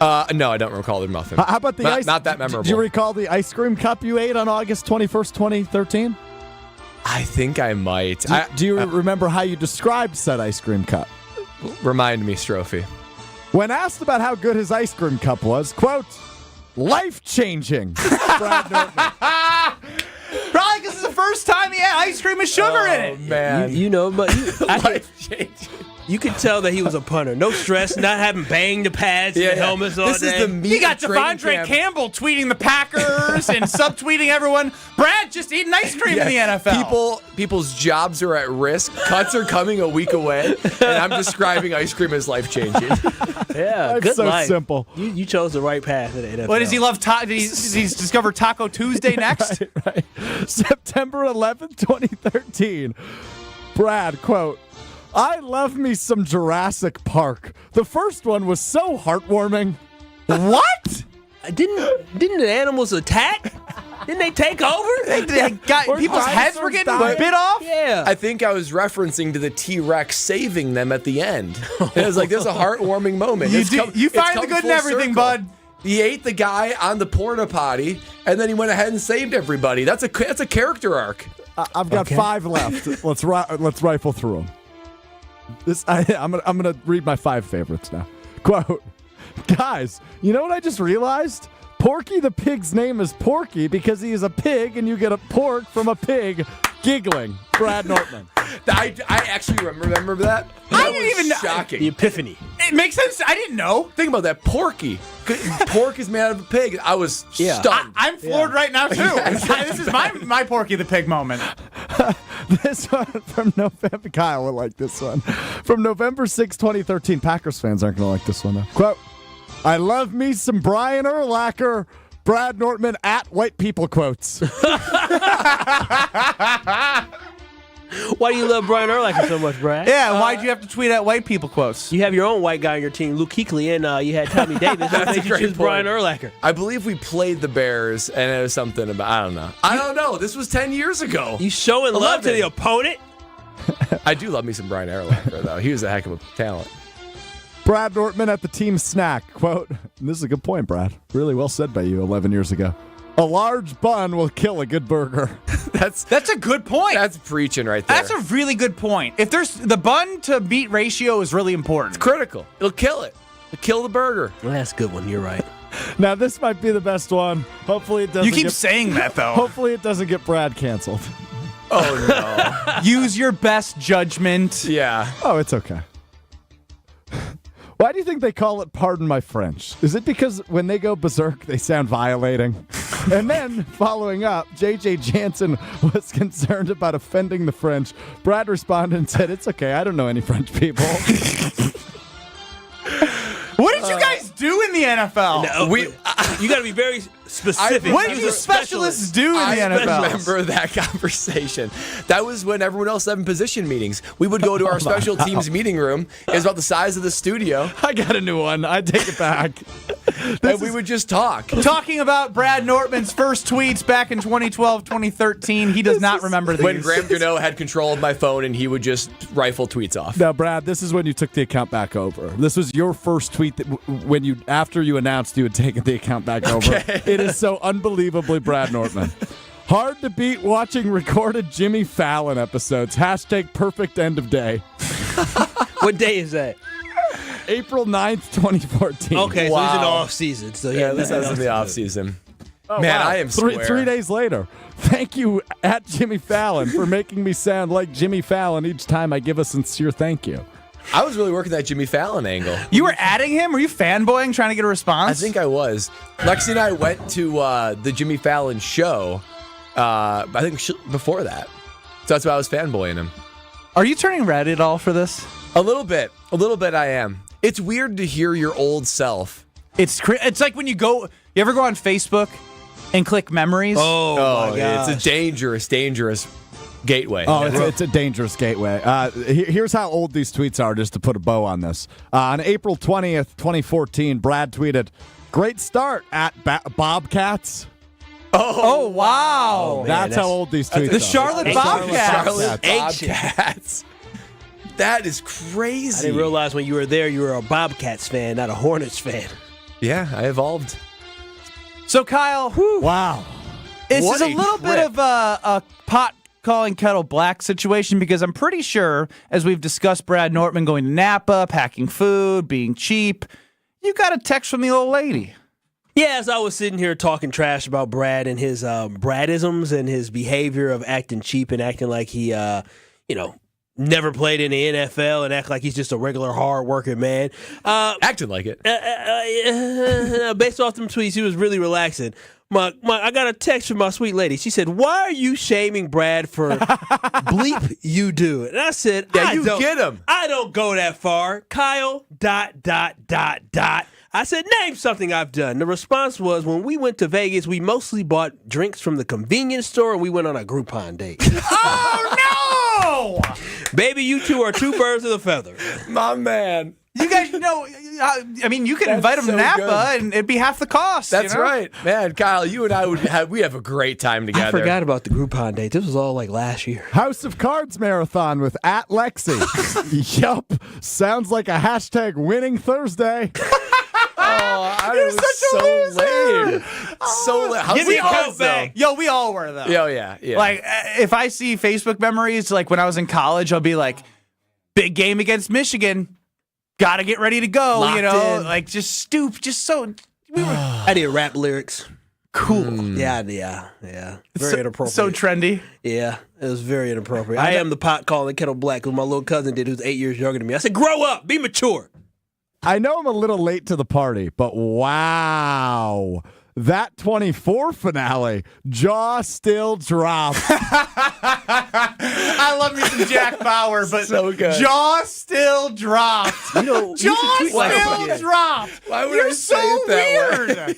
No, I don't recall the muffin. How about the ice? Not that memorable. Do you recall the ice cream cup you ate on August 21st, 2013? I think I might. Do you remember how you described said ice cream cup? Remind me, Strophy. When asked about how good his ice cream cup was, quote, "life-changing." Brad Nortman. Probably because it's the first time he had ice cream with sugar in it. Man. You know, but life-changing. You could tell that he was a punter. No stress, not having banged the pads and the helmets all This day. is the meat You got of training Devondre camp. Campbell tweeting the Packers and subtweeting everyone. Brad just eating ice cream in the NFL. People's jobs are at risk. Cuts are coming a week away, and I'm describing ice cream as life changing. Yeah, It's good so life. simple. You chose the right path in the NFL. What does he love? Does he discover Taco Tuesday next? Right. September 11th, 2013. Brad, quote, I love me some Jurassic Park. The first one was so heartwarming. What? Didn't the animals attack? Didn't they take over? People's heads were getting bit off? Yeah. I think I was referencing to the T-Rex saving them at the end. It was like, there's a heartwarming moment. You find the good in everything, bud. He ate the guy on the porta potty, and then he went ahead and saved everybody. That's a character arc. I've got 5 left. Let's rifle through them. I'm gonna read my 5 favorites now. Quote, guys, you know what I just realized? Porky the pig's name is Porky because he is a pig and you get a pork from a pig. Giggling. Brad Nortman. I actually remember that. I didn't even know. Shocking. The epiphany. It makes sense. I didn't know. Think about that. Porky. Pork is made out of a pig. I was stunned. I'm floored right now, too. This is my Porky the Pig moment. This one from November. Kyle will like this one. From November 6, 2013. Packers fans aren't going to like this one, though. Quote, I love me some Brian Urlacher. Brad Nortman at white people quotes. Why do you love Brian Urlacher so much, Brad? Yeah, why'd you have to tweet at white people quotes? You have your own white guy on your team, Luke Kuechly, and you had Tommy Davis. What made you choose Brian Urlacher? I believe we played the Bears, and it was something about, I don't know. This was 10 years ago. You showing love to the opponent? I do love me some Brian Urlacher, though. He was a heck of a talent. Brad Nortman at the team snack. Quote, this is a good point, Brad. Really well said by you 11 years ago. A large bun will kill a good burger. That's a good point. That's preaching right there. That's a really good point. If there's the bun to meat ratio is really important. It's critical. It'll kill it. It'll kill the burger. Well, that's a good one. You're right. Now, this might be the best one. Hopefully it doesn't. You keep saying that, though. Hopefully it doesn't get Brad canceled. Oh, no. Use your best judgment. Yeah. Oh, it's okay. Why do you think they call it Pardon My French? Is it because when they go berserk, they sound violating? And then, following up, J.J. Jansen was concerned about offending the French. Brad responded and said, it's okay, I don't know any French people. What did you guys do in the NFL? No, you got to be very specific. What did you specialists do in the NFL? I remember that conversation. That was when everyone else had position meetings. We would go to our special teams meeting room. It was about the size of the studio. I got a new one. I take it back. And we would just talk. Talking about Brad Nortman's first tweets back in 2012, 2013. He does not remember these. When Graham Gano had control of my phone and he would just rifle tweets off. Now, Brad, this is when you took the account back over. This was your first tweet that after you announced you had taken the account back over. It is so unbelievably Brad Nortman. Hard to beat watching recorded Jimmy Fallon episodes. # perfect end of day. What day is that? April 9th, 2014. Okay, so he's in the off season. So yeah, this is in the off season. Oh, Man, wow. I am square. 3 days later. Thank you at Jimmy Fallon for making me sound like Jimmy Fallon each time I give a sincere thank you. I was really working that Jimmy Fallon angle. You were adding him? Were you fanboying, trying to get a response? I think I was. Lexi and I went to the Jimmy Fallon show, I think before that. So that's why I was fanboying him. Are you turning red at all for this? A little bit I am. It's weird to hear your old self. It's like when you ever go on Facebook and click memories? Oh my God. It's a dangerous gateway. Oh, it's a dangerous gateway. Here's how old these tweets are, just to put a bow on this. On April 20th, 2014, Brad tweeted, "Great start at Bobcats." Oh, wow. Oh, that's how old these tweets are. The Charlotte Bobcats. Charlotte Bobcats. That is crazy. I didn't realize when you were there, you were a Bobcats fan, not a Hornets fan. Yeah, I evolved. So, Kyle. Wow. This is a little bit of a pot calling kettle black situation because I'm pretty sure, as we've discussed Brad Nortman going to Napa, packing food, being cheap, you got a text from the old lady. Yeah, as I was sitting here talking trash about Brad and his Bradisms and his behavior of acting cheap and acting like he, never played in the NFL and act like he's just a regular hard-working man. Acted like it. Based off them tweets, he was really relaxing. I got a text from my sweet lady. She said, "Why are you shaming Brad for bleep you do it?" And I said, "Yeah, you get him. I don't go that far." Kyle ... I said, "Name something I've done." The response was, "When we went to Vegas, we mostly bought drinks from the convenience store and we went on a Groupon date." Oh, no! Baby, you two are two birds with a feather. My man. You guys, I mean, you could invite him to Napa and it'd be half the cost. That's right. Man, Kyle, you and I we have a great time together. I forgot about the Groupon date. This was all like last year. House of Cards Marathon with @Lexi. Yup. Sounds like a hashtag winning Thursday. You're such a loser. Lame. So lame. Give me a coat back. Yo, we all were, though. Yo, yeah. Like, if I see Facebook memories, like when I was in college, I'll be like, big game against Michigan. Got to get ready to go, Locked in. Like just stoop, just so. I did rap lyrics. Cool. Yeah. Very inappropriate. So trendy. Yeah, it was very inappropriate. I am the pot calling kettle black because my little cousin did, who's 8 years younger than me. I said, grow up, be mature. I know I'm a little late to the party, but wow. That 24 finale, jaw still dropped. I love me some Jack Bauer, but so good. Jaw still dropped. Jaw still dropped. Why would You're I say so it that weird.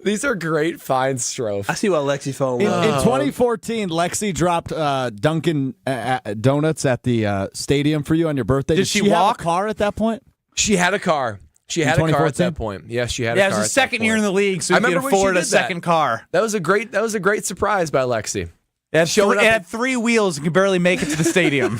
These are great fine strophe. I see why Lexi phone in 2014, Lexi dropped Dunkin' Donuts at the stadium for you on your birthday. Did she have walk? a car at that point? She had a car. She had a car at that point. Yes, she had a car. Yeah, it was the second year in the league, so you could afford a second car. That was a great surprise by Lexi. It had 3 wheels and could barely make it to the stadium.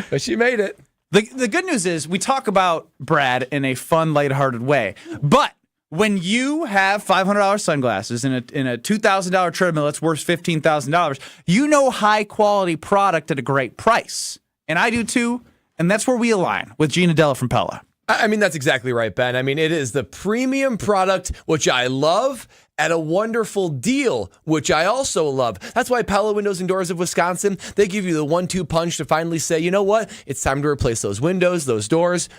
But she made it. The good news is we talk about Brad in a fun, lighthearted way. But when you have $500 sunglasses in a $2,000 treadmill that's worth $15,000, you know high quality product at a great price. And I do too. And that's where we align with Gina Della from Pella. I mean, that's exactly right, Ben. I mean, it is the premium product, which I love, at a wonderful deal, which I also love. That's why Pella Windows and Doors of Wisconsin, they give you the 1-2 punch to finally say, you know what? It's time to replace those windows, those doors.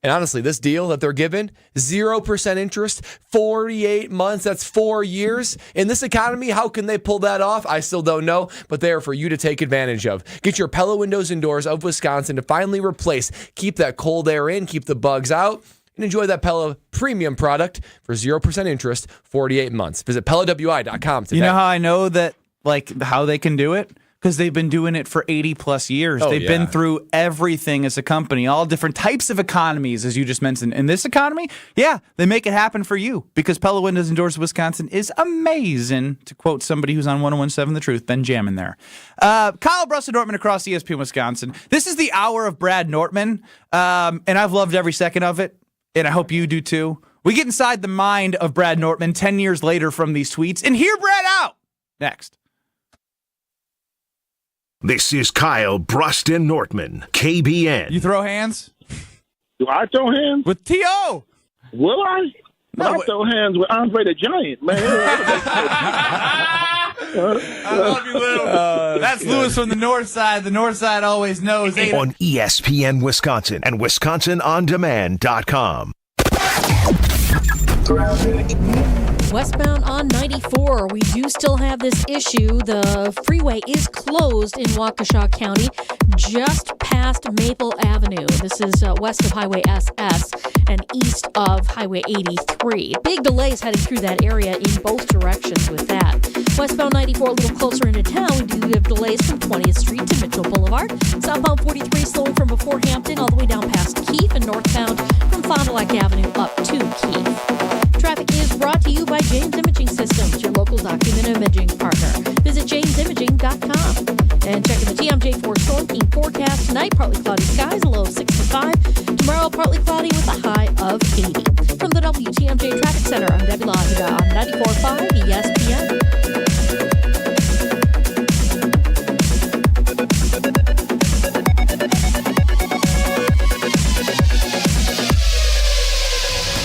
And honestly, this deal that they're giving, 0% interest, 48 months, that's 4 years. In this economy, how can they pull that off? I still don't know, but they are for you to take advantage of. Get your Pella Windows and Doors of Wisconsin to finally replace. Keep that cold air in, keep the bugs out, and enjoy that Pella premium product for 0% interest, 48 months. Visit PellaWI.com today. You know how I know that, like, how they can do it? Because they've been doing it for 80 plus years. They've been through everything as a company, all different types of economies, as you just mentioned. In this economy, yeah, they make it happen for you because Pella Windows and Doors of Wisconsin is amazing, to quote somebody who's on 101.7 The Truth, Ben Jammin there. Kyle, Brust, and Nortman across ESPN Wisconsin. This is the hour of Brad Nortman, and I've loved every second of it, and I hope you do too. We get inside the mind of Brad Nortman 10 years later from these tweets and hear Brad out next. This is Kyle, Brust, and Nortman, KBN. You throw hands? Do I throw hands? With T.O. Will I? I throw hands with Andre the Giant, man. I love you, Lou. That's Lewis from the north side. The north side always knows. On ESPN Wisconsin and WisconsinOnDemand.com. Westbound on 94, we do still have this issue. The freeway is closed in Waukesha County, just past Maple Avenue. This is west of Highway SS and east of Highway 83. Big delays heading through that area in both directions with that. Westbound 94, a little closer into town, we do have delays from 20th Street to Mitchell Boulevard. Southbound 43 slowing from before Hampton all the way down past Keefe, and northbound from Fond du Lac Avenue up to Keefe. Traffic is brought to you by James Imaging Systems, your local document imaging partner. Visit jamesimaging.com. And checking the TMJ4 Storm King forecast tonight, partly cloudy skies, a low of 65. Tomorrow, partly cloudy with a high of 80. From the WTMJ Traffic Center, I'm Debbie Lahida on 94.5 ESPN.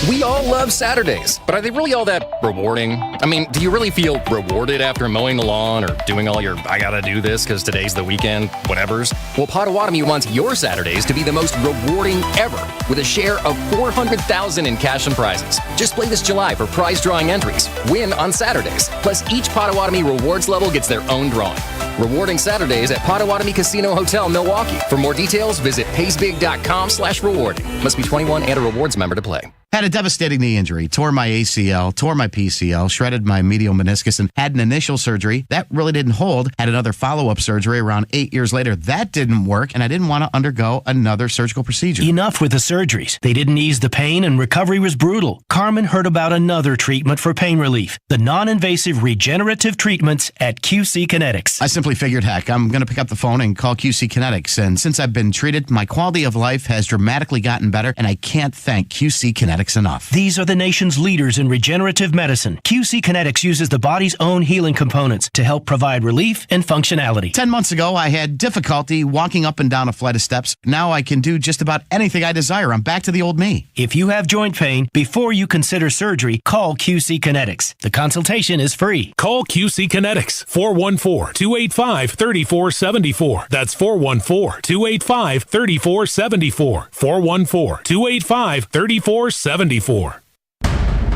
We all love love Saturdays, but are they really all that rewarding? I mean, do you really feel rewarded after mowing the lawn or doing all your I gotta do this because today's the weekend, whatevers? Well, Potawatomi wants your Saturdays to be the most rewarding ever with a share of $400,000 in cash and prizes. Just play this July for prize drawing entries. Win on Saturdays. Plus, each Potawatomi rewards level gets their own drawing. Rewarding Saturdays at Potawatomi Casino Hotel, Milwaukee. For more details, visit paysbig.com/rewarding. Must be 21 and a rewards member to play. Had a devastating knee injury, tore my ACL, tore my PCL, shredded my medial meniscus, and had an initial surgery. That really didn't hold. Had another follow-up surgery around 8 years later. That didn't work, and I didn't want to undergo another surgical procedure. Enough with the surgeries. They didn't ease the pain, and recovery was brutal. Carmen heard about another treatment for pain relief, the non-invasive regenerative treatments at QC Kinetics. I simply figured, heck, I'm going to pick up the phone and call QC Kinetics, and since I've been treated, my quality of life has dramatically gotten better, and I can't thank QC Kinetics enough. These are the nation's leaders in regenerative medicine. QC Kinetics uses the body's own healing components to help provide relief and functionality. 10 months ago, I had difficulty walking up and down a flight of steps. Now I can do just about anything I desire. I'm back to the old me. If you have joint pain, before you consider surgery, call QC Kinetics. The consultation is free. Call QC Kinetics, 414-285-3474. That's 414-285-3474. 414-285-3474.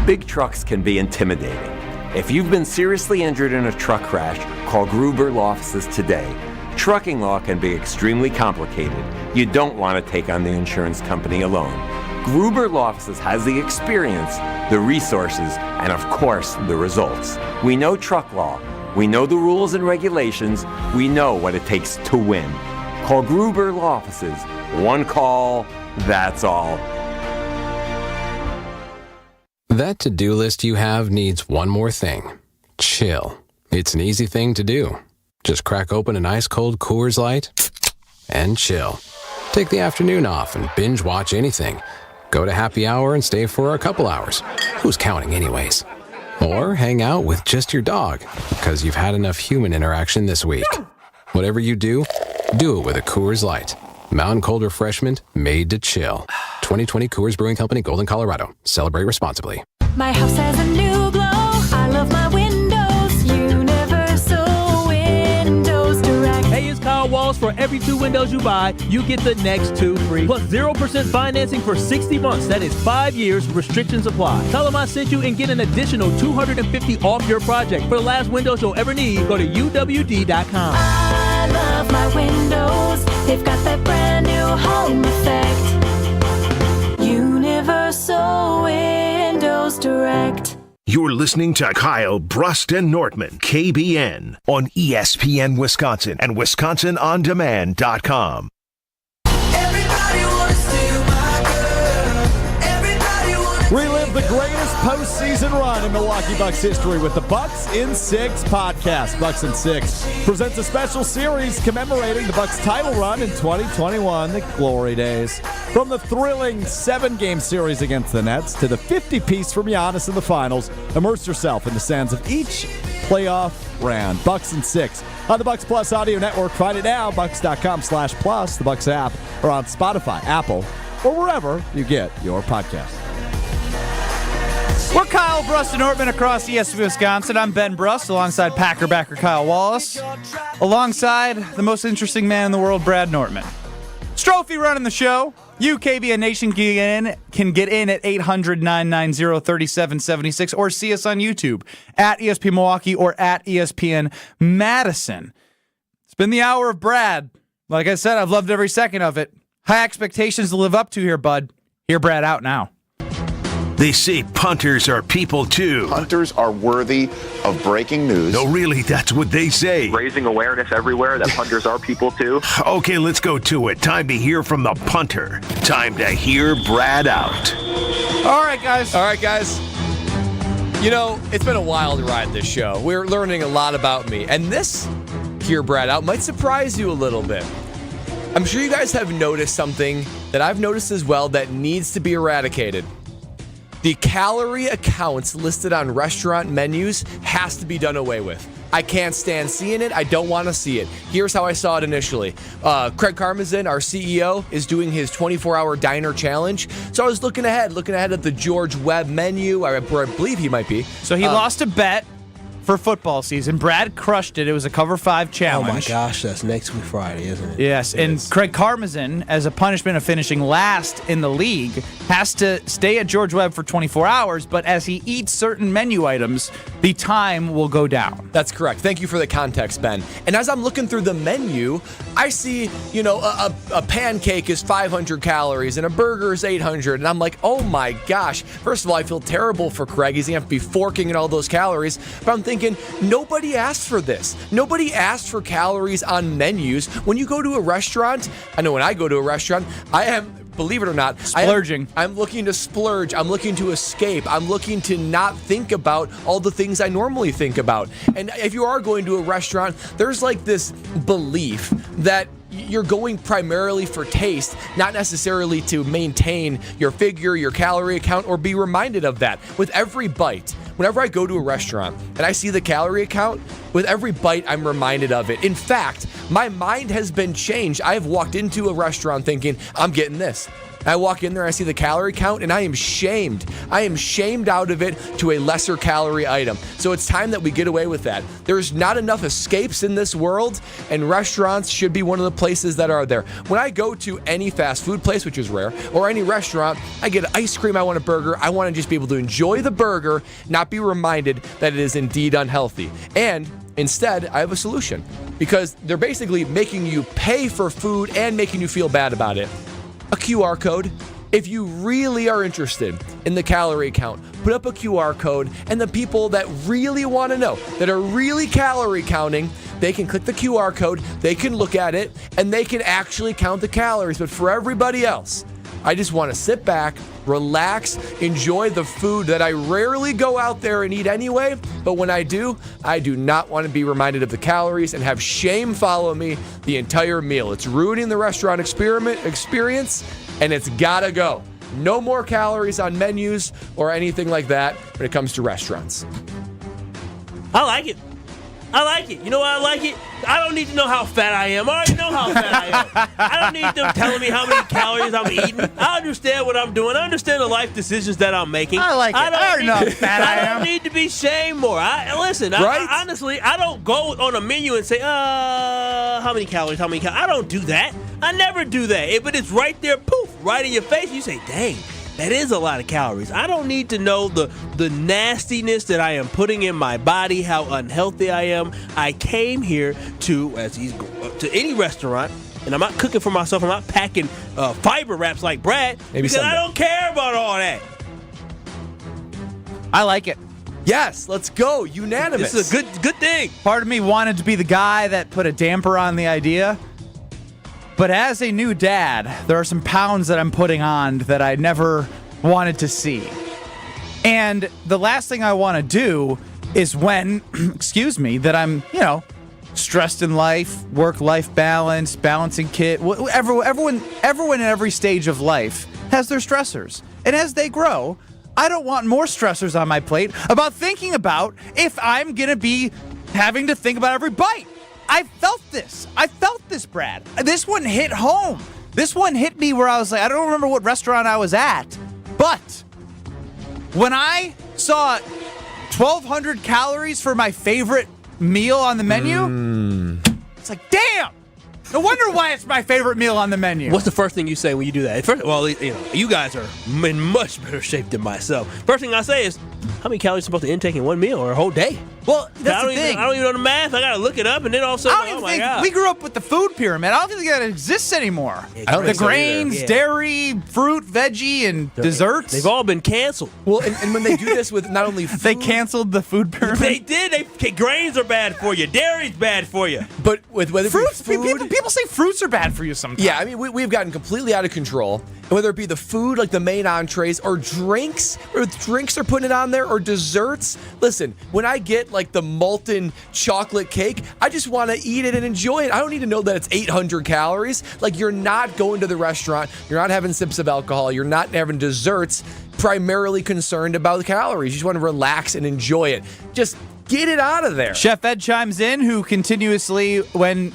Big trucks can be intimidating. If you've been seriously injured in a truck crash, call Gruber Law Offices today. Trucking law can be extremely complicated. You don't want to take on the insurance company alone. Gruber Law Offices has the experience, the resources, and of course, the results. We know truck law. We know the rules and regulations. We know what it takes to win. Call Gruber Law Offices. One call, that's all. That to-do list you have needs one more thing. Chill. It's an easy thing to do. Just crack open an ice-cold Coors Light and chill. Take the afternoon off and binge watch anything. Go to happy hour and stay for a couple hours. Who's counting anyways? Or hang out with just your dog, because you've had enough human interaction this week. Whatever you do it with a Coors Light. Mountain Cold Refreshment made to chill. 2020 Coors Brewing Company, Golden, Colorado. Celebrate responsibly. My house has a new glow. I love my windows. Universal Windows Direct. Hey, it's Kyle Walls. For every 2 windows you buy, you get the next 2 free. Plus 0% financing for 60 months. That is 5 years. Restrictions apply. Tell them I sent you and get an additional $250 off your project. For the last windows you'll ever need, go to UWD.com. I love my windows. They've got that brand new home effect. Universal Windows Direct. You're listening to Kyle, Brust, and Nortman, KBN, on ESPN Wisconsin and WisconsinOnDemand.com. Relive the greatest postseason run in Milwaukee Bucks history with the Bucks in 6 podcast. Bucks in 6 presents a special series commemorating the Bucks title run in 2021, the Glory Days. From the thrilling 7-game series against the Nets to the 50-piece from Giannis in the finals, immerse yourself in the sands of each playoff round. Bucks in 6 on the Bucks Plus Audio Network. Find it now, bucks.com/plus, the Bucks app, or on Spotify, Apple, or wherever you get your podcast. We're Kyle, Brust, and Nortman across ESPN Wisconsin. I'm Ben Brust alongside Packer backer Kyle Wallace, alongside the most interesting man in the world, Brad Nortman. Strophy running the show. You, KBN Nation, can get in at 800-990-3776 or see us on YouTube at ESPN Milwaukee or at ESPN Madison. It's been the hour of Brad. Like I said, I've loved every second of it. High expectations to live up to here, bud. Hear Brad out now. They say punters are people too. Punters are worthy of breaking news. No, really, that's what they say. Raising awareness everywhere that punters are people too. Okay, let's go to it. Time to hear from the punter. Time to hear Brad out. All right, guys. You know, it's been a wild ride, this show. We're learning a lot about me. And this, Hear Brad Out, might surprise you a little bit. I'm sure you guys have noticed something that I've noticed as well that needs to be eradicated. The calorie accounts listed on restaurant menus has to be done away with. I can't stand seeing it. I don't want to see it. Here's how I saw it initially. Craig Karmazin, our CEO, is doing his 24-hour diner challenge. So I was looking ahead at the George Webb menu, where I believe he might be. So he lost a bet for football season. Brad crushed it. It was a Cover 5 challenge. Oh my gosh, that's next week Friday, isn't it? Yes, and Craig Karmazin, as a punishment of finishing last in the league, has to stay at George Webb for 24 hours, but as he eats certain menu items, the time will go down. That's correct. Thank you for the context, Ben. And as I'm looking through the menu, I see, a pancake is 500 calories and a burger is 800. And I'm like, oh my gosh. First of all, I feel terrible for Craig. He's going to have to be forking in all those calories. But I'm thinking, nobody asked for this. Nobody asked for calories on menus. When you go to a restaurant, I know when I go to a restaurant, I am, believe it or not, splurging. I'm looking to splurge. I'm looking to escape. I'm looking to not think about all the things I normally think about. And if you are going to a restaurant, there's like this belief that you're going primarily for taste, not necessarily to maintain your figure, your calorie count, or be reminded of that. With every bite, whenever I go to a restaurant and I see the calorie count, with every bite, I'm reminded of it. In fact, my mind has been changed. I have walked into a restaurant thinking, I'm getting this. I walk in there, I see the calorie count, and I am shamed. I am shamed out of it to a lesser calorie item. So it's time that we get away with that. There's not enough escapes in this world, and restaurants should be one of the places that are there. When I go to any fast food place, which is rare, or any restaurant, I get ice cream, I want a burger. I want to just be able to enjoy the burger, not be reminded that it is indeed unhealthy. And instead, I have a solution, because they're basically making you pay for food and making you feel bad about it. A QR code. If you really are interested in the calorie count, put up a QR code, and the people that really want to know, that are really calorie counting, they can click the QR code, they can look at it, and they can actually count the calories. But for everybody else, I just want to sit back, relax, enjoy the food that I rarely go out there and eat anyway. But when I do not want to be reminded of the calories and have shame follow me the entire meal. It's ruining the restaurant experience, and it's gotta go. No more calories on menus or anything like that when it comes to restaurants. I like it. You know why I like it? I don't need to know how fat I am. I already know how fat I am. I don't need them telling me how many calories I'm eating. I understand what I'm doing. I understand the life decisions that I'm making. I like it. I already know how fat I am. I don't need to be shamed more. Honestly, I don't go on a menu and say, how many calories? I don't do that. I never do that. But it's right there, poof, right in your face. You say, dang. That is a lot of calories. I don't need to know the nastiness that I am putting in my body, how unhealthy I am. I came here to any restaurant, and I'm not cooking for myself. I'm not packing fiber wraps like Brad, because I don't care about all that. I like it. Yes, let's go. Unanimous. This is a good thing. Part of me wanted to be the guy that put a damper on the idea. But as a new dad, there are some pounds that I'm putting on that I never wanted to see. And the last thing I want to do is when, that I'm, stressed in life, work-life balance, balancing kid. Everyone in every stage of life has their stressors. And as they grow, I don't want more stressors on my plate about thinking about if I'm going to be having to think about every bite. I felt this, Brad. This one hit home. This one hit me where I was like, I don't remember what restaurant I was at, but when I saw 1,200 calories for my favorite meal on the menu, it's like, damn. No wonder why it's my favorite meal on the menu. What's the first thing you say when you do that? You guys are in much better shape than myself. First thing I say is, how many calories are supposed to intake in one meal or a whole day? Well, that's the thing. I don't even know the math. I got to look it up, and then all of a sudden, I don't even think we grew up with the food pyramid. I don't think that exists anymore. I don't think so grains, either. dairy, fruit, veggie, and desserts. They've all been canceled. Well, and when they do this with not only food, they canceled the food pyramid. They did. Grains are bad for you. Dairy's bad for you. But with whether fruits, food, people say fruits are bad for you sometimes. Yeah, I mean, we've gotten completely out of control. And whether it be the food, like the main entrees, or drinks they're putting it on there, or desserts. Listen, when I get like the molten chocolate cake, I just want to eat it and enjoy it. I don't need to know that it's 800 calories. Like, you're not going to the restaurant, you're not having sips of alcohol, you're not having desserts primarily concerned about the calories. You just want to relax and enjoy it. Just Get it out of there. Chef Ed chimes in, who continuously, when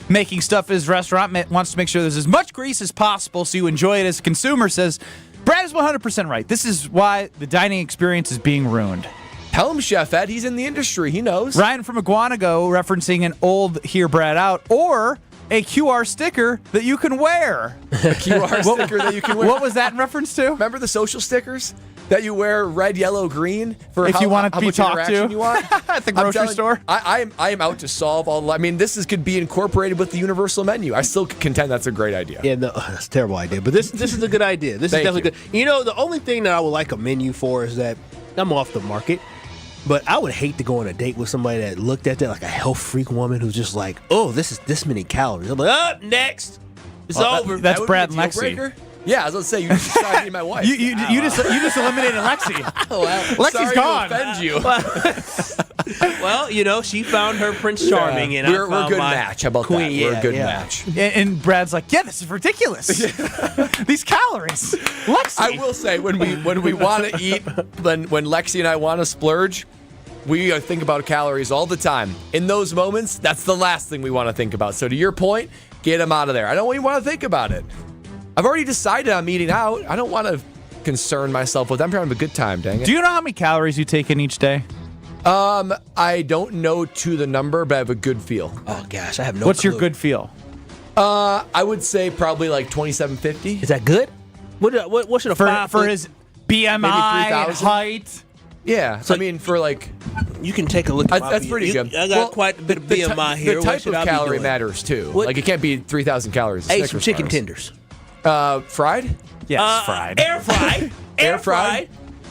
making stuff at his restaurant, wants to make sure there's as much grease as possible so you enjoy it as a consumer, says, Brad is 100% right. This is why the dining experience is being ruined. Tell him, Chef Ed. He's in the industry. He knows. Ryan from Iguanago referencing an old Hear Brad Out, or a QR sticker that you can wear. A QR sticker that you can wear. What was that in reference to? Remember the social stickers that you wear red, yellow, green for if you want to be much talked interaction to you want? at the grocery store? I am out to solve all. I mean, could be incorporated with the universal menu. I still contend that's a great idea. Yeah, no, that's a terrible idea. But this is a good idea. This is definitely good. You know, the only thing that I would like a menu for is that I'm off the market. But I would hate to go on a date with somebody that looked at that like a health freak woman who's just like, oh, this is this many calories. I'm like, next. It's over. That's Brad and Lexi. Yeah, I was going to say, you just decided to be my wife. You just eliminated Lexi. Well, Lexi's gone. To offend you. Well, you know, she found her Prince Charming, and we're a good match. How about queen? that? We're a good match. And Brad's like, yeah, this is ridiculous. These calories. Lexi. I will say, when we want to eat, when Lexi and I want to splurge, we think about calories all the time. In those moments, that's the last thing we want to think about. So to your point, get them out of there. I don't even want to think about it. I've already decided I'm eating out. I don't want to concern myself with. I'm trying to have a good time, dang it. Do you know how many calories you take in each day? I don't know to the number, but I have a good feel. Oh gosh, I have no. What's clue. your good feel? I would say probably like 2750. Is that good? What should a for his BMI, height? Yeah, so I mean for like. You can take a look at that's pretty good. I got quite a bit of BMI here. The type of calorie matters too. What? Like it can't be 3,000 calories. Hey, some chicken tenders. Fried? Yes, fried. Air fried. Air fried.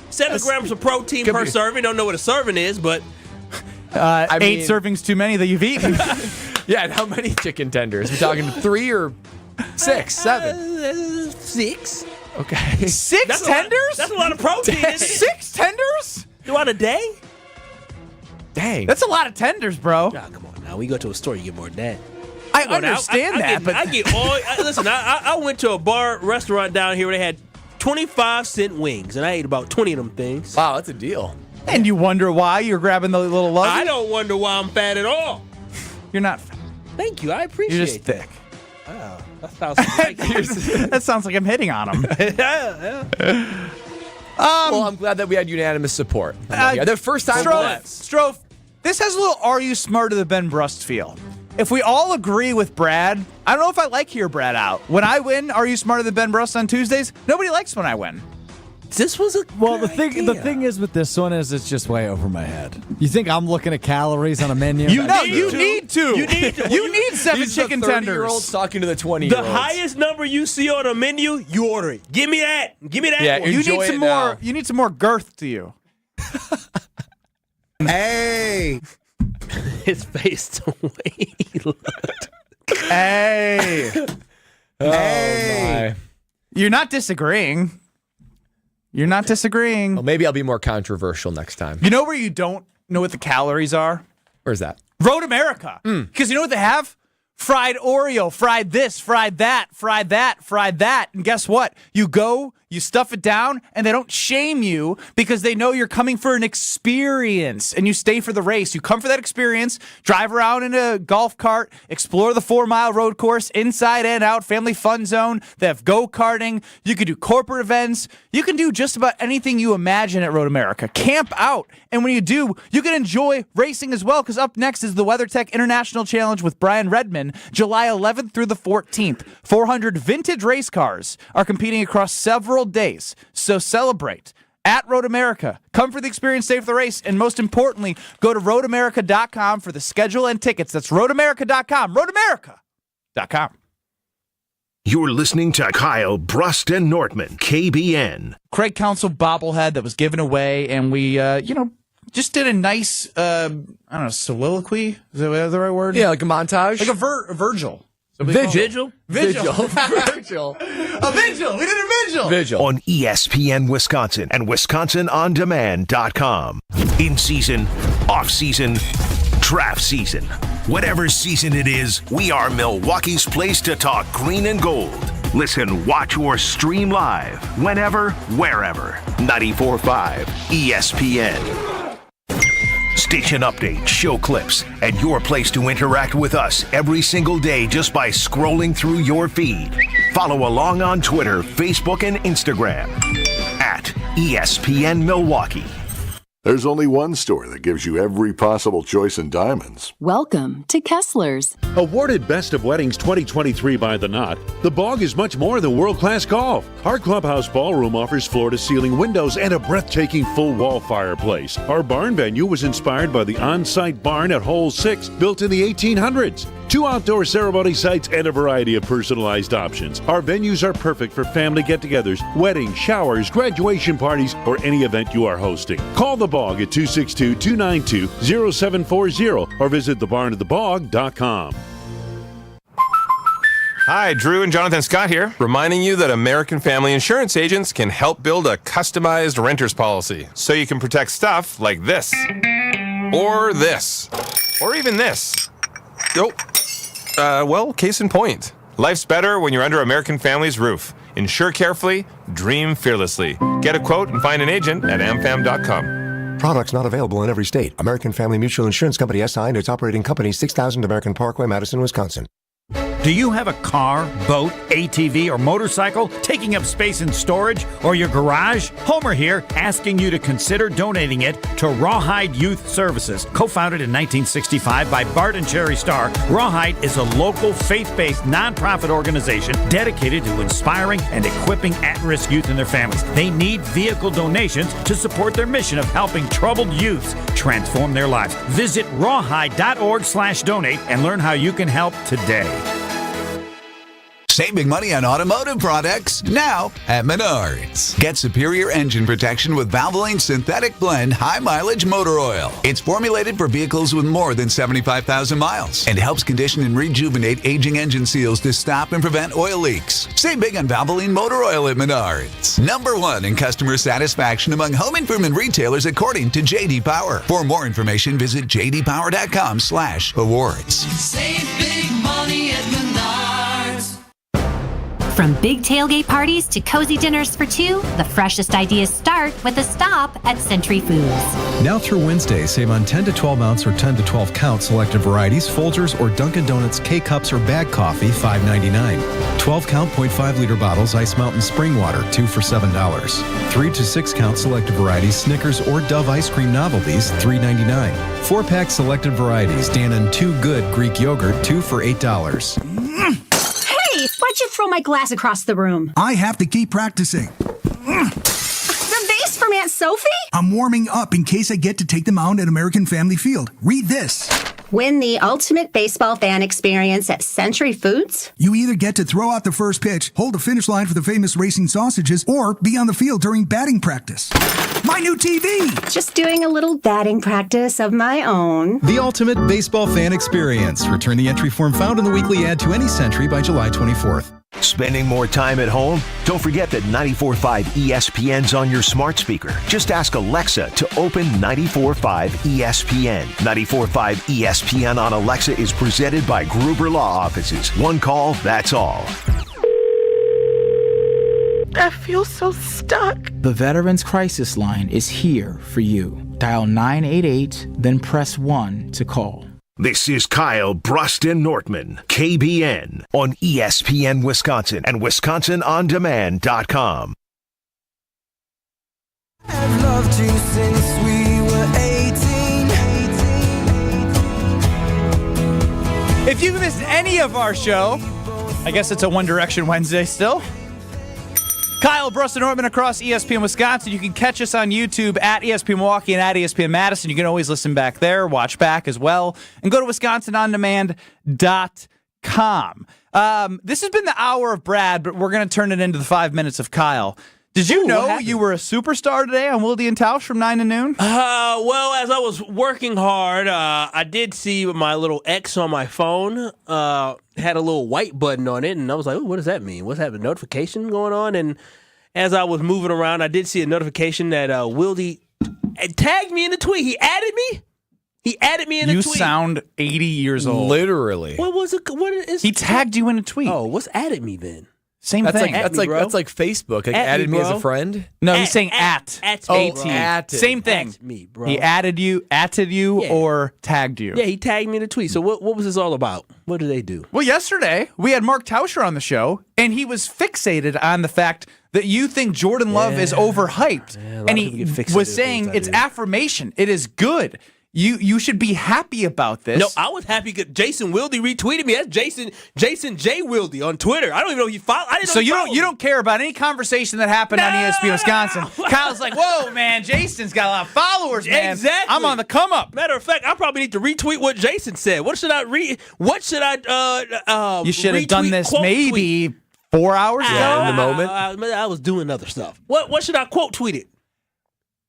7 grams of protein per serving. Don't know what a serving is, but 8 servings too many that you've eaten. Yeah, and how many chicken tenders? We're talking 3 or 6, 7? 6. Okay. 6 tenders? That's a lot of protein. Isn't it? 6 tenders? Throughout a day? Dang. That's a lot of tenders, bro. Nah, come on now. When you go to a store, you get more than that. I understand that, but I get all. Listen, I went to a restaurant down here where they had 25-cent wings, and I ate about 20 of them things. Wow, that's a deal. And you wonder why you're grabbing the little lug? I don't wonder why I'm fat at all. You're not fat. Thank you. I appreciate You're just thick. Wow, that sounds like that sounds like I'm hitting on him. yeah. Well, I'm glad that we had unanimous support. The first time. Strofe, this has a little "Are you smarter than Ben Brust" feel. If we all agree with Brad, I don't know if I like Hear Brad Out. When I win, Are You Smarter Than Ben Brust on Tuesdays? Nobody likes when I win. This was a the thing is with this one is it's just way over my head. You think I'm looking at calories on a menu? You need to. You need 7 chicken tenders. 30-year-old talking to the 20-year-olds. The highest number you see on a menu, you order it. Give me that. Give me that. Yeah, one. You need some more. You need some more girth to you. Hey. His face the way he looked. Hey. Hey. You're not disagreeing. You're not disagreeing. Well, maybe I'll be more controversial next time. You know where you don't know what the calories are? Where's that? Road America. Because you know what they have? Fried Oreo, fried this, fried that, fried that, fried that. And guess what? You go, you stuff it down, and they don't shame you because they know you're coming for an experience and you stay for the race. You come for that experience, drive around in a golf cart, explore the 4-mile road course inside and out, family fun zone. They have go-karting. You can do corporate events. You can do just about anything you imagine at Road America. Camp out. And when you do, you can enjoy racing as well because up next is the WeatherTech International Challenge with Brian Redman, July 11th through the 14th. 400 vintage race cars are competing across several days. So celebrate at Road America. Come for the experience, stay for the race, and most importantly, go to roadamerica.com for the schedule and tickets. That's roadamerica.com. Roadamerica.com. You're listening to Kyle, Brust, and Nortman, KBN. Craig Counsell bobblehead that was given away, and we, just did a nice, soliloquy. Is that the right word? Yeah, like a montage. Like a Virgil. Vigil? Vigil. Vigil. A vigil. We did a vigil. Vigil. On ESPN Wisconsin and WisconsinOnDemand.com. In season, off season, draft season. Whatever season it is, we are Milwaukee's place to talk green and gold. Listen, watch, or stream live whenever, wherever. 94.5 ESPN. Station updates, show clips, and your place to interact with us every single day just by scrolling through your feed. Follow along on Twitter, Facebook, and Instagram at ESPN Milwaukee. There's only one store that gives you every possible choice in diamonds. Welcome to Kessler's. Awarded Best of Weddings 2023 by The Knot, The Bog is much more than world-class golf. Our clubhouse ballroom offers floor-to-ceiling windows and a breathtaking full-wall fireplace. Our barn venue was inspired by the on-site barn at Hole 6, built in the 1800s. 2 outdoor ceremony sites and a variety of personalized options. Our venues are perfect for family get-togethers, weddings, showers, graduation parties, or any event you are hosting. Call The Bog at 262-292-0740 or visit thebarnofthebog.com. Hi, Drew and Jonathan Scott here, reminding you that American Family Insurance agents can help build a customized renter's policy so you can protect stuff like this, or this, or even this. Oh, well, case in point. Life's better when you're under American Family's roof. Insure carefully, dream fearlessly. Get a quote and find an agent at amfam.com. Products not available in every state. American Family Mutual Insurance Company SI and its operating company 6000 American Parkway, Madison, Wisconsin. Do you have a car, boat, ATV, or motorcycle taking up space in storage or your garage? Homer here, asking you to consider donating it to Rawhide Youth Services. Co-founded in 1965 by Bart and Cherry Starr, Rawhide is a local faith-based nonprofit organization dedicated to inspiring and equipping at-risk youth and their families. They need vehicle donations to support their mission of helping troubled youths transform their lives. Visit rawhide.org/donate and learn how you can help today. Save big money on automotive products now at Menards. Get superior engine protection with Valvoline Synthetic Blend High Mileage Motor Oil. It's formulated for vehicles with more than 75,000 miles and helps condition and rejuvenate aging engine seals to stop and prevent oil leaks. Save big on Valvoline Motor Oil at Menards. #1 in customer satisfaction among home improvement retailers according to J.D. Power. For more information, visit jdpower.com/awards. Save big money at Menards. From big tailgate parties to cozy dinners for two, the freshest ideas start with a stop at Century Foods. Now through Wednesday, save on 10 to 12 ounce or 10 to 12 count selected varieties, Folgers or Dunkin' Donuts K-Cups or bag coffee, $5.99. 12 count 0.5 liter bottles, Ice Mountain Spring Water, 2 for $7. 3 to 6 count selected varieties, Snickers or Dove Ice Cream Novelties, $3.99. 4 pack selected varieties, Dannon 2 Good Greek Yogurt, 2 for $8. Why'd you throw my glass across the room? I have to keep practicing. The vase from Aunt Sophie? I'm warming up in case I get to take them out at American Family Field. Read this. Win the ultimate baseball fan experience at Century Foods? You either get to throw out the first pitch, hold the finish line for the famous racing sausages, or be on the field during batting practice. My new TV! Just doing a little batting practice of my own. The ultimate baseball fan experience. Return the entry form found in the weekly ad to any Century by July 24th. Spending more time at home? Don't forget that 94.5 ESPN's on your smart speaker. Just ask Alexa to open 94.5 ESPN. 94.5 ESPN on Alexa is presented by Gruber Law Offices. One call, that's all. I feel so stuck. The Veterans Crisis Line is here for you. Dial 988, then press 1 to call. This is Kyle, Brust, and Nortman, KBN, on ESPN Wisconsin and WisconsinOnDemand.com. I've loved you since we were 18. If you missed any of our show, I guess it's a One Direction Wednesday still. Kyle, Brust, and Nortman across ESPN Wisconsin. You can catch us on YouTube at ESPN Milwaukee and at ESPN Madison. You can always listen back there, watch back as well, and go to WisconsinOnDemand.com. This has been the hour of Brad, but we're going to turn it into the 5 minutes of Kyle. Did you know you were a superstar today on Wilde and Tausch from 9 to noon? Well, as I was working hard, I did see my little X on my phone had a little white button on it, and I was like, what does that mean? What's that, a notification going on? And as I was moving around, I did see a notification that Wilde tagged me in the tweet. He added me? He added me in a tweet. You sound 80 years old. Literally. What was it? What is he tagged you in a tweet. Oh, what's added me then? Same That's thing. Like, that's like Facebook. Like added me as a friend. No, he's saying at. At. Same thing. At me, bro. He atted you, or tagged you. Yeah, he tagged me in a tweet. So what was this all about? What did they do? Well, yesterday we had Mark Tauscher on the show, and he was fixated on the fact that you think Jordan Love is overhyped. And he was saying it's affirmation. It is good. You should be happy about this. No, I was happy because Jason Wilde retweeted me. That's Jason J. Wilde on Twitter. I don't even know he followed. I didn't know so you don't care about any conversation that happened on ESPN Wisconsin. Kyle's like, whoa, man, Jason's got a lot of followers, man. Exactly. I'm on the come up. Matter of fact, I probably need to retweet what Jason said. What should I You should have done this maybe 4 hours ago. In the moment. I was doing other stuff. What should I quote tweet it?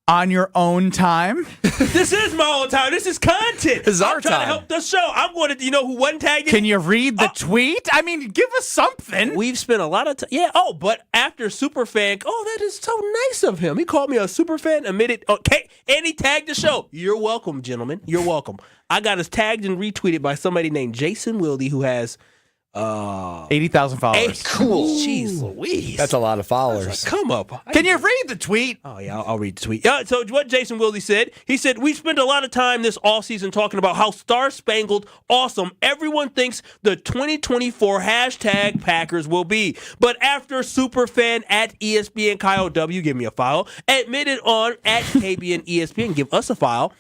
On your own time. This is my own time. This is content. This is our I'm trying time. to help the show. I'm going to, you know who wasn't tagging? Can you read the tweet? I mean, give us something. We've spent a lot of time. Yeah. Oh, but after Superfan, that is so nice of him. He called me a Superfan, admitted, okay, and he tagged the show. You're welcome, gentlemen. You're welcome. I got us tagged and retweeted by somebody named Jason Wilde, who has 80,000 followers. Cool. Jeez Louise. That's a lot of followers. Come up. Can you read the tweet? Oh, yeah, I'll read the tweet. So what Jason Wilde said, he said, we spent a lot of time this offseason talking about how star-spangled awesome everyone thinks the 2024 hashtag Packers will be. But after Superfan at ESPN Kyle W, give me a follow, admitted on at KBN ESPN, give us a follow,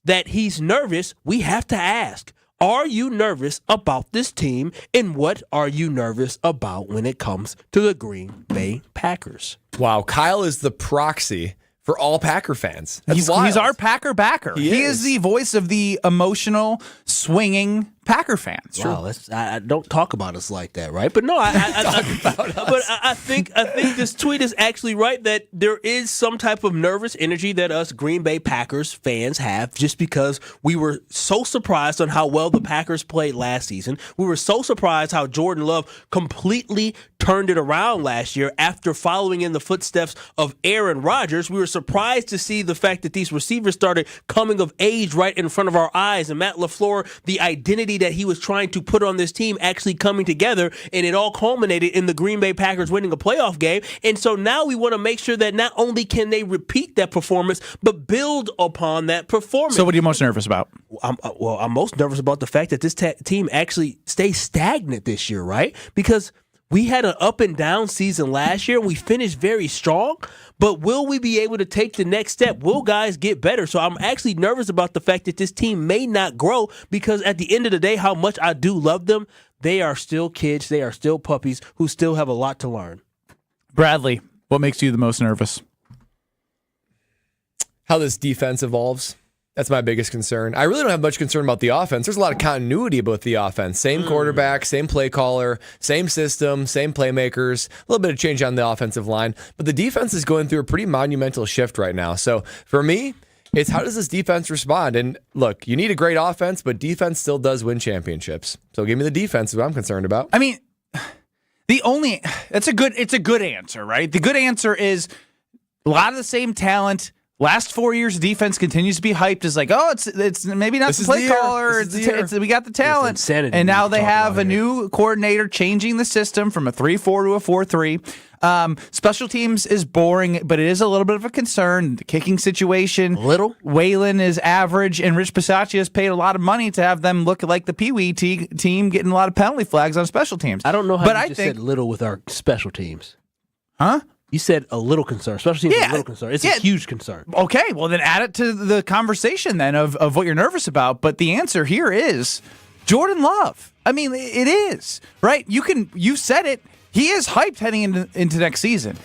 that he's nervous, we have to ask, are you nervous about this team, and what are you nervous about when it comes to the Green Bay Packers? Wow, Kyle is the proxy for all Packer fans. That's He's our Packer backer. He is the voice of the emotional, swinging Packer fans. Wow, I don't talk about us like that, right? But no, I think this tweet is actually right that there is some type of nervous energy that us Green Bay Packers fans have just because we were so surprised on how well the Packers played last season. We were so surprised how Jordan Love completely turned it around last year after following in the footsteps of Aaron Rodgers. We were surprised to see the fact that these receivers started coming of age right in front of our eyes, and Matt LaFleur, the identity that he was trying to put on this team actually coming together, and it all culminated in the Green Bay Packers winning a playoff game. And so now we want to make sure that not only can they repeat that performance, but build upon that performance. So what are you most nervous about? I'm most nervous about the fact that this team actually stays stagnant this year, right? Because we had an up and down season last year, and we finished very strong, but will we be able to take the next step? Will guys get better? So I'm actually nervous about the fact that this team may not grow, because at the end of the day, how much I do love them, they are still kids, they are still puppies who still have a lot to learn. Bradley, what makes you the most nervous? How this defense evolves. That's my biggest concern. I really don't have much concern about the offense. There's a lot of continuity about the offense. Same quarterback, same play caller, same system, same playmakers, a little bit of change on the offensive line. But the defense is going through a pretty monumental shift right now. So for me, it's how does this defense respond? And look, you need a great offense, but defense still does win championships. So give me the defense is what I'm concerned about. I mean, it's a good answer, right? The good answer is a lot of the same talent. Last 4 years, defense continues to be hyped as like, it's maybe not the play caller. We got the talent. And now they have a new coordinator changing the system from a 3-4 to a 4-3. Special teams is boring, but it is a little bit of a concern. The kicking situation. Waylon is average, and Rich Bisaccia has paid a lot of money to have them look like the Pee Wee team getting a lot of penalty flags on special teams. I don't know how you said little with our special teams. Huh? You said a little concern. Special teams is a little concern. It's a huge concern. Okay, well then add it to the conversation then of what you're nervous about. But the answer here is Jordan Love. I mean, it is, right? You said it. He is hyped heading into next season.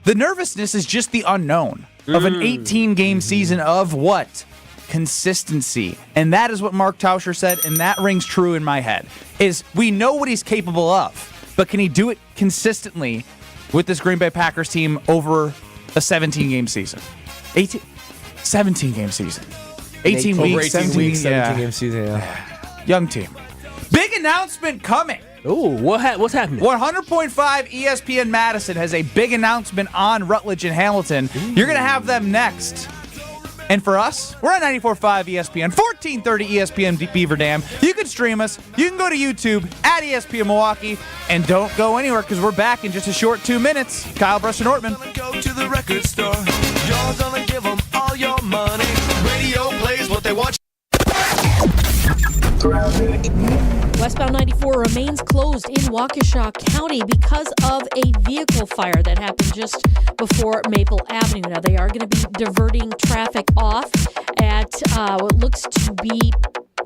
The nervousness is just the unknown of an 18-game season of what? Consistency. And that is what Mark Tauscher said, and that rings true in my head, is we know what he's capable of, but can he do it consistently with this Green Bay Packers team over a 17-game season? 17-game season. 18 weeks, 17-game season, yeah. Young team. Big announcement coming. Ooh, what's happening? 100.5 ESPN Madison has a big announcement on Rutledge and Hamilton. You're going to have them next And for us, we're on 94.5 ESPN, 1430 ESPN Beaver Dam. You can stream us. You can go to YouTube at ESPN Milwaukee. And don't go anywhere because we're back in just a short 2 minutes. Kyle, Brust, and Nortman. Go to the record store. You're gonna give them all your money. Radio plays what they want. Westbound 94 remains closed in Waukesha County because of a vehicle fire that happened just before Maple Avenue. Now, they are going to be diverting traffic off at what looks to be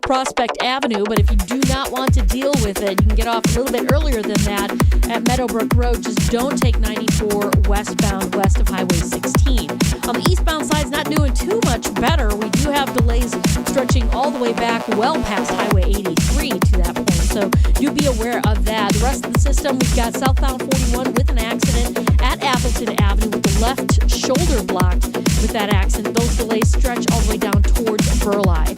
Prospect Avenue, but if you do not want to deal with it, you can get off a little bit earlier than that at Meadowbrook Road. Just don't take 94 westbound west of Highway 16. On the eastbound side, it's not doing too much better. We do have delays stretching all the way back well past Highway 83 to that point, so do be aware of that. The rest of the system, we've got southbound 41 with an accident at Appleton Avenue with the left shoulder blocked with that accident. Those delays stretch all the way down towards Burleigh.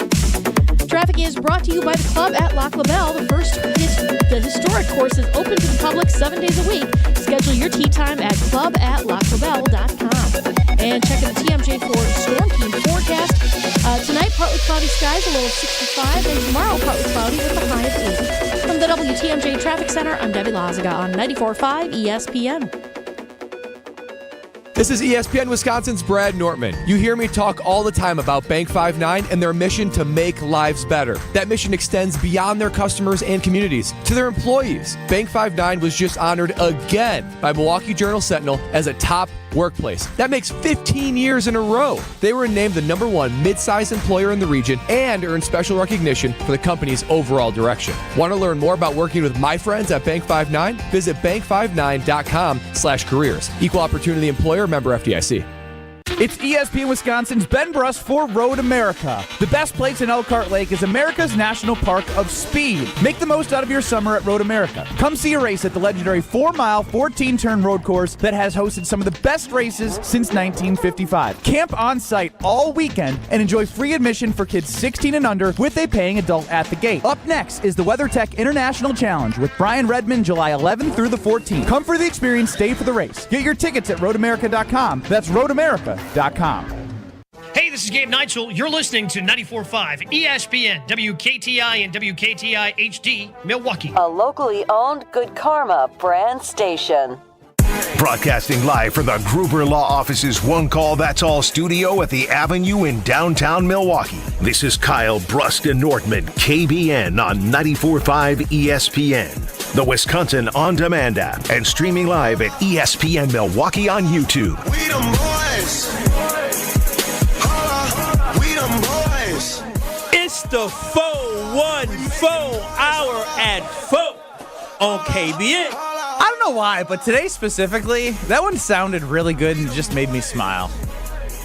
Traffic is brought to you by the club at Lac La Belle. The historic course is open to the public 7 days a week. Schedule your tee time at club@laclabelle.com. And check out the TMJ Ford Storm Team forecast. Tonight, partly cloudy skies, a low of 65, and tomorrow, partly cloudy with a high of 80. From the WTMJ Traffic Center, I'm Debbie Lazaga on 94.5 ESPN. This is ESPN Wisconsin's Brad Nortman. You hear me talk all the time about Bank 5-9 and their mission to make lives better. That mission extends beyond their customers and communities to their employees. Bank 5-9 was just honored again by Milwaukee Journal-Sentinel as a top workplace. That makes 15 years in a row. They were named the #1 mid-sized employer in the region and earned special recognition for the company's overall direction. Want to learn more about working with my friends at Bank 5-9? Visit bank59.com/careers. Equal opportunity employer, member FDIC. It's ESPN Wisconsin's Ben Brust for Road America. The best place in Elkhart Lake is America's National Park of Speed. Make the most out of your summer at Road America. Come see a race at the legendary 4-mile, 14-turn road course that has hosted some of the best races since 1955. Camp on site all weekend and enjoy free admission for kids 16 and under with a paying adult at the gate. Up next is the WeatherTech International Challenge with Brian Redmond July 11th through the 14th. Come for the experience, stay for the race. Get your tickets at roadamerica.com. That's roadamerica.com. Hey, this is Gabe Neitzel. You're listening to 94.5 ESPN, WKTI and WKTI HD, Milwaukee. A locally owned Good Karma brand station. Broadcasting live from the Gruber Law Office's One Call That's All studio at the Avenue in downtown Milwaukee. This is Kyle, Brust, and Nortman, KBN on 94.5 ESPN. The Wisconsin On Demand app and streaming live at ESPN Milwaukee on YouTube. We them boys. Holla, we them boys. It's the 414 hour at 4 on KBN. I don't know why, but today specifically, that one sounded really good and just made me smile.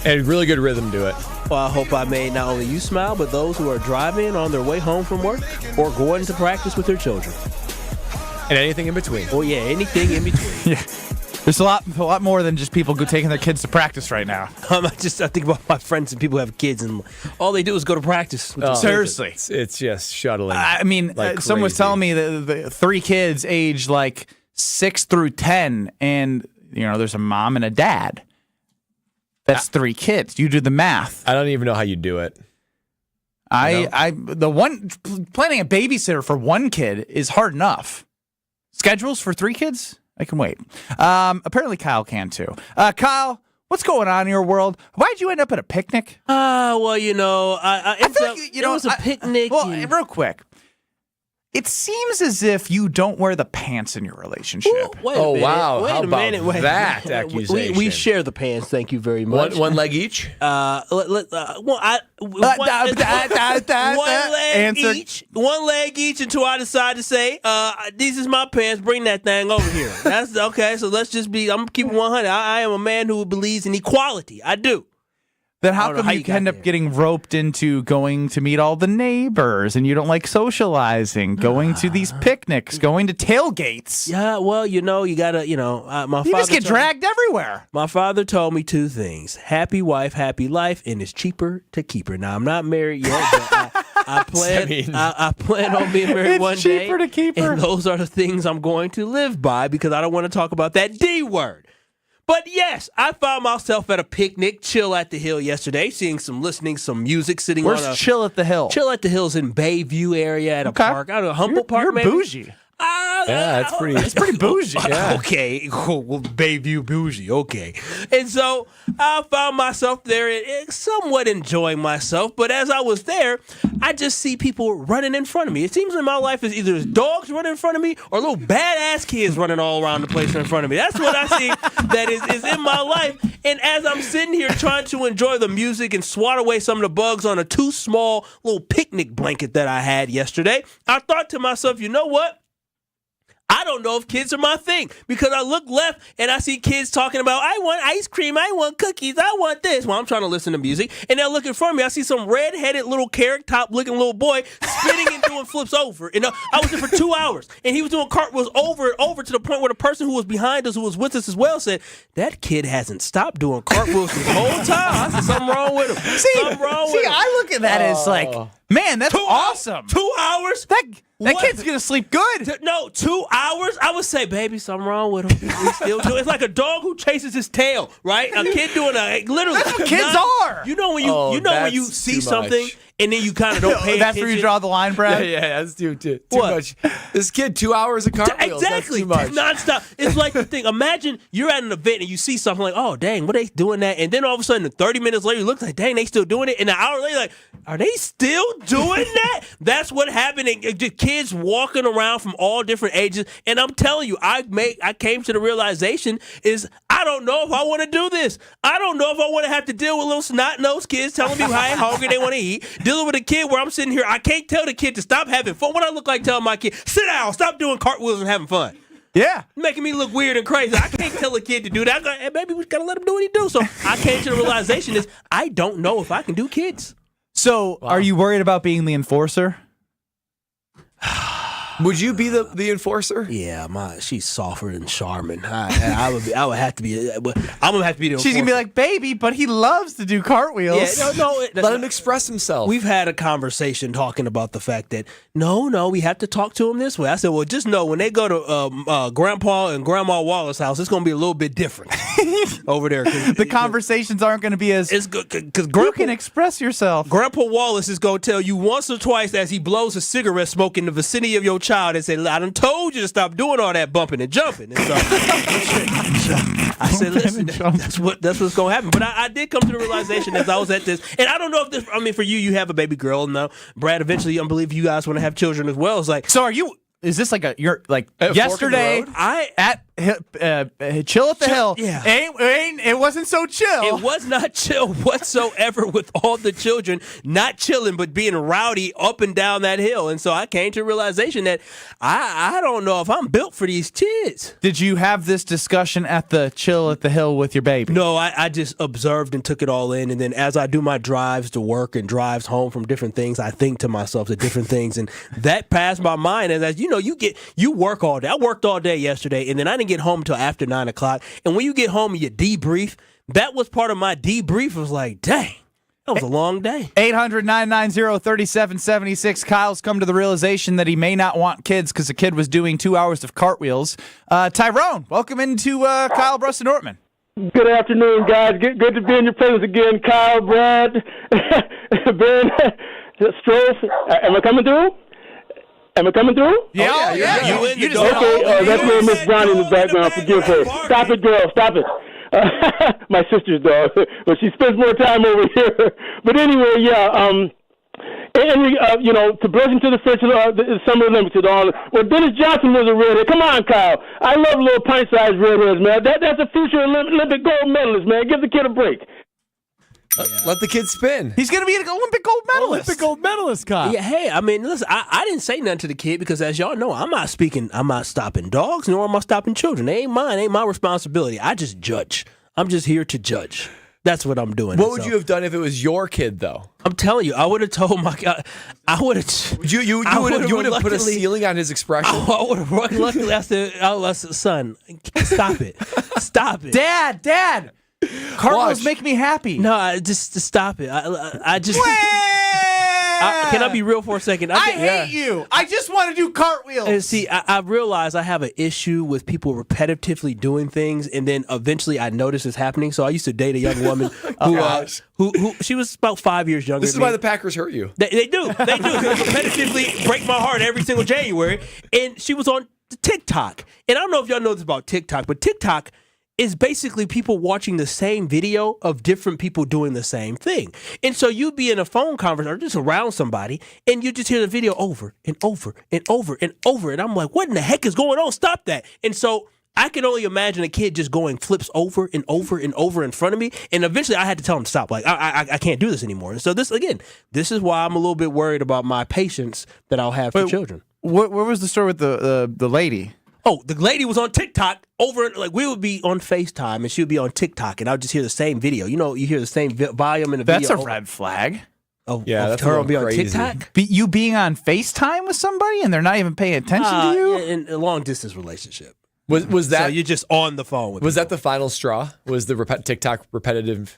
And really good rhythm to it. Well, I hope I made not only you smile, but those who are driving on their way home from work or going to practice with their children. And anything in between. Oh, yeah, anything in between. Yeah. There's a lot more than just people taking their kids to practice right now. I think about my friends and people who have kids, and all they do is go to practice. Seriously. It's just shuttling. I mean, like someone was crazy. telling me that the 3 kids aged like 6 through 10, and there's a mom and a dad. That's 3 kids. You do the math. I don't even know how you do it. Planning a babysitter for 1 kid is hard enough. Schedules for 3 kids? I can wait. Apparently Kyle can too. Kyle, what's going on in your world? Why'd you end up at a picnic? Well, it was a picnic. Real quick. It seems as if you don't wear the pants in your relationship. Wait a minute. Wow. Wait How a minute. about Wait. that accusation? We share the pants. Thank you very much. One leg each? One leg each. One leg each until I decide to say, these is my pants. Bring that thing over here. That's okay. So I'm keeping 100. I am a man who believes in equality. I do. Then how come you end up getting roped into going to meet all the neighbors and you don't like socializing, going to these picnics, going to tailgates? Yeah, well, you gotta, my father. You just get dragged everywhere. My father told me 2 things: happy wife, happy life, and it's cheaper to keep her. Now I'm not married yet, but I plan on being married one day. It's cheaper to keep her, and those are the things I'm going to live by because I don't want to talk about that D word. But yes, I found myself at a picnic, chill at the hill yesterday, listening some music, sitting Where's on a Chill at the Hill? Chill at the Hill's in Bayview area at a park. I don't know, Humboldt Park, you're maybe? bougie. Yeah, it's pretty bougie. Yeah. Okay, well, Bayview bougie. Okay, and so I found myself there and somewhat enjoying myself. But as I was there, I just see people running in front of me. It seems in my life is either there's dogs running in front of me or little badass kids running all around the place in front of me. That's what I see that is in my life. And as I'm sitting here trying to enjoy the music and swat away some of the bugs on a too small little picnic blanket that I had yesterday, I thought to myself, you know what? I don't know if kids are my thing because I look left and I see kids talking about, I want ice cream, I want cookies, I want this. Well, I'm trying to listen to music. And then I look in front of me, I see some red-headed little carrot top looking little boy spinning and doing flips over. And I was there for 2 hours and he was doing cartwheels over and over to the point where the person who was behind us, who was with us as well, said, that kid hasn't stopped doing cartwheels this whole time. I said, something wrong with him. Something wrong with him. I look at that as like, man, that's awesome. 2 hours? That kid's going to sleep good. No, 2 hours? I would say, baby, something wrong with him. He's still doing. It's like a dog who chases his tail, right? A kid doing literally. That's what kids are. You know when you see something and then you kind of don't pay attention. That's where you draw the line, Brad? Yeah, that's too much. This kid, 2 hours of cartwheels. Exactly. That's too much. Nonstop. It's like the thing. Imagine you're at an event and you see something like, oh, dang, what are they doing that? And then all of a sudden, 30 minutes later, you look like, dang, they still doing it. And an hour later, like, are they still doing that? That's what happened. The kids walking around from all different ages. And I'm telling you, I came to the realization is I don't know if I want to do this. I don't know if I want to have to deal with little snot-nosed kids telling me how hungry they want to eat. Dealing with a kid where I'm sitting here, I can't tell the kid to stop having fun. What I look like telling my kid, sit down, stop doing cartwheels and having fun. Yeah. Making me look weird and crazy. I can't tell a kid to do that. Hey, baby, we got to let him do what he do. So I came to the realization is I don't know if I can do kids. So are you worried about being the enforcer? Would you be the enforcer? Yeah, she's softer than Charmin. I would have to be. I'm gonna have to be the enforcer. She's gonna be like, baby, but he loves to do cartwheels. Yeah, let him express himself. We've had a conversation talking about the fact that no, we have to talk to him this way. I said, well, just know when they go to Grandpa and Grandma Wallace's house, it's gonna be a little bit different over there. The conversations aren't gonna be as. It's good because you can express yourself. Grandpa Wallace is gonna tell you once or twice as he blows a cigarette smoke in the vicinity of your child and say, I done told you to stop doing all that bumping and jumping. And so I said, listen, that's what's going to happen. But I did come to the realization as I was at this, and I don't know if this, I mean, for you have a baby girl. Now, Brad, eventually, I believe you guys want to have children as well. It's like, so are you, is this like you're like yesterday at Chill at the Hill? Yeah. It wasn't so chill. It was not chill whatsoever with all the children not chilling, but being rowdy up and down that hill. And so I came to the realization that I don't know if I'm built for these kids. Did you have this discussion at the Chill at the Hill with your baby? No, I just observed and took it all in. And then as I do my drives to work and drives home from different things, I think to myself the different things. And that passed my mind. And as you know, you work all day. I worked all day yesterday, and then I didn't get home until after 9 o'clock. And when you get home and you debrief, that was part of my debrief. It was like, dang, that was a long day. 800-990-3776. Kyle's come to the realization that he may not want kids because the kid was doing 2 hours of cartwheels. Tyrone, welcome into Kyle, Brust, and Nortman. Good afternoon, guys. Good to be in your presence again, Kyle, Brad, Ben, Stross. Am I coming through? Am I coming through? Yeah. You just okay, that's little Miss Brown in the background. Forgive her. Stop it, girl. Stop it. My sister's dog. But she spends more time over here. But anyway, to brush into the French Summer Olympics and all. Well, Dennis Johnson was a redhead. Come on, Kyle. I love little pint-sized redheads, man. That's a future Olympic gold medalist, man. Give the kid a break. Let the kid spin. He's going to be an Olympic gold medalist. Olympic gold medalist, Kyle. Yeah, hey, I mean, listen, I didn't say nothing to the kid because, as y'all know, I'm not stopping dogs, nor am I stopping children. They ain't mine. Ain't my responsibility. I just judge. I'm just here to judge. That's what I'm doing. What would you have done if it was your kid, though? I'm telling you, I would have told my God. I would have. You would have put a ceiling on his expression. I would have. Luckily, I said, "Son, stop it, stop it, Dad." Cartwheels make me happy. No, just stop it. I just. Can I be real for a second? I hate you. I just want to do cartwheels. And see, I realize I have an issue with people repetitively doing things, and then eventually I notice it's happening. So I used to date a young woman who she was about 5 years younger. This is why the Packers hurt you. They do. They repetitively break my heart every single January. And she was on TikTok. And I don't know if y'all know this about TikTok, but TikTok is basically people watching the same video of different people doing the same thing. And so you'd be in a phone conversation or just around somebody, and you just hear the video over and over and over and over. And I'm like, what in the heck is going on? Stop that. And so I can only imagine a kid just going flips over and over and over in front of me. And eventually I had to tell him to stop. Like, I can't do this anymore. And so this is why I'm a little bit worried about my patience that I'll have for children. Where was the story with the lady? Oh, the lady was on TikTok like we would be on FaceTime and she would be on TikTok and I would just hear the same video. You know, you hear the same volume in the video. That's a red flag. Oh, yeah, that's her be on crazy. TikTok? You being on FaceTime with somebody and they're not even paying attention to you? In a long distance relationship. Was that? So you're just on the phone with Was people. that the final straw? Was the TikTok repetitive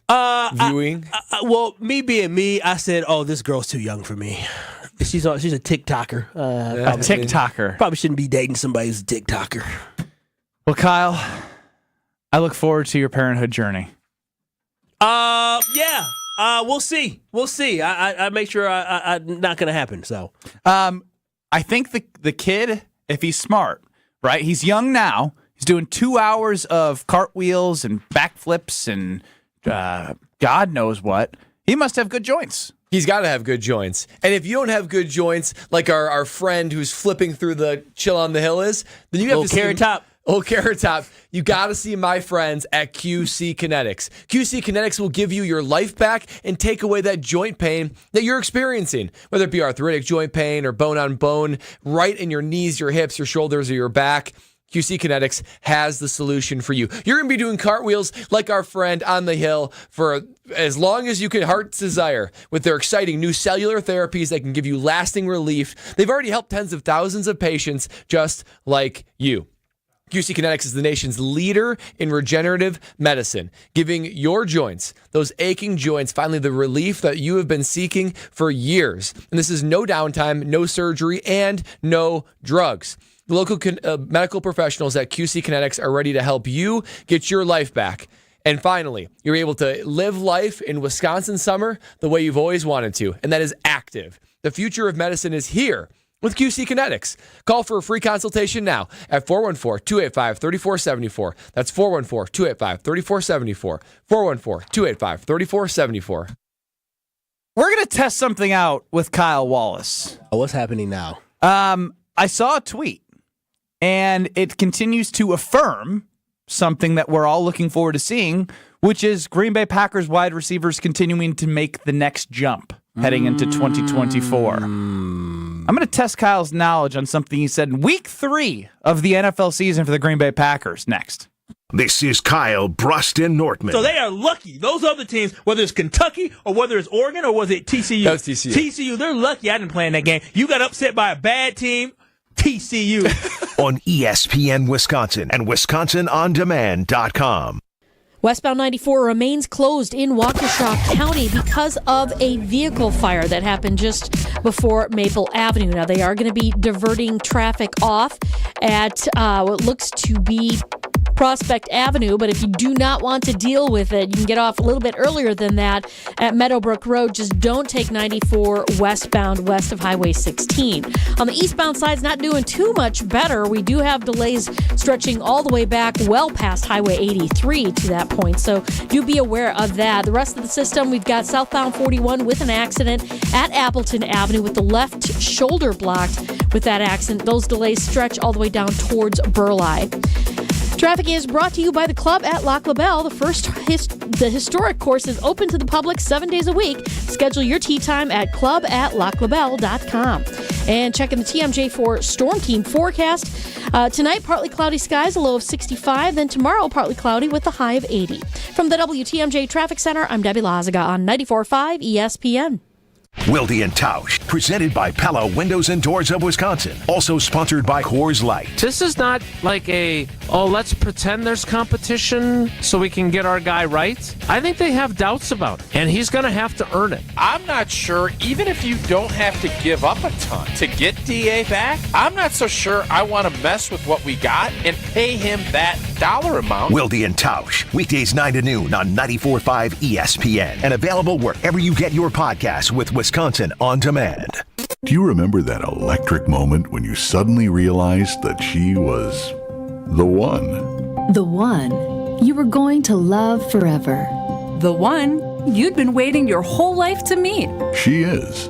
viewing? Well, me being me, I said, "Oh, this girl's too young for me. She's a TikToker. A TikToker. Probably shouldn't be dating somebody who's a TikToker." Well, Kyle, I look forward to your parenthood journey. Yeah. We'll see. I make sure I'm not gonna happen. So, I think the kid, if he's smart, right? He's young now. He's doing 2 hours of cartwheels and backflips and God knows what. He must have good joints. He's got to have good joints. And if you don't have good joints, like our friend who's flipping through the Chill on the Hill is, then you have to see Carrot Top. Oh, Carrot Top. You got to see my friends at QC Kinetics. QC Kinetics will give you your life back and take away that joint pain that you're experiencing, whether it be arthritic joint pain or bone on bone, right in your knees, your hips, your shoulders, or your back. QC Kinetics has the solution for you. You're going to be doing cartwheels like our friend on the hill for as long as you can heart's desire with their exciting new cellular therapies that can give you lasting relief. They've already helped tens of thousands of patients just like you. QC Kinetics is the nation's leader in regenerative medicine, giving your joints, those aching joints, finally the relief that you have been seeking for years. And this is no downtime, no surgery, and no drugs. The local medical professionals at QC Kinetics are ready to help you get your life back. And finally, you're able to live life in Wisconsin summer the way you've always wanted to, and that is active. The future of medicine is here with QC Kinetics. Call for a free consultation now at 414-285-3474. That's 414-285-3474. 414-285-3474. We're going to test something out with Kyle Wallace. What's happening now? I saw a tweet, and it continues to affirm something that we're all looking forward to seeing, which is Green Bay Packers wide receivers continuing to make the next jump heading into 2024. I'm going to test Kyle's knowledge on something he said in week 3 of the NFL season for the Green Bay Packers next. This is Kyle, Brust, and Nortman. So they are lucky. Those other teams, whether it's Kentucky or whether it's Oregon or was it TCU? That was TCU. TCU, they're lucky I didn't play in that game. You got upset by a bad team, TCU. On ESPN Wisconsin and WisconsinOnDemand.com. Westbound 94 remains closed in Waukesha County because of a vehicle fire that happened just before Maple Avenue. Now, they are going to be diverting traffic off at what looks to be Prospect Avenue, but if you do not want to deal with it, you can get off a little bit earlier than that at Meadowbrook Road. Just don't take 94 westbound west of Highway 16. On the eastbound side, it's not doing too much better. We do have delays stretching all the way back well past Highway 83 to that point, so do be aware of that. The rest of the system, we've got southbound 41 with an accident at Appleton Avenue with the left shoulder blocked with that accident. Those delays stretch all the way down towards Burleigh. Traffic is brought to you by the Club at Lac La Belle. The historic course is open to the public 7 days a week. Schedule your tee time at clubatlaclabelle.com. And checking the TMJ for Storm Team forecast. Tonight, partly cloudy skies, a low of 65. Then tomorrow, partly cloudy with a high of 80. From the WTMJ Traffic Center, I'm Debbie Lazaga on 94.5 ESPN. Wilde and Tausch, presented by Pella Windows and Doors of Wisconsin. Also sponsored by Coors Light. This is not like let's pretend there's competition so we can get our guy right. I think they have doubts about it, and he's going to have to earn it. I'm not sure, even if you don't have to give up a ton to get DA back, I'm not so sure I want to mess with what we got and pay him that dollar amount. Wilde and Tausch, weekdays 9 to noon on 94.5 ESPN, and available wherever you get your podcasts with Wisconsin On Demand. Do you remember that electric moment when you suddenly realized that she was the one? The one you were going to love forever. The one you'd been waiting your whole life to meet. She is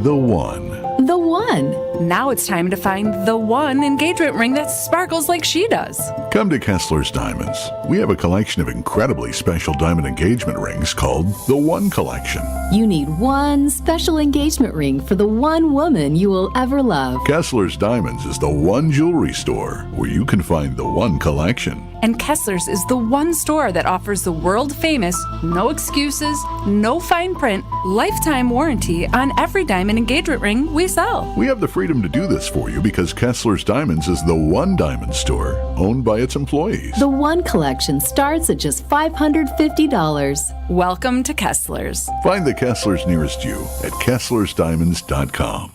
the one. The one. Now it's time to find the one engagement ring that sparkles like she does. Come to Kessler's Diamonds. We have a collection of incredibly special diamond engagement rings called the One Collection. You need one special engagement ring for the one woman you will ever love. Kessler's Diamonds is the one jewelry store where you can find the One Collection. And Kessler's is the one store that offers the world-famous, no excuses, no fine print, lifetime warranty on every diamond engagement ring we sell. We have the freedom to do this for you because Kessler's Diamonds is the one diamond store owned by its employees. The One Collection starts at just $550. Welcome to Kessler's. Find the Kesslers nearest you at KesslersDiamonds.com.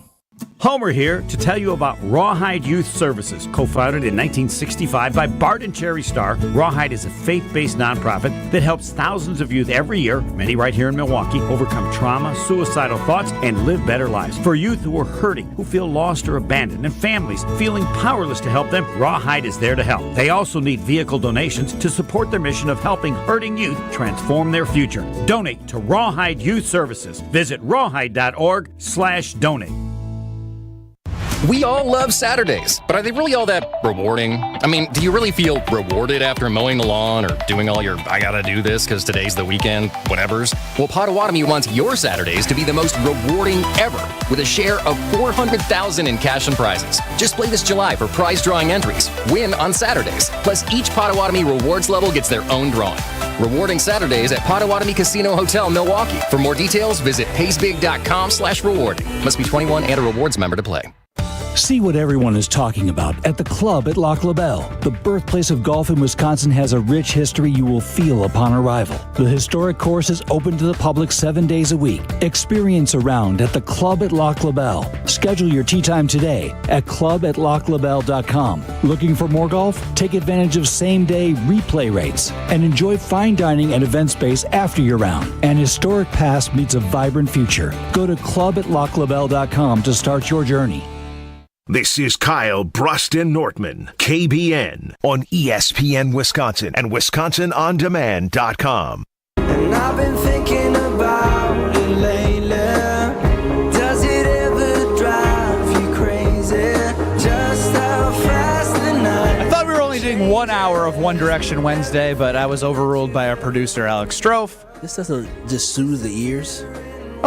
Homer here to tell you about Rawhide Youth Services. Co-founded in 1965 by Bart and Cherry Starr, Rawhide is a faith-based nonprofit that helps thousands of youth every year, many right here in Milwaukee, overcome trauma, suicidal thoughts, and live better lives. For youth who are hurting, who feel lost or abandoned, and families feeling powerless to help them, Rawhide is there to help. They also need vehicle donations to support their mission of helping hurting youth transform their future. Donate to Rawhide Youth Services. Visit rawhide.org/donate. We all love Saturdays, but are they really all that rewarding? I mean, do you really feel rewarded after mowing the lawn or doing all your I gotta do this because today's the weekend whatevers? Well, Potawatomi wants your Saturdays to be the most rewarding ever with a share of $400,000 in cash and prizes. Just play this July for prize drawing entries. Win on Saturdays. Plus, each Potawatomi rewards level gets their own drawing. Rewarding Saturdays at Potawatomi Casino Hotel, Milwaukee. For more details, visit paysbig.com/rewarding. Must be 21 and a rewards member to play. See what everyone is talking about at the club at Lac La Belle. The birthplace of golf in Wisconsin has a rich history you will feel upon arrival. The historic course is open to the public 7 days a week. Experience a round at the club at Lac La Belle. Schedule your tee time today at club@laclabelle.com. Looking for more golf? Take advantage of same-day replay rates and enjoy fine dining and event space after your round. An historic past meets a vibrant future. Go to club@laclabelle.com to start your journey. This is Kyle, Brust, and Nortman, KBN, on ESPN Wisconsin and WisconsinOnDemand.com. And I've been thinking about it lately. Does it ever drive you crazy? Just how fast the night. I thought we were only doing 1 hour of One Direction Wednesday, but I was overruled by our producer, Alex Strofe. This doesn't just soothe the ears.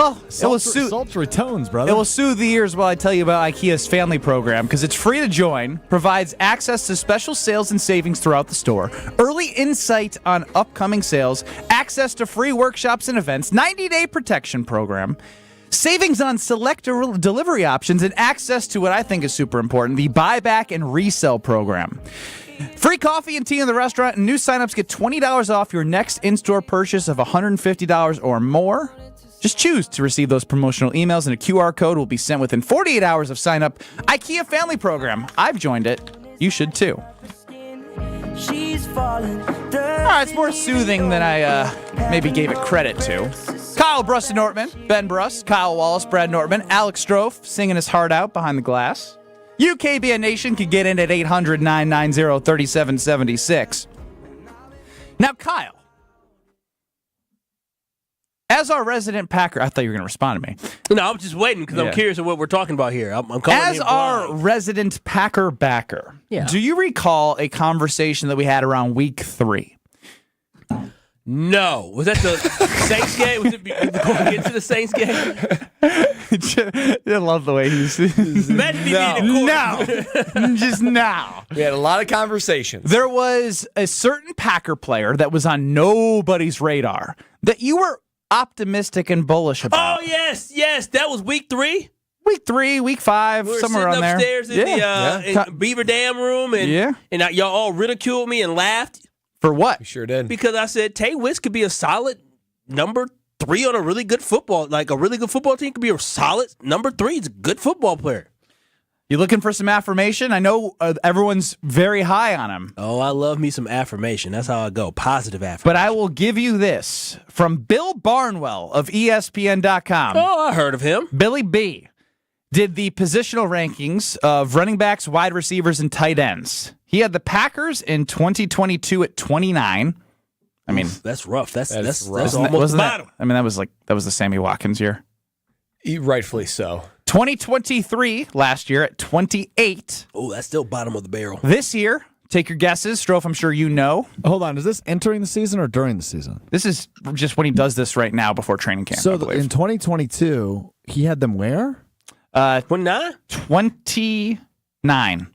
Oh, it will soothe sultry tones, brother. It will soothe the ears while I tell you about IKEA's family program because it's free to join, provides access to special sales and savings throughout the store, early insight on upcoming sales, access to free workshops and events, 90-day protection program, savings on select delivery options, and access to what I think is super important, the buyback and resell program. Free coffee and tea in the restaurant, and new signups get $20 off your next in-store purchase of $150 or more. Just choose to receive those promotional emails, and a QR code will be sent within 48 hours of sign up. IKEA Family Program. I've joined it. You should too. All right, it's more soothing than I maybe gave it credit to. Kyle, Brust, and Nortman. Ben Brust, Kyle Wallace, Brad Nortman, Alex Strofe singing his heart out behind the glass. You, KBN Nation, can get in at 800-990-3776. Now, Kyle. As our resident Packer, I thought you were going to respond to me. No, I'm just waiting because I'm curious of what we're talking about here. I'm calling As our resident Packer backer, do you recall a conversation that we had around week 3? No. Was that the Saints game? Was it going into the Saints game? I love the way he's... No. Just now. We had a lot of conversations. There was a certain Packer player that was on nobody's radar that you were optimistic and bullish about. Oh, yes. That was week 3? Week 3, week 5, we were somewhere around there. Upstairs in the Beaver Dam room, and y'all all ridiculed me and laughed. For what? We sure did. Because I said Tay Wicks could be a solid number 3 on a really good football, like a really good football team could be a solid number 3. He's a good football player. You looking for some affirmation? I know everyone's very high on him. Oh, I love me some affirmation. That's how I go. Positive affirmation. But I will give you this from Bill Barnwell of ESPN.com. Oh, I heard of him. Billy B did the positional rankings of running backs, wide receivers, and tight ends. He had the Packers in 2022 at 29. I mean, that's rough. That's rough. That's almost the bottom. That was the Sammy Watkins year. Rightfully so. 2023 last year at 28. Oh, that's still bottom of the barrel. This year, take your guesses. Strofe, I'm sure you know. Hold on. Is this entering the season or during the season? This is just when he does this right now before training camp. So in 2022, he had them where? 29? 29.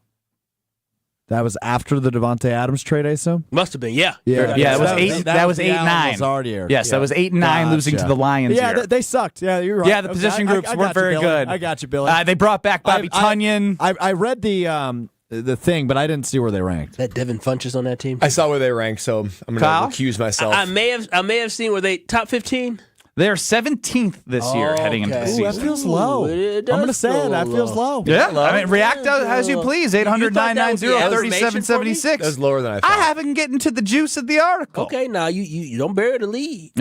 That was after the Devontae Adams trade, I assume? Must have been, yeah. That was 8-9. That was 8-9. Yes, that was 8-9 losing to the Lions. Yeah, they sucked. Yeah, you're right. Yeah, the position groups weren't very good. I got you, Billy. They brought back Bobby Tunyon. I read the thing, but I didn't see where they ranked. That Devin Funchess on that team? I saw where they ranked, so I'm going to recuse myself. I may have seen where they top 15. They're 17th this year heading into the season. That feels low. I'm going to say that feels low. Yeah, I mean, react as you please. 800-990-3776. That's lower than I thought. I haven't gotten to the juice of the article. Okay, now you don't bury the lead.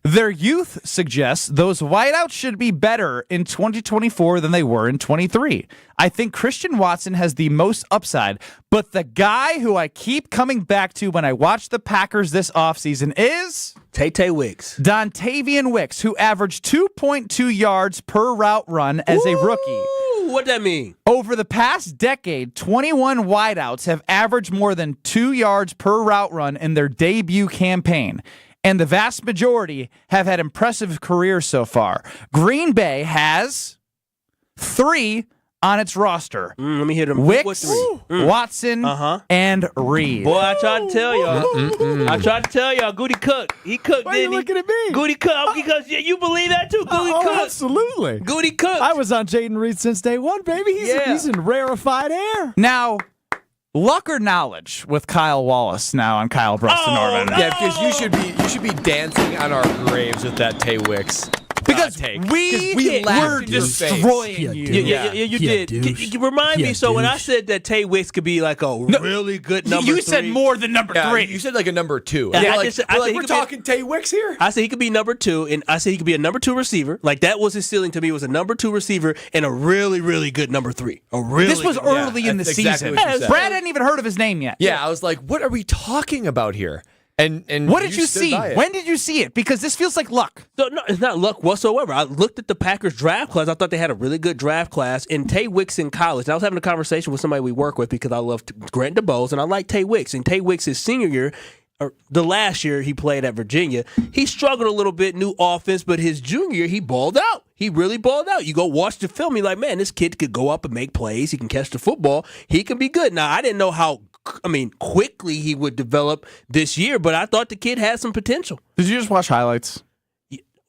Their youth suggests those wideouts should be better in 2024 than they were in 23. I think Christian Watson has the most upside, but the guy who I keep coming back to when I watch the Packers this offseason is... Tay Wicks. Dontavian Wicks, who averaged 2.2 yards per route run as a rookie. What that mean? Over the past decade, 21 wideouts have averaged more than 2 yards per route run in their debut campaign. And the vast majority have had impressive careers so far. Green Bay has 3 on its roster. Let me hit them. Wicks, Watson, and Reed. Boy, I tried to tell y'all. I tried to tell y'all. Goody Cook. He cooked, Why are you looking at me? Goody Cook. Because you believe that too. Goody Cook. Absolutely. Goody Cook. I was on Jaden Reed since day one, baby. He's in rarefied air. Now, luck or knowledge with Kyle Wallace now on Kyle Brust and Norman. No. Yeah, because you should be dancing on our graves with that Tay Wicks. Because we were destroying you. Yeah, you did. You remind me, so when I said that Tay Wicks could be like a really good number 3. You said more than number 3. You said like a number 2. Yeah, we're talking Tay Wicks here? I said he could be number 2, and I said he could be a number 2 receiver. Like, that was his ceiling to me, was a number 2 receiver and a really, really good number 3. This was early in the season. Brad hadn't even heard of his name yet. Yeah, I was like, what are we talking about here? And what did you see? When did you see it? Because this feels like luck. No, it's not luck whatsoever. I looked at the Packers draft class. I thought they had a really good draft class. And Tay Wicks in college. And I was having a conversation with somebody we work with because I love Grant DeBose and I like Tay Wicks. And Tay Wicks, his senior year, or the last year he played at Virginia, he struggled a little bit, new offense, but his junior year, he balled out. He really balled out. You go watch the film, you're like, man, this kid could go up and make plays. He can catch the football. He can be good. Now, I didn't know how quickly he would develop this year, but I thought the kid had some potential. Did you just watch highlights?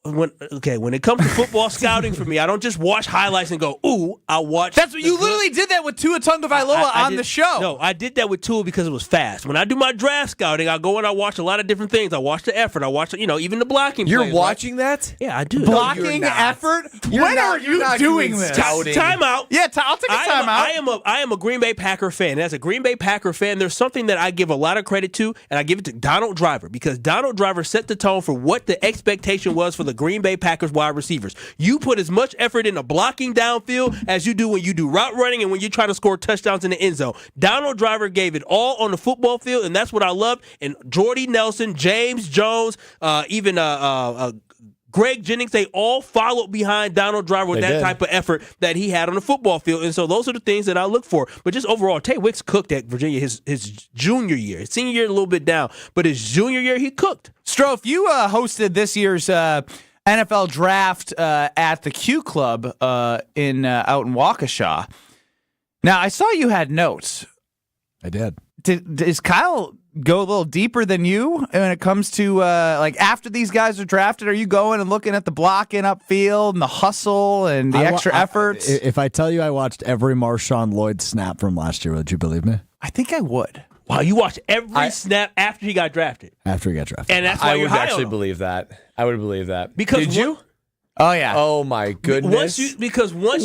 When it comes to football scouting for me, I don't just watch highlights and go, ooh, I watch. That's what you literally did that with Tua Tagovailoa on the show. No, I did that with Tua because it was fast. When I do my draft scouting, I go and I watch a lot of different things. I watch the effort. I watch, even the blocking. You're watching that? Yeah, I do. Blocking effort? When are you doing this? Time out. Yeah, I'll take a time out. I am a Green Bay Packer fan. And as a Green Bay Packer fan, there's something that I give a lot of credit to, and I give it to Donald Driver because Donald Driver set the tone for what the expectation was for the Green Bay Packers wide receivers. You put as much effort into blocking downfield as you do when you do route running and when you try to score touchdowns in the end zone. Donald Driver gave it all on the football field, and that's what I loved. And Jordy Nelson, James Jones, even Greg Jennings, they all followed behind Donald Driver with type of effort that he had on the football field. And so those are the things that I look for. But just overall, Tay Wicks cooked at Virginia his junior year. His senior year, a little bit down. But his junior year, he cooked. Strofe, you hosted this year's NFL draft at the Q Club out in Waukesha. Now, I saw you had notes. I did. Is Kyle go a little deeper than you when it comes to like after these guys are drafted? Are you going and looking at the blocking upfield and the hustle and the extra efforts? If I tell you I watched every Marshawn Lloyd snap from last year, would you believe me? I think I would. Wow, you watched every snap after he got drafted. After he got drafted. And that's why I you're would high actually on him. believe that. I would believe that. Because did you? Oh yeah. Oh my goodness. Once you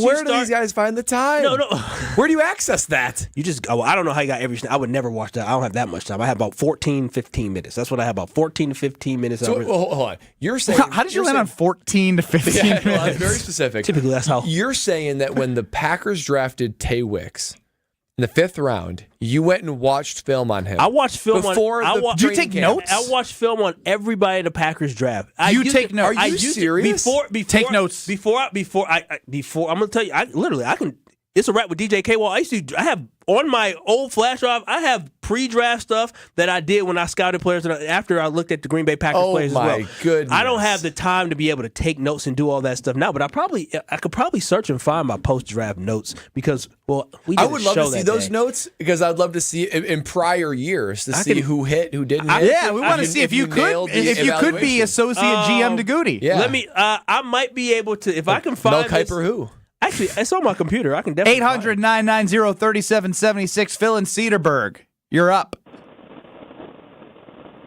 Where do these guys find the time? No. Where do you access that? You just go. I don't know how you got every snap. I would never watch that. I don't have that much time. I have about 14, 15 minutes. That's what I have, about 14 to 15 minutes. So, hold on. You're saying how did you land on 14 to 15 minutes? Well, that's very specific. Typically, that's how. You're saying that when the Packers drafted Tay Wicks in the 5th round, you went and watched film on him. I watched film before on. the Did you take notes? I watched film on everybody in the Packers draft. You take notes? Are you serious? Before take notes. Before I'm gonna tell you. I can. It's a wrap with DJ K. Well, I have on my old flash drive. I have pre-draft stuff that I did when I scouted players, and after I looked at the Green Bay Packers players as well. Oh my goodness! I don't have the time to be able to take notes and do all that stuff now, but I could probably search and find my post-draft notes because we. I would love to see those notes because I'd love to see in prior years to see who hit, who didn't hit. Yeah, we want to see if you could be associate GM to Goody. Yeah. Let me. I might be able to if I can find Mel Kiper who. Actually, it's on my computer. I can definitely 800-990-3776. Phil in Cedarburg, you're up.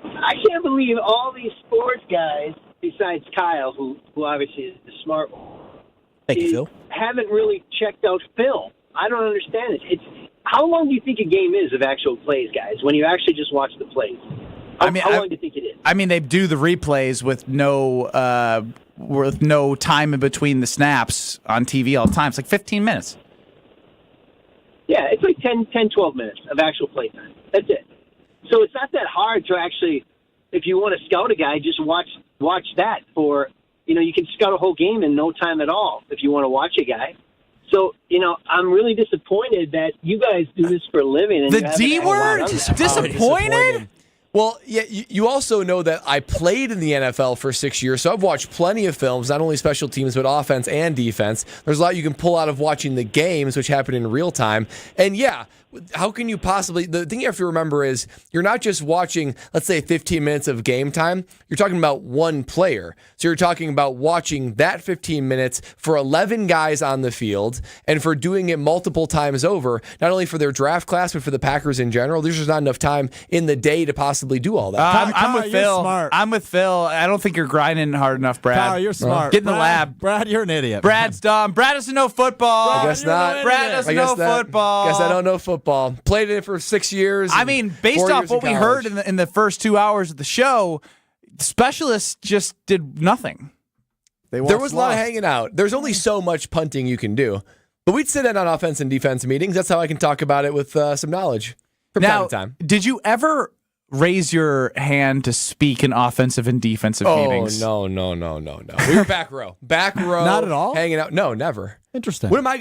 I can't believe all these sports guys, besides Kyle, who obviously is the smart one, Thank you, Phil. haven't really checked out film. I don't understand it. How long do you think a game is of actual plays, guys, when you actually just watch the plays? How long do you think it is? I mean, they do the replays with no time in between the snaps on TV all the time. It's like 15 minutes. Yeah, it's like 10, 12 minutes of actual play time. That's it. So it's not that hard to actually, if you want to scout a guy, just watch that for, you can scout a whole game in no time at all if you want to watch a guy. So, I'm really disappointed that you guys do this for a living. And the D word? Disappointed? Well, yeah, you also know that I played in the NFL for 6 years, so I've watched plenty of films, not only special teams, but offense and defense. There's a lot you can pull out of watching the games, which happen in real time. And yeah, how can you possibly... The thing you have to remember is you're not just watching, let's say, 15 minutes of game time. You're talking about one player. So you're talking about watching that 15 minutes for 11 guys on the field and for doing it multiple times over, not only for their draft class, but for the Packers in general. There's just not enough time in the day to possibly do all that. I'm with Phil. Smart. I'm with Phil. I don't think you're grinding hard enough, Brad. Kyle, you're smart. Get in the lab. Brad, you're an idiot. Brad's dumb. Brad doesn't know football. I guess not. Brad doesn't know football. Guess I don't know football. Played it for 6 years. I mean, based off what we heard in the first 2 hours of the show, specialists just did nothing. There was a lot of hanging out. There's only so much punting you can do. But we'd sit in on offense and defense meetings. That's how I can talk about it with some knowledge from time to time. Did you ever raise your hand to speak in offensive and defensive meetings? Oh, no. We were back row. Back row. Not at all? Hanging out. No, never. Interesting. What am I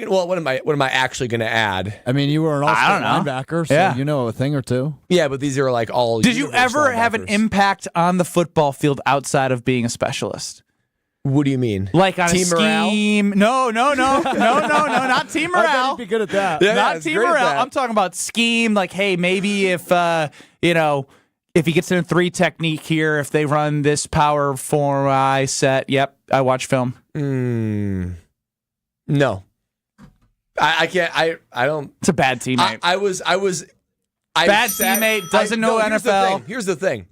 actually going to add? I mean, you were an all-star linebacker, so Yeah. you know a thing or two. Yeah, but these are like all Did you ever have an linebackers. impact on the football field outside of being a specialist? What do you mean? Like on Team a scheme? No, not team morale. I bet he'd be good at that. Yeah, Not it's team great at morale. that. I'm talking about scheme. Like, hey, maybe if if he gets in a 3 technique here, if they run this power 4 set, yep, I watch film. No, I can't. I don't. It's a bad teammate. I was. Bad teammate, doesn't know NFL. Here's the thing.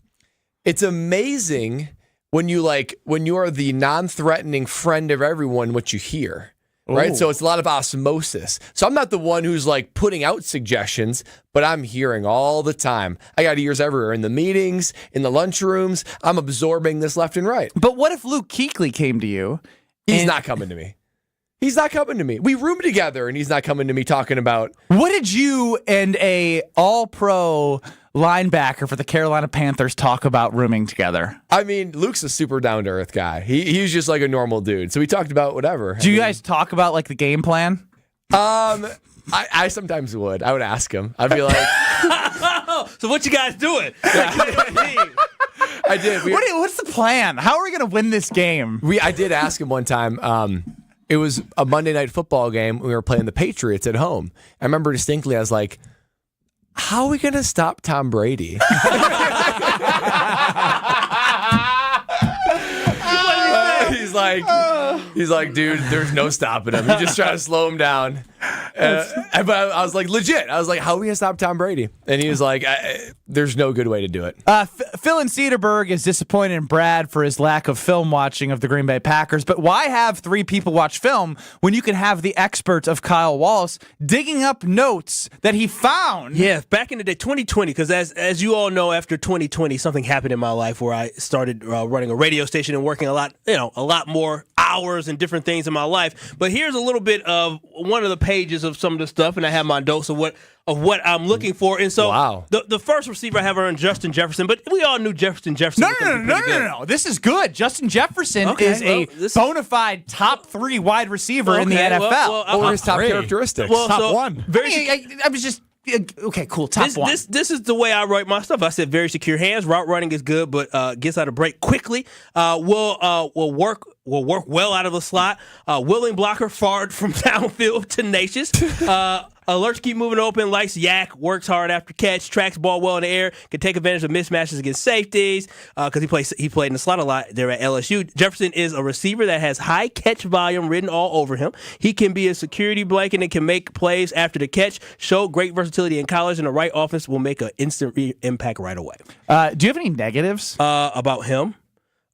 It's amazing when you are the non-threatening friend of everyone, what you hear. Right? Ooh. So it's a lot of osmosis. So I'm not the one who's like putting out suggestions, but I'm hearing all the time. I got ears everywhere in the meetings, in the lunchrooms. I'm absorbing this left and right. But what if Luke Kuechly came to you? He's not coming to me. He's not coming to me. We room together, and he's not coming to me talking about... What did you and a all-pro linebacker for the Carolina Panthers talk about rooming together? I mean, Luke's a super down-to-earth guy. He's just like a normal dude. So we talked about whatever. Do you guys talk about like the game plan? I sometimes would. I would ask him. I'd be like... So what you guys doing? I did. What's the plan? How are we going to win this game? I did ask him one time. It was a Monday Night Football game. We were playing the Patriots at home. I remember distinctly, I was like, How are we going to stop Tom Brady? He's like, dude, there's no stopping him. You just try to slow him down. But I was like, legit. I was like, how are we going to stop Tom Brady? And he was like, there's no good way to do it. Phil in Cedarburg is disappointed in Brad for his lack of film watching of the Green Bay Packers. But why have three people watch film when you can have the expert of Kyle Wallace digging up notes that he found? Yeah, back in the day, 2020, because as you all know, after 2020, something happened in my life where I started running a radio station and working a lot more hours and different things in my life. But here's a little bit of one of the pages of some of the stuff, and I have my notes of what I'm looking for. And so the first receiver I have on Justin Jefferson, but we all knew Justin Jefferson. No. This is good. Justin Jefferson is a bona fide top 3 wide receiver in the NFL. Or his top characteristics. Top 1. I was just... Okay, cool. Top 1. This is the way I write my stuff. I said very secure hands. Route running is good, but gets out of break quickly. Will work well out of the slot. Willing blocker, far from downfield, tenacious. Alerts keep moving open, likes yak, works hard after catch, tracks ball well in the air, can take advantage of mismatches against safeties because he played in the slot a lot there at LSU. Jefferson is a receiver that has high catch volume written all over him. He can be a security blanket and can make plays after the catch. Showed great versatility in college, and the right offense will make an instant impact right away. Do you have any negatives about him?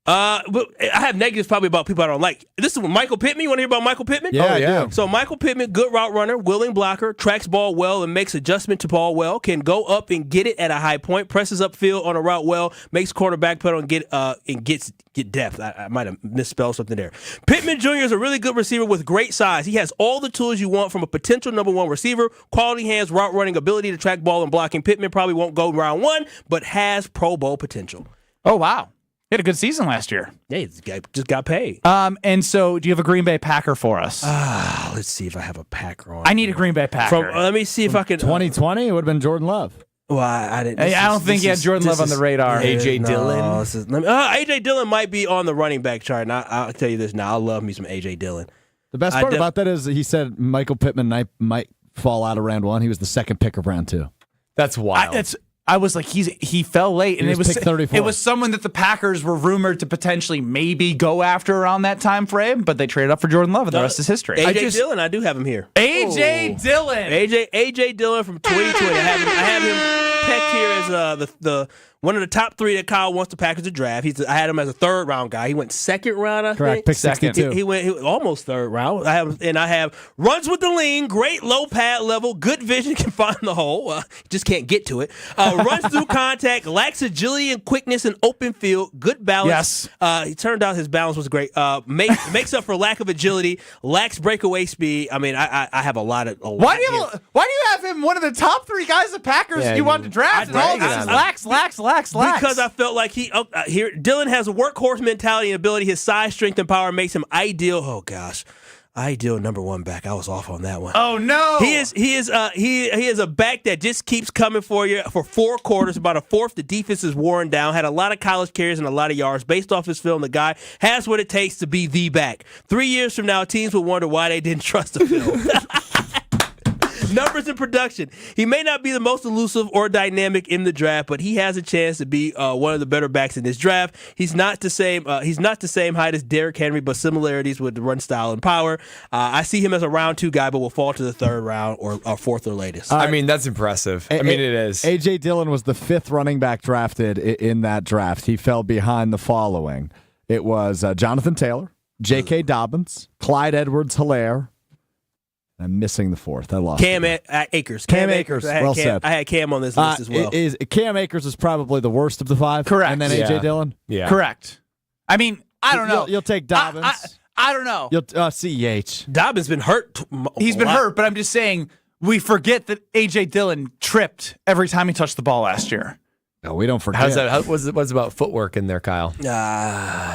But I have negatives probably about people I don't like. This is Michael Pittman. You want to hear about Michael Pittman? Yeah. So Michael Pittman, good route runner, willing blocker, tracks ball well and makes adjustment to ball well, can go up and get it at a high point, presses upfield on a route well, makes quarterback pedal and get depth. I might have misspelled something there. Pittman Jr. is a really good receiver with great size. He has all the tools you want from a potential number 1 receiver, quality hands, route running, ability to track ball and blocking. Pittman probably won't go round 1, but has Pro Bowl potential. Oh, wow. He had a good season last year. Yeah, this guy just got paid. And so, do you have a Green Bay Packer for us? Let's see if I have a Packer on. I need a Green Bay Packer. Let me see if I can. 2020, it would have been Jordan Love. Well, I didn't. I don't think he had Jordan Love on the radar. AJ Dillon. AJ Dillon might be on the running back chart. And I'll tell you this now. I love me some AJ Dillon. The best part about that is he said Michael Pittman might fall out of round 1. He was the second pick of round 2. That's wild. I was like, he fell late, and it was pick 34. It was someone that the Packers were rumored to potentially maybe go after around that time frame, but they traded up for Jordan Love, and the rest is history. AJ Dillon, I do have him here. AJ Dillon, AJ Dillon from 2020. I have him pegged here as the one of the top 3 that Kyle wants the Packers to draft. I had him as a 3rd round guy. He went 2nd round, I Correct, think. pick 62. He went almost 3rd round. I have runs with the lean, great low pad level, good vision, can find the hole. Just can't get to it. Runs through contact, lacks agility and quickness in open field, good balance. Yes. He turned out his balance was great. Makes up for lack of agility, lacks breakaway speed. I mean, I have a lot. Why do you have him one of the top 3 guys the Packers you want to draft? Lacks. Because I felt like Dillon has a workhorse mentality and ability. His size, strength, and power makes him ideal. Oh gosh, ideal number 1 back. I was off on that one. Oh no, he is a back that just keeps coming for you for 4 quarters. About a fourth, the defense is worn down. Had a lot of college carries and a lot of yards. Based off his film, the guy has what it takes to be the back. 3 years from now, teams will wonder why they didn't trust the film. Numbers and production. He may not be the most elusive or dynamic in the draft, but he has a chance to be one of the better backs in this draft. He's not the same height as Derrick Henry, but similarities with the run style and power. I see him as a round 2 guy, but will fall to the 3rd round or 4th or latest. I mean, that's impressive. It is. AJ Dillon was the 5th running back drafted in that draft. He fell behind the following. It was Jonathan Taylor, J.K. Dobbins, Clyde Edwards-Helaire. I'm missing the 4th. I lost Cam Akers. Cam Akers. Well said. I had Cam on this list as well. Cam Akers is probably the worst of the 5. Correct. And then AJ Dillon. Yeah. Correct. I mean, I don't know. You'll take Dobbins. I don't know. You'll CEH. Dobbins been hurt. He's been hurt, but I'm just saying we forget that AJ Dillon tripped every time he touched the ball last year. No, we don't forget. What's about footwork in there, Kyle?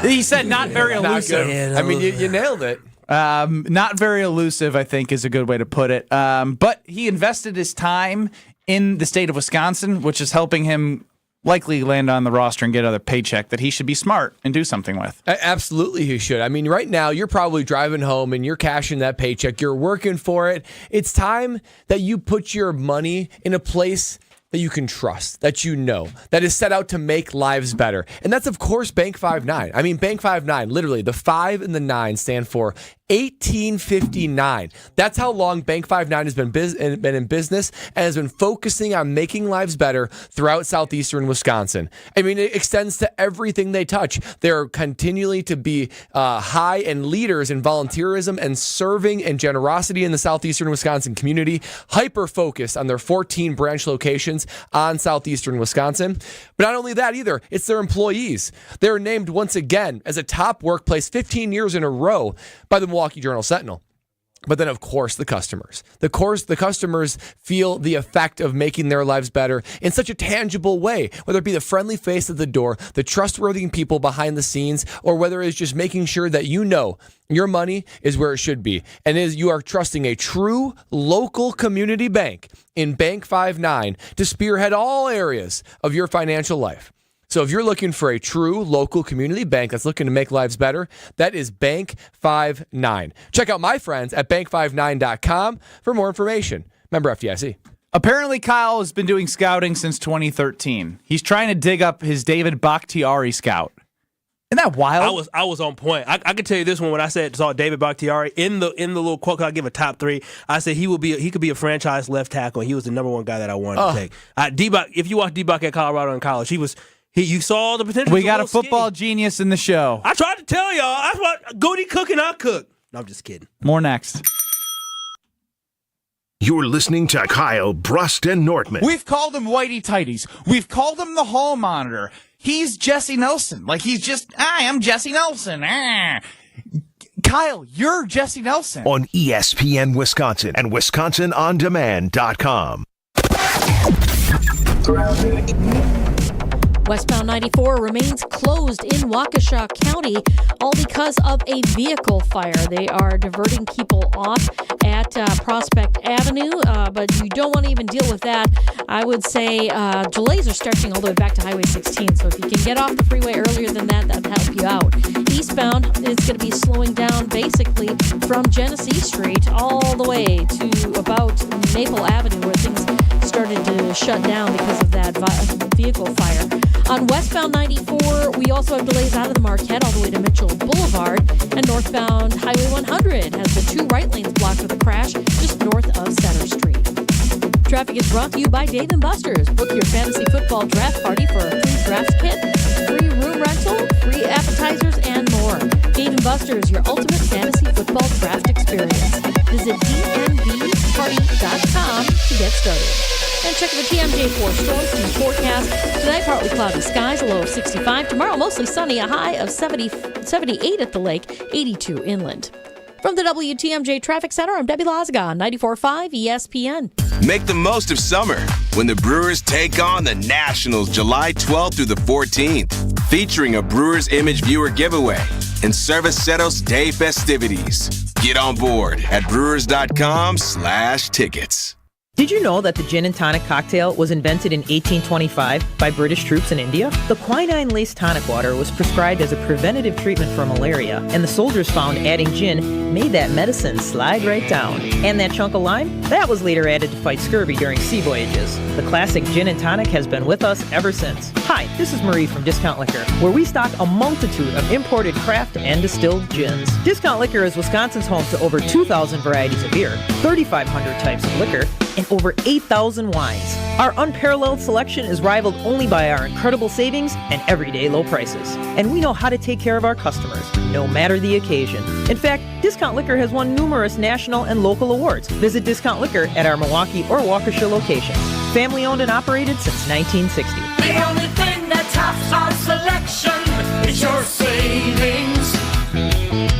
He said not very elusive. I mean, you nailed it. Not very elusive, I think, is a good way to put it. But he invested his time in the state of Wisconsin, which is helping him likely land on the roster and get another paycheck that he should be smart and do something with. Absolutely, he should. I mean, right now, you're probably driving home and you're cashing that paycheck. You're working for it. It's time that you put your money in a place that you can trust, that you know, that is set out to make lives better. And that's, of course, Bank 5-9. I mean, Bank 5-9, literally, the 5 and the 9 stand for 1859. That's how long Bank 5-9 has been in business and has been focusing on making lives better throughout southeastern Wisconsin. I mean, it extends to everything they touch. They're continually to be high and leaders in volunteerism and serving and generosity in the southeastern Wisconsin community, hyper-focused on their 14 branch locations on southeastern Wisconsin. But not only that either, it's their employees. They're named once again as a top workplace 15 years in a row by the Milwaukee Journal-Sentinel. But then, of course, the customers. The customers feel the effect of making their lives better in such a tangible way, whether it be the friendly face at the door, the trustworthy people behind the scenes, or whether it's just making sure that you know your money is where it should be. And you are trusting a true local community bank in Bank 5-9 to spearhead all areas of your financial life. So if you're looking for a true local community bank that's looking to make lives better, that is Bank 5-9. Check out my friends at bank59.com for more information. Member FDIC. Apparently, Kyle has been doing scouting since 2013. He's trying to dig up his David Bakhtiari scout. Isn't that wild? I was on point. I can tell you this one when I saw David Bakhtiari in the little quote. I give a top 3. I said he could be a franchise left tackle. He was the number one guy that I wanted to take. D-Bach, if you watch D-Bach at Colorado in college, you saw the potential. We got a football genius in the show. I tried to tell y'all. That's what Goody cook and I cook. No, I'm just kidding. More next. You're listening to Kyle, Brust, and Nortman. We've called him Whitey Tighties. We've called him the Hall Monitor. He's Jesse Nelson. Like, he's just, I'm Jesse Nelson. Kyle, you're Jesse Nelson. On ESPN Wisconsin and WisconsinOnDemand.com. Westbound 94 remains closed in Waukesha County, all because of a vehicle fire. They are diverting people off at Prospect Avenue, but you don't want to even deal with that. I would say delays are stretching all the way back to Highway 16, so if you can get off the freeway earlier than that, that would help you out. Eastbound is going to be slowing down basically from Genesee Street all the way to about Maple Avenue, where things started to shut down because of that vehicle fire. On westbound 94, we also have delays out of the Marquette all the way to Mitchell Boulevard, and northbound Highway 100 has the 2 right lanes blocked with a crash just north of Center Street. Traffic is brought to you by Dave & Buster's. Book your fantasy football draft party for a free draft kit, free room rental, free appetizers, and more. Dave & Buster's, your ultimate fantasy football draft experience. Visit dnbparty.com to get started. And check the TMJ 4 storms in the forecast. Tonight, partly cloudy skies, a low of 65. Tomorrow, mostly sunny, a high of 78 at the lake, 82 inland. From the WTMJ Traffic Center, I'm Debbie Lazaga on 94.5 ESPN. Make the most of summer when the Brewers take on the Nationals July 12th through the 14th, featuring a Brewers Image Viewer giveaway and Cerveceros Day festivities. Get on board at brewers.com/tickets. Did you know that the gin and tonic cocktail was invented in 1825 by British troops in India? The quinine-laced tonic water was prescribed as a preventative treatment for malaria, and the soldiers found adding gin made that medicine slide right down. And that chunk of lime? That was later added to fight scurvy during sea voyages. The classic gin and tonic has been with us ever since. Hi, this is Marie from Discount Liquor, where we stock a multitude of imported craft and distilled gins. Discount Liquor is Wisconsin's home to over 2,000 varieties of beer, 3,500 types of liquor, and over 8,000 wines. Our unparalleled selection is rivaled only by our incredible savings and everyday low prices. And we know how to take care of our customers, no matter the occasion. In fact, Discount Liquor has won numerous national and local awards. Visit Discount Liquor at our Milwaukee or Waukesha locations. Family owned and operated since 1960. The only thing that tops our selection is your savings.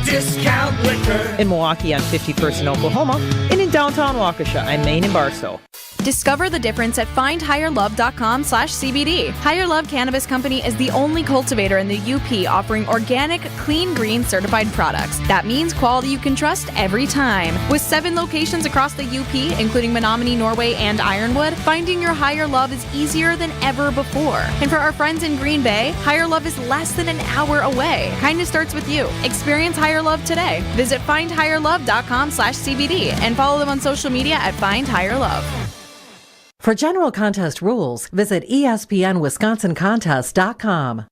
Discount Liquor. In Milwaukee on 51st in Oklahoma, and in downtown Waukesha on Main and Barstow. Discover the difference at findhigherlove.com/CBD. Higher Love Cannabis Company is the only cultivator in the UP offering organic, clean green certified products. That means quality you can trust every time. With 7 locations across the UP, including Menominee, Norway, and Ironwood, finding your Higher Love is easier than ever before. And for our friends in Green Bay, Higher Love is less than an hour away. Kindness starts with you. Experience Higher Love today. Visit findhigherlove.com/CBD and follow them on social media at Find Higher Love. For general contest rules, visit ESPNWisconsinContest.com.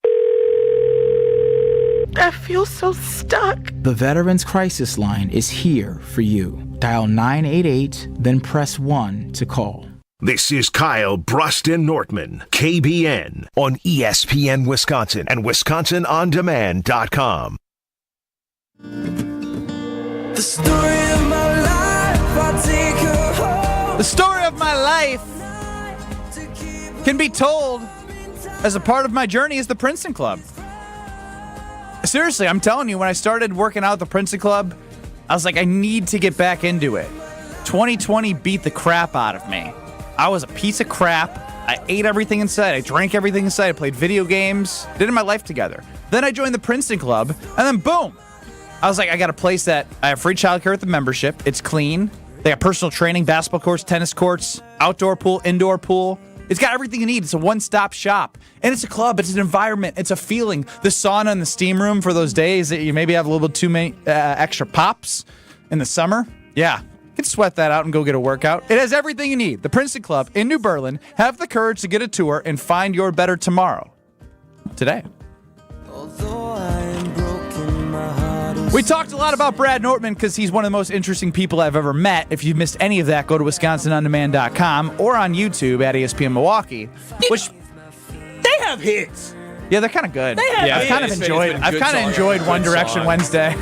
I feel so stuck. The Veterans Crisis Line is here for you. Dial 988, then press 1 to call. This is Kyle, Brust, and Nortman, KBN, on ESPN Wisconsin and WisconsinOnDemand.com. The story of my life, I'll take her home. The story of my life can be told as a part of my journey as the Princeton Club. Seriously, I'm telling you, when I started working out at the Princeton Club, I was like, I need to get back into it. 2020 beat the crap out of me. I was a piece of crap. I ate everything inside. I drank everything inside. I played video games. Did my life together. Then I joined the Princeton Club, and then boom. I was like, I got a place that I have free childcare with the membership. It's clean. They got personal training, basketball courts, tennis courts, outdoor pool, indoor pool. It's got everything you need. It's a one-stop shop. And it's a club. It's an environment. It's a feeling. The sauna and the steam room for those days that you maybe have a little bit too many extra pops in the summer. Yeah. You can sweat that out and go get a workout. It has everything you need. The Princeton Club in New Berlin. Have the courage to get a tour and find your better tomorrow. Today. We talked a lot about Brad Nortman because he's one of the most interesting people I've ever met. If you've missed any of that, go to WisconsinOnDemand.com or on YouTube at ESPN Milwaukee. Which they have hits. Yeah, they're kind of good. I've kind of enjoyed One Direction Wednesday.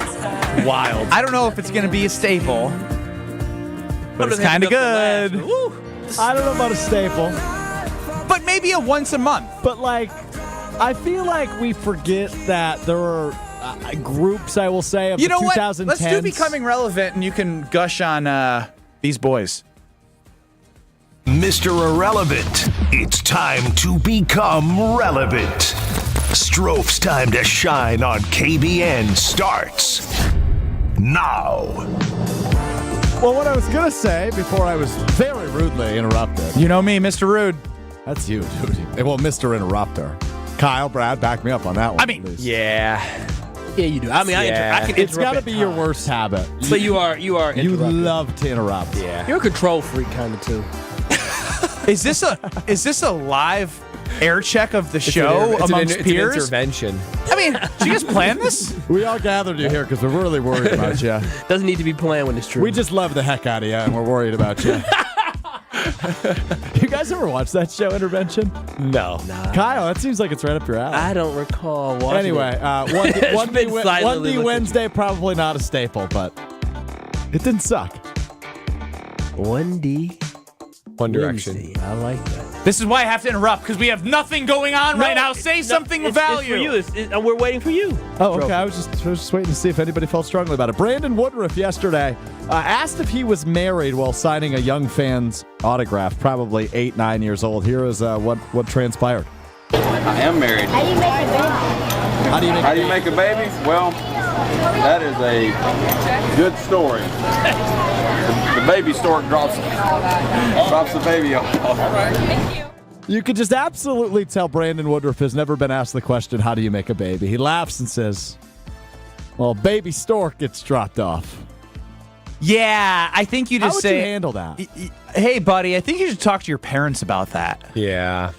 Wild. I don't know if it's going to be a staple, but it's kind of good. I don't know about a staple. But maybe a once a month. But, like, I feel like we forget that there are groups, I will say, of you know the 2010s. What? Let's do Becoming Relevant, and you can gush on these boys. Mr. Irrelevant, it's time to become relevant. Stroph's time to shine on KBN starts now. Well, what I was going to say before I was very rudely interrupted. You know me, Mr. Rude. That's you, dude. Well, Mr. Interrupter. Kyle, Brad, back me up on that one. I mean, yeah, you do. I mean, I can interrupt. It's got to be your worst habit. But you are. You love to interrupt. Yeah, you're a control freak, kind of too. Is this a live air check of the show amongst peers? It's an intervention. I mean, did you guys plan this? We all gathered you here because we're really worried about you. Doesn't need to be planned when it's true. We just love the heck out of you, and we're worried about you. You guys ever watch that show, Intervention? No. Kyle, that seems like it's right up your alley. I don't recall watching Anyway, one D Wednesday, probably not a staple, but it didn't suck. 1D. One Direction. Wednesday. I like that. This is why I have to interrupt, because we have nothing going on right now. Say something of value. It's for you. We're waiting for you. Oh, okay. I was just waiting to see if anybody felt strongly about it. Brandon Woodruff yesterday asked if he was married while signing a young fan's autograph, probably 8, 9 years old. Here is what transpired. I am married. How do you make a baby? How do you make a baby? Well, that is a good story. The baby stork drops the baby off. All right. Thank you. You could just absolutely tell Brandon Woodruff has never been asked the question, how do you make a baby? He laughs and says, well, baby stork gets dropped off. Yeah, I think you just How would you handle that? Hey, buddy, I think you should talk to your parents about that. Yeah.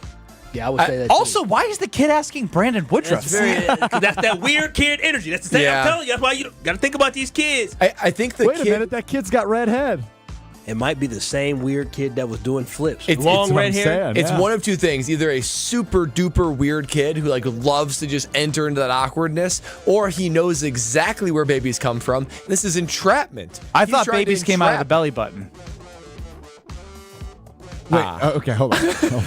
Yeah, I would say that also, too. why is the kid asking Brandon Woodruff? That's that weird kid energy. That's the thing I'm telling you. That's why you got to think about these kids. I think Wait a minute, that kid's got red head. It might be the same weird kid that was doing flips. It's long red hair. It's one of two things: either a super duper weird kid who like loves to just enter into that awkwardness, or he knows exactly where babies come from. This is entrapment. I thought babies came out of the belly button. Wait, okay, hold on.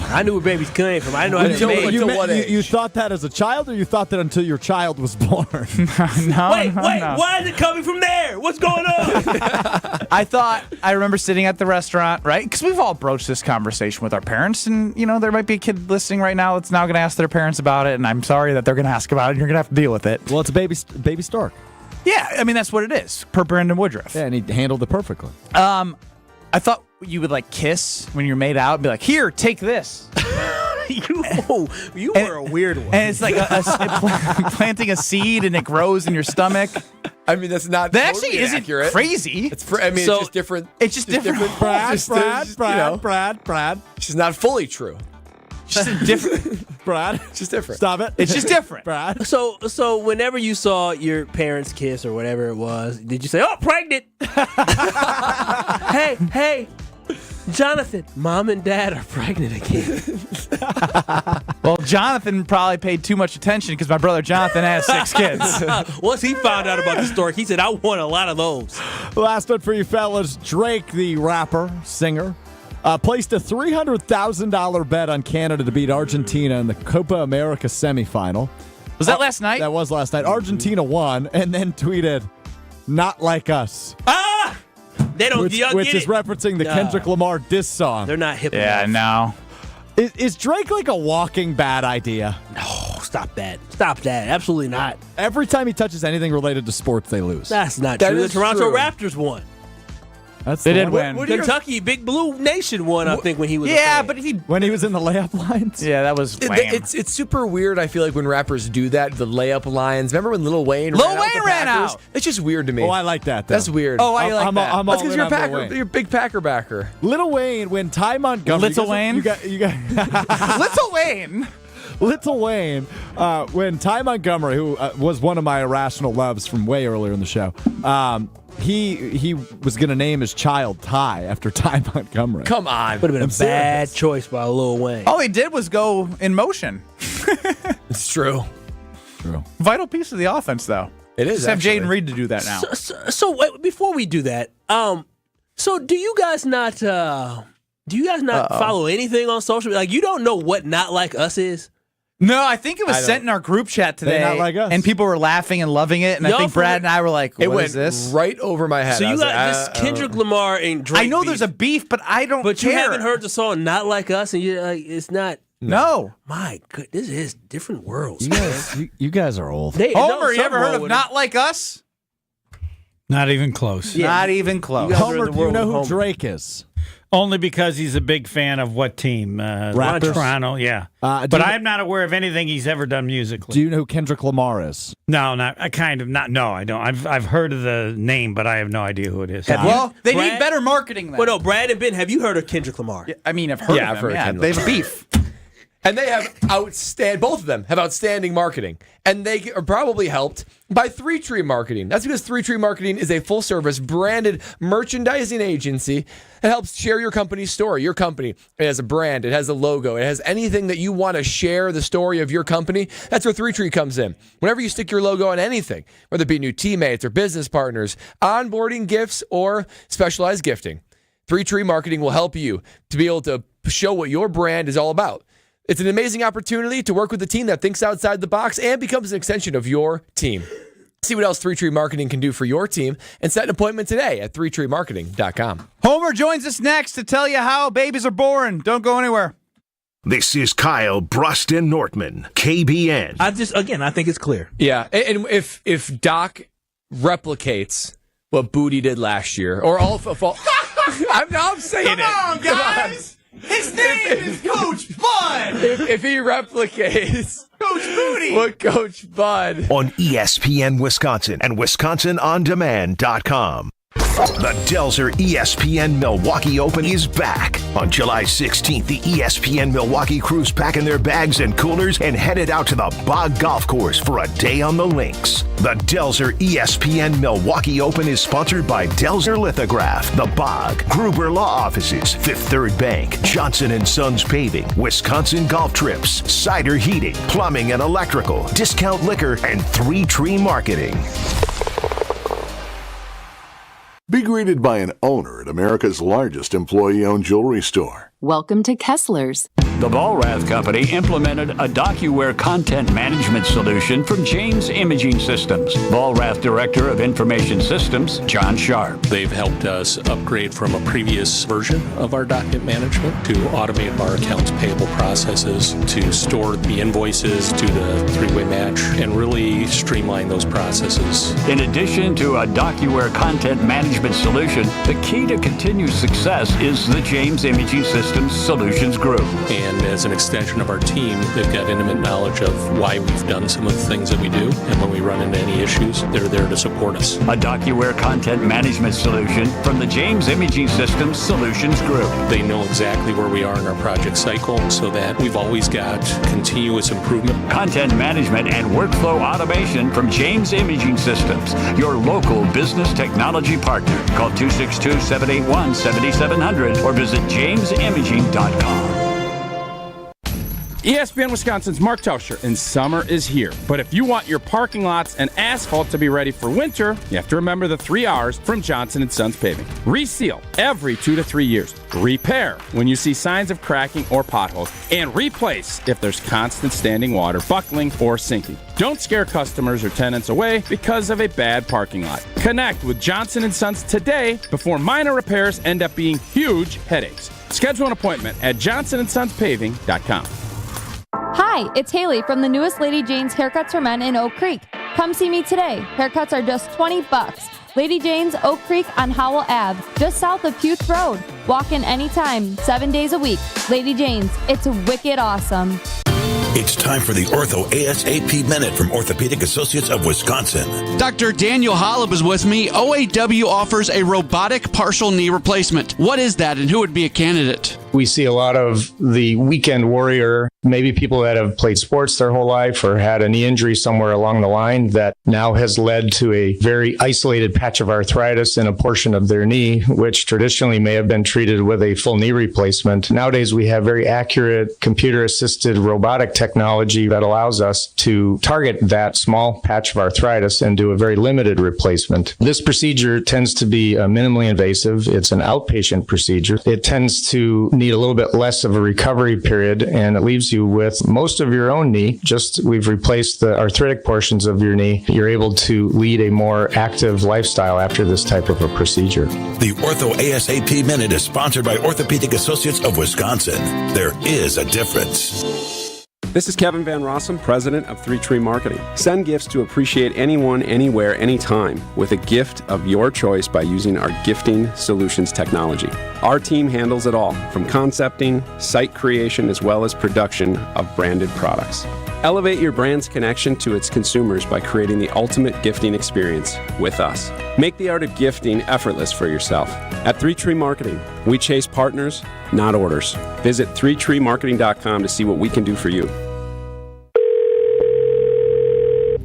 I knew where babies came from. I didn't know how they were made. You thought that as a child, or you thought that until your child was born? No. Wait, why is it coming from there? What's going on? I remember sitting at the restaurant, right? Because we've all broached this conversation with our parents, and, you know, there might be a kid listening right now that's now going to ask their parents about it, and I'm sorry that they're going to ask about it, and you're going to have to deal with it. Well, it's a baby stork. Yeah, I mean, that's what it is, per Brandon Woodruff. Yeah, and he handled it perfectly. I thought you would, like, kiss when you're made out and be like, here, take this. You were a weird one. And it's like planting a seed, and it grows in your stomach. I mean, that's not. That totally actually isn't accurate. crazy. It's it's just different. It's just different. Brad. It's just not fully true. Just different. Brad. It's just different. Stop it. It's just different. Brad. So whenever you saw your parents kiss or whatever it was, did you say, "Oh, pregnant"? Hey, Jonathan, Mom and Dad are pregnant again. Well, Jonathan probably paid too much attention because my brother Jonathan has 6 kids. Once he found out about the story, he said, "I want a lot of those." Last one for you fellas. Drake, the rapper, singer, placed a $300,000 bet on Canada to beat Argentina in the Copa America semifinal. Was that last night? That was last night. Argentina won and then tweeted, "Not like us." They don't. Which is referencing the Kendrick Lamar diss song. They're not hip Yeah, enough. no. Is Drake like a walking bad idea? No, stop that. Stop that. Absolutely not. Every time he touches anything related to sports, they lose. That's not That true. The is Toronto true. Raptors won. They did win. Kentucky, Big Blue Nation won, I think, when he was Yeah, but when he was in the layup lines? Yeah, that was lame. It's super weird, I feel like, when rappers do that, the layup lines. Remember when Lil Wayne Lil ran out? Wayne the ran Packers? out. It's just weird to me. Oh, I like that, though. That's weird. Oh, I like that. I'm That's all because in you're a on Lil Packer. Wayne. You're a big Packer backer. Little Wayne, when Ty Montgomery. Little Wayne? You got Little Wayne. Little Wayne, when Ty Montgomery, who was one of my irrational loves from way earlier in the show, he was going to name his child Ty after Ty Montgomery. Come on. Would have been I'm a bad serious. choice by Lil Wayne. All he did was go in motion. It's true. True. Vital piece of the offense, though. It is. Just have actually. Jaden Reed to do that now. So wait, before we do that, so do you guys not follow anything on social? Like, you don't know what Not Like Us is? No, I think it was sent in our group chat today. Not like us. And people were laughing and loving it. And I Y'all think Brad and I were like, It what went is this? right over my head. So I you was got like, this Kendrick Lamar and Drake I know beef, there's a beef, but I don't but care. you haven't heard the song Not Like Us, and you're like, it's not. No. My good, this is different worlds. You guys are old. Homer, you ever heard of Not Like Us? Not even close. Yeah. Not even close. Homer, do you know who Drake is? Only because he's a big fan of what team? Raptors? Toronto, yeah. But I'm not aware of anything he's ever done musically. Do you know who Kendrick Lamar is? No, not. I kind of not. No, I don't. I've heard of the name, but I have no idea who it is. Well, they Brad? need better marketing then. Well, no, Brad and Ben, have you heard of Kendrick Lamar? Yeah, I mean, I've heard Yeah, of I've them. heard of Yeah, Kendrick they have a beef. And they have both of them have outstanding marketing. And they are probably helped by 3 Tree Marketing. That's because 3 Tree Marketing is a full-service branded merchandising agency that helps share your company's story. Your company, it has a brand, it has a logo, it has anything that you want to share the story of your company. That's where 3 Tree comes in. Whenever you stick your logo on anything, whether it be new teammates or business partners, onboarding gifts, or specialized gifting, 3 Tree Marketing will help you to be able to show what your brand is all about. It's an amazing opportunity to work with a team that thinks outside the box and becomes an extension of your team. See what else 3 Tree Marketing can do for your team and set an appointment today at 3treemarketing.com. Homer joins us next to tell you how babies are born. Don't go anywhere. This is Kyle, Brust, and Nortman, KBN. I think it's clear. Yeah, and if Doc replicates what Booty did last year, or all I'm saying Come on, guys. His name is Coach Bud. If he replicates Coach Booty. what Coach Bud On ESPN Wisconsin and WisconsinOnDemand.com. The Delzer ESPN Milwaukee Open is back. On July 16th, the ESPN Milwaukee crews packing their bags and coolers and headed out to the Bog Golf Course for a day on the links. The Delzer ESPN Milwaukee Open is sponsored by Delzer Lithograph, The Bog, Gruber Law Offices, Fifth Third Bank, Johnson & Sons Paving, Wisconsin Golf Trips, Cider Heating, Plumbing and Electrical, Discount Liquor, and 3 Tree Marketing. Be greeted by an owner at America's largest employee-owned jewelry store. Welcome to Kessler's. The Ballrath Company implemented a DocuWare content management solution from James Imaging Systems. Ballrath Director of Information Systems, John Sharp. They've helped us upgrade from a previous version of our document management to automate our accounts payable processes, to store the invoices, to the 3-way match, and really streamline those processes. In addition to a DocuWare content management solution, the key to continued success is the James Imaging Systems Solutions Group. And And as an extension of our team, they've got intimate knowledge of why we've done some of the things that we do. And when we run into any issues, they're there to support us. A DocuWare content management solution from the James Imaging Systems Solutions Group. They know exactly where we are in our project cycle so that we've always got continuous improvement. Content management and workflow automation from James Imaging Systems, your local business technology partner. Call 262-781-7700 or visit jamesimaging.com. ESPN Wisconsin's Mark Tauscher, and summer is here. But if you want your parking lots and asphalt to be ready for winter, you have to remember the 3 R's from Johnson & Sons Paving. Reseal every 2 to 3 years. Repair when you see signs of cracking or potholes. And replace if there's constant standing water, buckling, or sinking. Don't scare customers or tenants away because of a bad parking lot. Connect with Johnson & Sons today before minor repairs end up being huge headaches. Schedule an appointment at johnsonsonspaving.com. Hi, it's Haley from the newest Lady Jane's Haircuts for Men in Oak Creek. Come see me today. Haircuts are just $20. Lady Jane's, Oak Creek on Howell Ave, just south of Puth Road. Walk in anytime, 7 days a week. Lady Jane's, it's wicked awesome. It's time for the Ortho ASAP Minute from Orthopedic Associates of Wisconsin. Dr. Daniel Hollab is with me. OAW offers a robotic partial knee replacement. What is that, and who would be a candidate? We see a lot of the weekend warrior, maybe people that have played sports their whole life or had a knee injury somewhere along the line that now has led to a very isolated patch of arthritis in a portion of their knee, which traditionally may have been treated with a full knee replacement. Nowadays, we have very accurate computer-assisted robotic technology that allows us to target that small patch of arthritis and do a very limited replacement. This procedure tends to be minimally invasive. It's an outpatient procedure. It tends to need a little bit less of a recovery period, and it leaves you with most of your own knee. Just we've replaced the arthritic portions of your knee. You're able to lead a more active lifestyle after this type of a procedure. The Ortho ASAP Minute is sponsored by Orthopedic Associates of Wisconsin. There is a difference. This is Kevin Van Rossum, president of Three Tree Marketing. Send gifts to appreciate anyone, anywhere, anytime with a gift of your choice by using our gifting solutions technology. Our team handles it all, from concepting, site creation, as well as production of branded products. Elevate your brand's connection to its consumers by creating the ultimate gifting experience with us. Make the art of gifting effortless for yourself. At Three Tree Marketing, we chase partners, not orders. Visit threetreemarketing.com to see what we can do for you.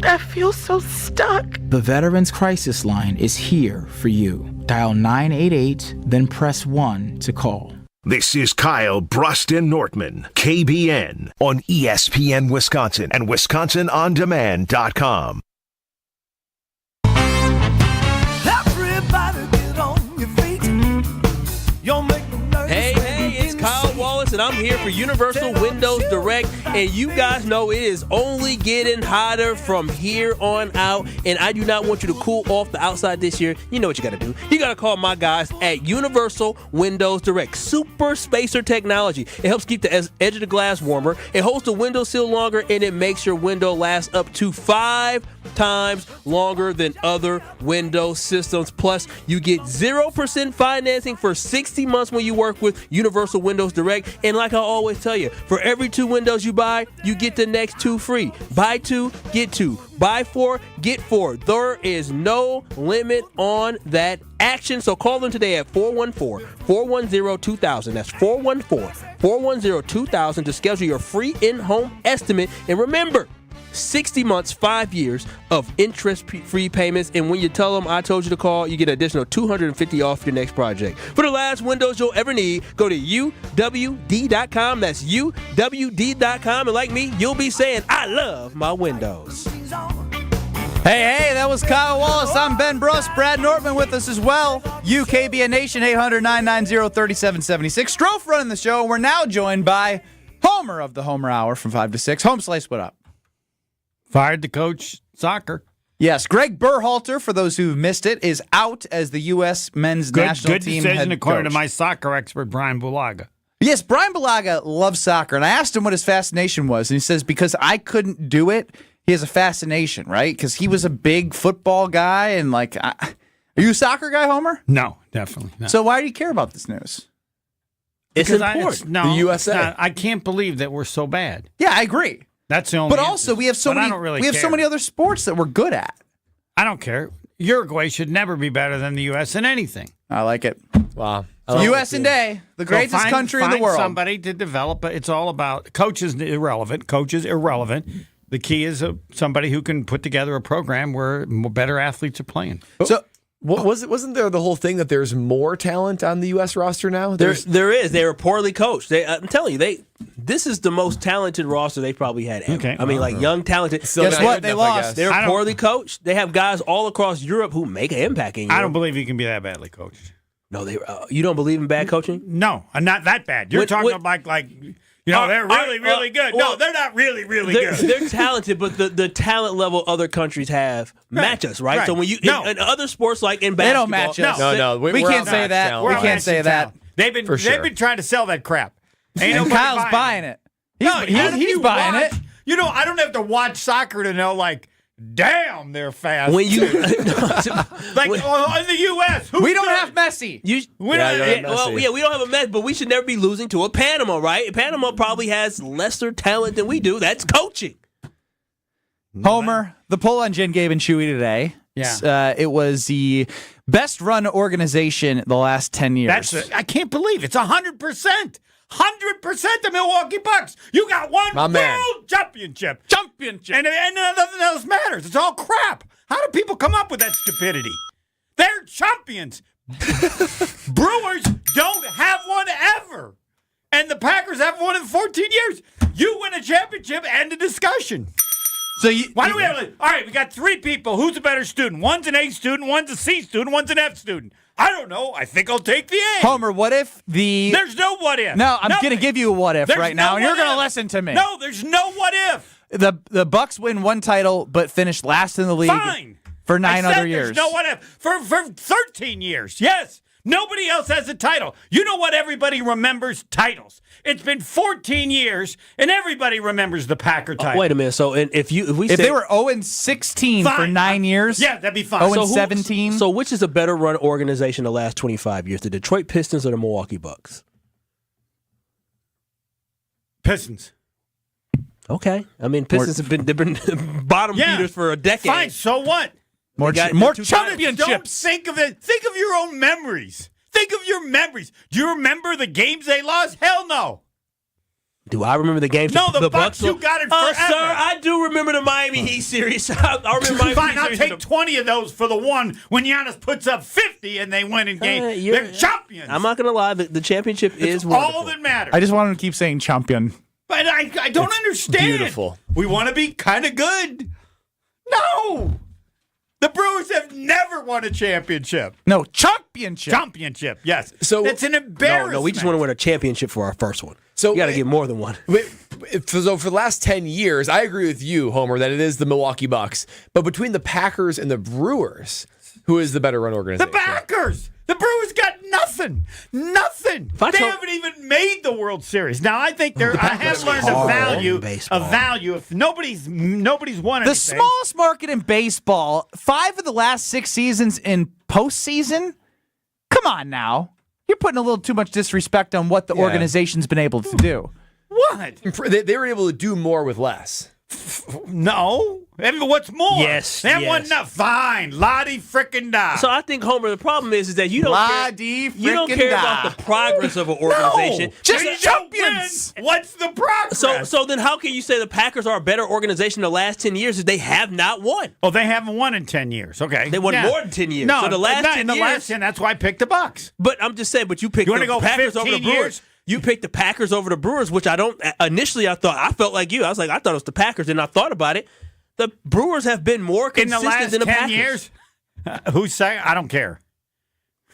I feel so stuck. The Veterans Crisis Line is here for you. Dial 988, then press 1 to call. This is Kyle, Brust, and Nortman, KBN, on ESPN Wisconsin and WisconsinOnDemand.com. Everybody get on your feet. You'll make me nervous. Hey, it's Kyle Wallace, and I'm here for Universal Windows Direct. And you guys know it is only getting hotter from here on out. And I do not want you to cool off the outside this year. You know what you got to do. You got to call my guys at Universal Windows Direct. Super spacer technology. It helps keep the edge of the glass warmer. It holds the window sill longer, and it makes your window last up to 5 times longer than other window systems. Plus, you get 0% financing for 60 months when you work with Universal Windows Direct. And like I always tell you, for every 2 windows you buy, you get the next 2 free. Buy 2, get 2. Buy 4, get 4. There is no limit on that action. So call them today at 414-410-2000. That's 414-410-2000 to schedule your free in-home estimate. And remember, 60 months, 5 years of interest-free payments. And when you tell them I told you to call, you get an additional $250 off your next project. For the last windows you'll ever need, go to UWD.com. That's UWD.com. And like me, you'll be saying, I love my windows. Hey, that was Kyle Wallace. I'm Ben Brust. Brad Nortman with us as well. KBN Nation, 800-990-3776. Strofe running the show. We're now joined by Homer of the Homer Hour from 5 to 6. Home Slice, what up? Fired the coach soccer. Yes, Greg Berhalter, for those who've missed it, is out as the U.S. men's national team head coach. Good decision, according to my soccer expert, Brian Bulaga. Yes, Brian Bulaga loves soccer, and I asked him what his fascination was, and he says, because I couldn't do it, he has a fascination, right? Because he was a big football guy, and are you a soccer guy, Homer? No, definitely not. So why do you care about this news? It's important. The USA. I can't believe that we're so bad. Yeah, I agree. That's the only. But also, we have so many. We have so many other sports that we're good at. I don't care. Uruguay should never be better than the U.S. in anything. I like it. Wow. U.S. and day, the greatest country in the world. Somebody to develop. It's all about coaches. Irrelevant. Coaches irrelevant. The key is somebody who can put together a program where better athletes are playing. So. Wasn't there the whole thing that there's more talent on the U.S. roster now? There is. They were poorly coached. I'm telling you, this is the most talented roster they've probably had ever. Okay. I mean, young, talented. Guess what? They lost. They were poorly coached. They have guys all across Europe who make an impact in Europe. I don't believe he can be that badly coached. No, you don't believe in bad coaching? No, not that bad. You're talking about like. They're really good. No, they're not really good. They're talented, but the talent level other countries have match us, right? So when you in other sports like in basketball, they don't match us. No, we can't say that. We can't say that. They've been trying to sell that crap. And Kyle's buying it. He's buying it. I don't have to watch soccer to know damn, they're fast. When you in the U.S., we don't have Messi. We don't Homer, the poll on Jen, Gabe, and Chewy today. Yeah, it was the best run organization the last 10 years. I can't believe it's 100%. 100% the Milwaukee Bucks. You got one world championship. And nothing else matters. It's all crap. How do people come up with that stupidity? They're champions. Brewers don't have one ever. And the Packers have one in 14 years. You win a championship, end of discussion. So why do we have all right, we got three people. Who's a better student? One's an A student, one's a C student, one's an F student. I don't know. I think I'll take the A. Homer, what if There's no what if. No, I'm going to give you a what if right now, and you're going to listen to me. No, there's no what if. The Bucks win one title, but finish last in the league for 9 other years. There's no what if. For 13 years, yes. Nobody else has a title. You know what? Everybody remembers titles. It's been 14 years, and everybody remembers the Packer title. Wait a minute. So, if they were 0-16 for 9 years, yeah, that'd be fine. 0-17. So, which is a better run organization the last 25 years, the Detroit Pistons or the Milwaukee Bucks? Pistons. Okay. I mean, Pistons have been bottom feeders for a decade. Fine. So what? More championships. Don't think of it. Think of your own memories. Think of your memories. Do you remember the games they lost? Hell no. Do I remember the games? No, the Bucks. You got it forever. Sir, I do remember the Miami Heat series. I remember Miami Fine, Heat I'll series. take 20 of those for the one when Giannis puts up 50 and they win in game. They're champions. I'm not going to lie. The championship is wonderful. All that matters. I just want to keep saying champion. But I don't understand. Beautiful. We want to be kind of good. No. The Brewers have never won a championship. No, championship. Championship, yes. So it's an embarrassment. No, we just want to win a championship for our first one. So you got to get more than one. So for the last 10 years, I agree with you, Homer, that it is the Milwaukee Bucks. But between the Packers and the Brewers, who is the better run organization? The Packers. The Brewers got nothing. Nothing. They haven't even made the World Series. Now I think I have learned a value. If nobody's won anything. The smallest market in baseball, 5 of the last 6 seasons in postseason. Come on now. You're putting a little too much disrespect on what the organization's been able to do. What? They were able to do more with less. No. What's more? Yes. That one not fine. Lottie frickin' da. So I think, Homer, the problem is that you don't care about the progress of an organization. No, just champions. What's the progress? So then how can you say the Packers are a better organization the last 10 years if they have not won? Oh, they haven't won in 10 years. Okay. They won more than 10 years. No, so the last 10 in the years, last 10, that's why I picked the Bucks. But I'm just saying, you picked the Packers over the Brewers. You picked the Packers over the Brewers, which I don't. Initially, I felt like you. I was like, I thought it was the Packers, and I thought about it. The Brewers have been more consistent than the Packers. In the last 10 years? Who's saying? I don't care.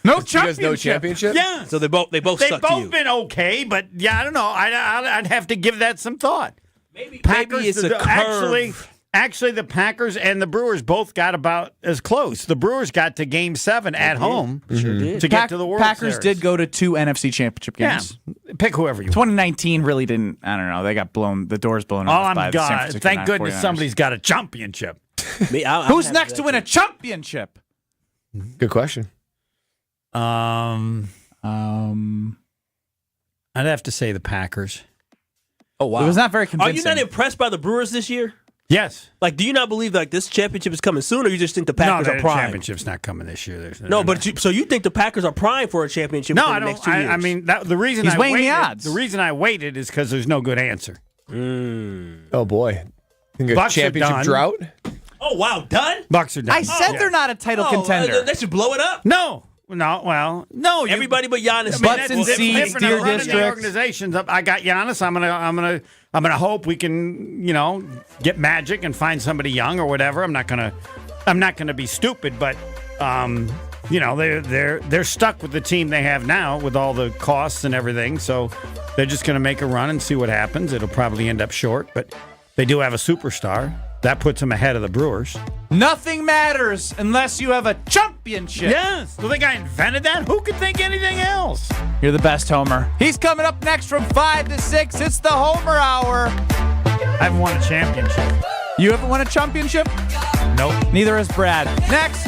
No championship. No championship? Yeah. So they both suck to you. They've both been okay, but yeah, I don't know. I'd have to give that some thought. Maybe it's a curve. Actually, the Packers and the Brewers both got about as close. The Brewers got to Game 7 at home to get to the World Packers Series. did go to 2 NFC Championship games. Yeah. Pick whoever you want. 2019 really didn't. I don't know. They got blown. The doors blown off by the San Francisco Thank goodness 49ers. somebody's got a championship. Who's next to win a championship? Good question. I'd have to say the Packers. Oh, wow. It was not very convincing. Are you not impressed by the Brewers this year? Yes. Like, do you not believe like this championship is coming soon, or you just think the Packers no, are the prime? championship's not coming this year. So you think the Packers are prime for a championship? No, within I the don't. Next 2 years? I mean, the reason He's I weighing waited, the odds. The reason I waited is because there's no good answer. Oh boy, think a Bucks are championship done. drought. Oh wow, done? Bucks are done. I said they're not a title contender. They should blow it up. No. Everybody but Giannis. Butts and seeds, different. Deer I'm running the District. organizations. I got Giannis. I'm gonna hope we can, get magic and find somebody young or whatever. I'm not gonna be stupid, but they're stuck with the team they have now with all the costs and everything. So they're just gonna make a run and see what happens. It'll probably end up short, but they do have a superstar. That puts them ahead of the Brewers. Nothing matters unless you have a championship. Yes. Do you think I invented that? Who could think anything else? You're the best, Homer. He's coming up next from 5 to 6. It's the Homer Hour. I haven't won a championship. You haven't won a championship? Nope. Neither has Brad. Next.